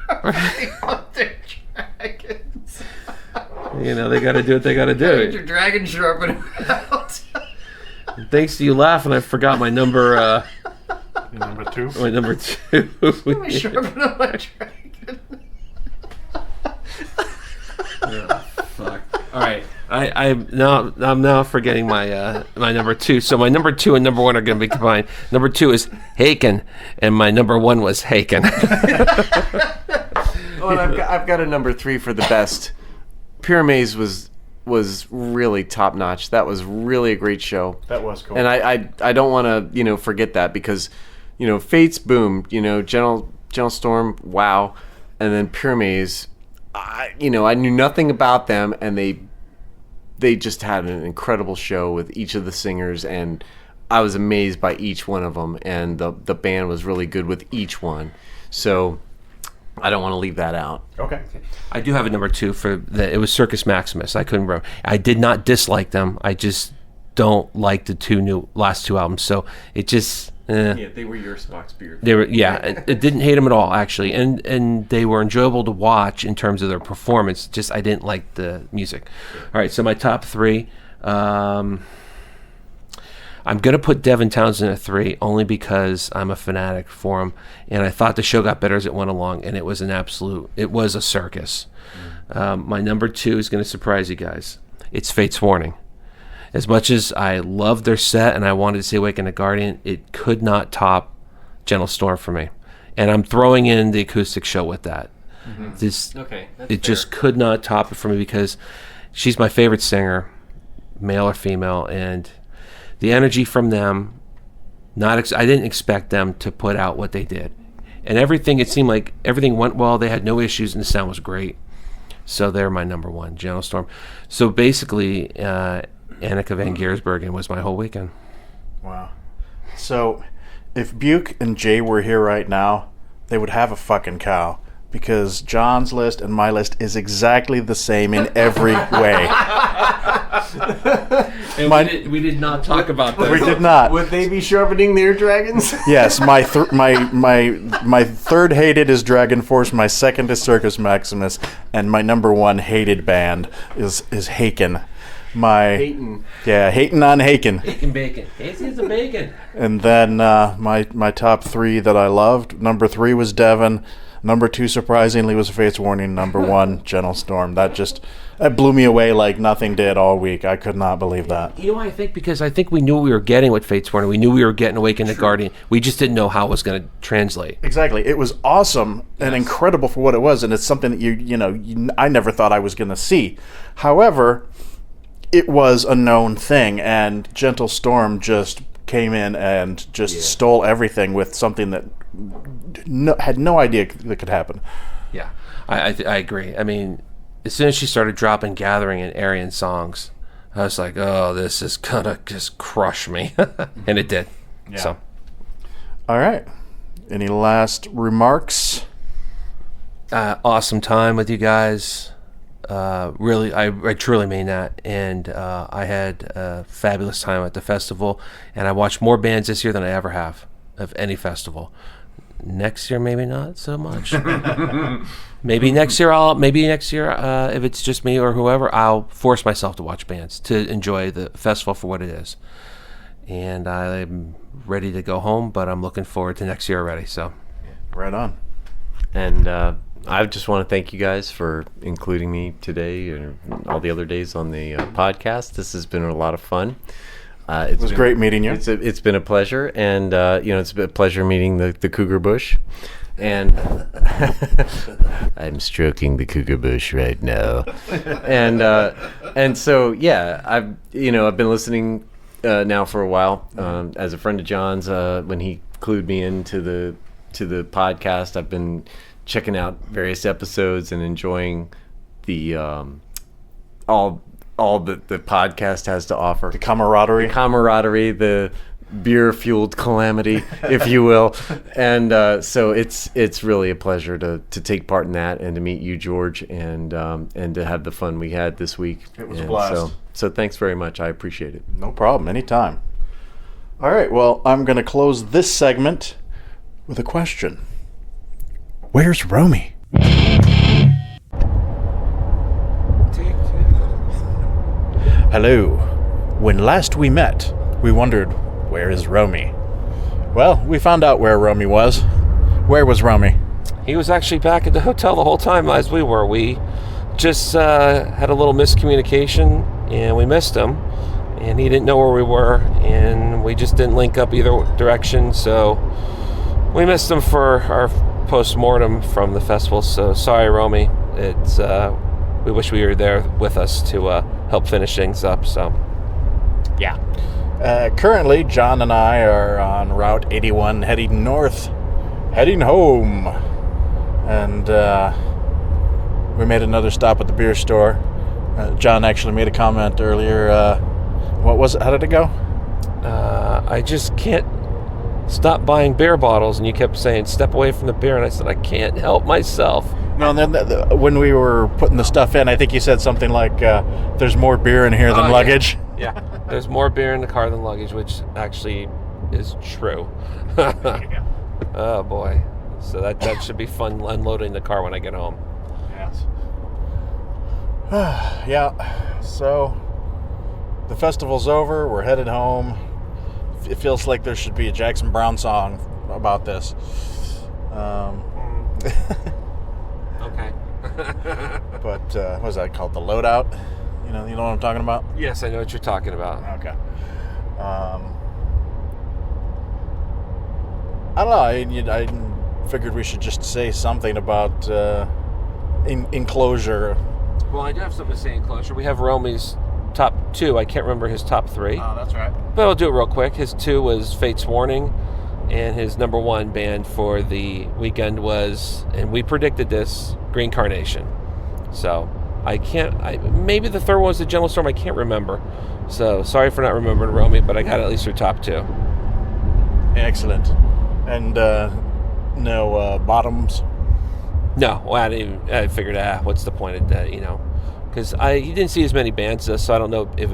Sharpening up their dragons. They got to do what they got to do. Your dragon sharpening out. Thanks to you laughing, I forgot my number. Number 2. My number 2. Let me sharpen up my dragon. Fuck. All right. I'm now forgetting my my number 2. So my number 2 and number 1 are going to be combined. Number 2 is Haken, and my number 1 was Haken. Oh, and I've got a number 3 for the best. Pyramaze was really top notch. That was really a great show. That was cool. And I don't want to forget that, because Fates, boom, General Storm, wow, and then Pyramaze. I knew nothing about them, and they just had an incredible show with each of the singers, and I was amazed by each one of them, and the band was really good with each one. So I don't want to leave that out. Okay. I do have a number 2 it was Circus Maximus. I couldn't remember. I did not dislike them. I just don't like the last two albums. So it just. Yeah, they were your Spock's Beard. They were, yeah. It didn't hate them at all, actually, and they were enjoyable to watch in terms of their performance. Just I didn't like the music. All right, so my top 3. I'm gonna put Devin Townsend at 3 only because I'm a fanatic for him, and I thought the show got better as it went along, and it was a circus. My number 2 is gonna surprise you guys. It's Fate's Warning. As much as I loved their set and I wanted to see Awaken the Guardian, it could not top Gentle Storm for me. And I'm throwing in the acoustic show with that. Mm-hmm. It just could not top it for me, because she's my favorite singer, male or female, and the energy from them, I didn't expect them to put out what they did. And everything, it seemed like everything went well. They had no issues and the sound was great. So they're my number 1, Gentle Storm. So basically, Annika van Giersbergen was my whole weekend. Wow. So if Buke and Jay were here right now, they would have a fucking cow, because John's list and my list is exactly the same in every way. And we did not talk about that. We did not. Would they be sharpening their dragons? Yes, my third hated is Dragon Force, my second is Circus Maximus, and my number 1 hated band is Haken. Haten. Yeah, Haten on Haken. Haken bacon. Hazen's a bacon. And then my top 3 that I loved. Number 3 was Devin. Number 2, surprisingly, was Fate's Warning. Number 1, Gentle Storm. That blew me away like nothing did all week. I could not believe that. You know, I think because I think we knew we were getting with Fate's Warning. We knew we were getting Awaken the Guardian. We just didn't know how it was going to translate. Exactly. It was awesome and incredible for what it was, and it's something that I never thought I was going to see. However, it was a known thing, and Gentle Storm just came in and just stole everything with something that had no idea that could happen. Yeah, I agree. I mean, as soon as she started dropping Gathering and Aryan songs, I was like, oh, this is gonna just crush me. And it did. Yeah. So. All right. Any last remarks? Awesome time with you guys. Really, I truly mean that. And I had a fabulous time at the festival. And I watched more bands this year than I ever have of any festival. Next year, maybe not so much. Maybe next year, if it's just me or whoever, I'll force myself to watch bands to enjoy the festival for what it is. And I'm ready to go home, but I'm looking forward to next year already. So, right on. And I just want to thank you guys for including me today and all the other days on the podcast. This has been a lot of fun. It was great meeting you. It's been a pleasure, and it's been a pleasure meeting the cougar bush. And I'm stroking the cougar bush right now. And so I've been listening now for a while. As a friend of John's, when he clued me into the podcast, I've been checking out various episodes and enjoying the all that the podcast has to offer. The camaraderie, the beer-fueled calamity, if you will. And so it's really a pleasure to take part in that and to meet you, George, and to have the fun we had this week. It was a blast. So thanks very much. I appreciate it. No problem. Anytime. All right. Well, I'm going to close this segment with a question. Where's Romy? Hello. When last we met, we wondered, where is Romy? Well, we found out where Romy was. Where was Romy? He was actually back at the hotel the whole time as we were. We just had a little miscommunication, and we missed him. And he didn't know where we were, and we just didn't link up either direction. So we missed him for our post-mortem from the festival. So sorry, Romy. It's we wish we were there with us to help finish things up. So yeah. Currently, John and I are on Route 81 heading north, heading home. And we made another stop at the beer store. John actually made a comment earlier. What was it? How did it go? I just can't stop buying beer bottles. And you kept saying, step away from the beer. And I said, I can't help myself. No, and then when we were putting the stuff in, I think you said something like, there's more beer in here than luggage. Yeah, there's more beer in the car than luggage, which actually is true. Oh, boy. So that should be fun unloading the car when I get home. Yes. Yeah, so the festival's over. We're headed home. It feels like there should be a Jackson Browne song about this. Okay. But what was that called? The Loadout? You know what I'm talking about? Yes, I know what you're talking about. Okay. I don't know. I figured we should just say something about enclosure. Well, I do have something to say in closure. We have Romy's top 2. I can't remember his top 3. Oh, that's right. But I'll do it real quick. His 2 was Fate's Warning, and his number 1 band for the weekend was, and we predicted this, Green Carnation. So maybe the third one was the Gentle Storm. I can't remember. So sorry for not remembering, Romy, but I got at least your top 2. Excellent. And no bottoms? No, well, I figured, what's the point of that, because he didn't see as many bands as us, so I don't know if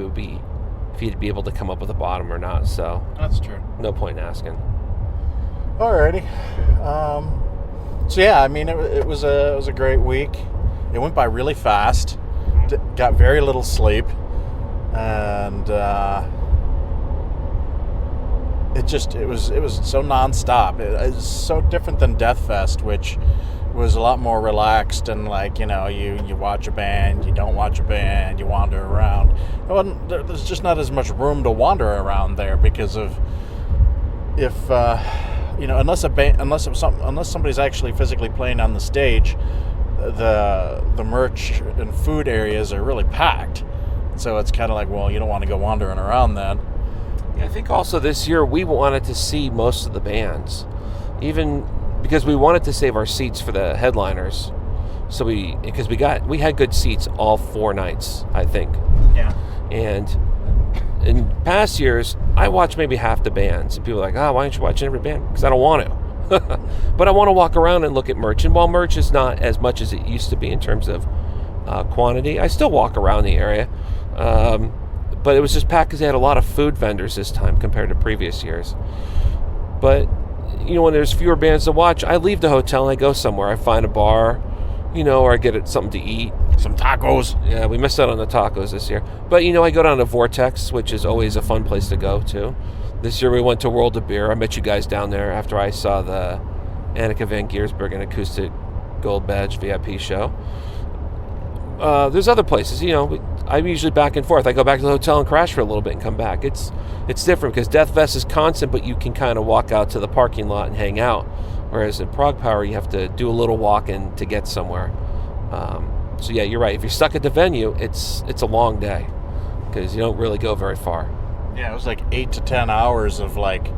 he'd be able to come up with a bottom or not. So that's true. No point in asking. Alrighty. So yeah, I mean, it was a great week. It went by really fast. Got very little sleep, and it was so nonstop. It's so different than Death Fest, which was a lot more relaxed and you watch a band, you don't watch a band, you wander around. There's just not as much room to wander around there because of unless somebody's actually physically playing on the stage, the merch and food areas are really packed. So it's kind of like, well, you don't want to go wandering around then. I think also this year we wanted to see most of the bands, even because we wanted to save our seats for the headliners. So because we had good seats all 4 nights, I think. Yeah. And in past years, I watch maybe half the bands, and people are like, "Oh, why don't you watch every band?" Because I don't want to. But I want to walk around and look at merch. And while merch is not as much as it used to be in terms of quantity, I still walk around the area. But it was just packed because they had a lot of food vendors this time compared to previous years. But, when there's fewer bands to watch, I leave the hotel and I go somewhere. I find a bar, or I get something to eat. Some tacos. Yeah, we missed out on the tacos this year. But, I go down to Vortex, which is always a fun place to go to. This year we went to World of Beer. I met you guys down there after I saw the Annika van Giersbergen Acoustic Gold Badge VIP show. There's other places, I'm usually back and forth. I go back to the hotel and crash for a little bit and come back. It's different because Death Fest is constant, but you can kind of walk out to the parking lot and hang out. Whereas in ProgPower, you have to do a little walking to get somewhere. So yeah, you're right. If you're stuck at the venue, it's a long day because you don't really go very far. Yeah, it was like 8 to 10 hours of like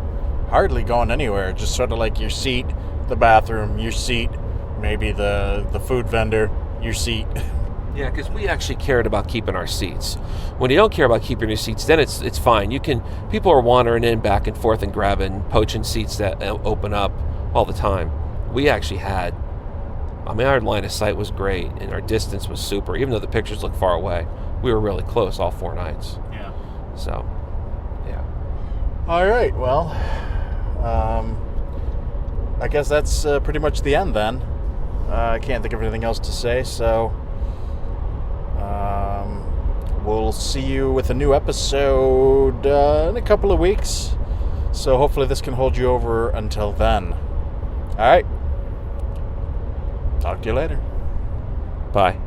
hardly going anywhere. Just sort of like your seat, the bathroom, your seat, maybe the food vendor, your seat. Yeah, because we actually cared about keeping our seats. When you don't care about keeping your seats, then it's fine. People are wandering in back and forth and poaching seats that open up all the time. We actually had, our line of sight was great and our distance was super. Even though the pictures look far away, we were really close all 4 nights. Yeah. So, yeah. All right. Well, I guess that's pretty much the end then. I can't think of anything else to say, so we'll see you with a new episode in a couple of weeks. So hopefully this can hold you over until then. All right. Talk to you later. Bye.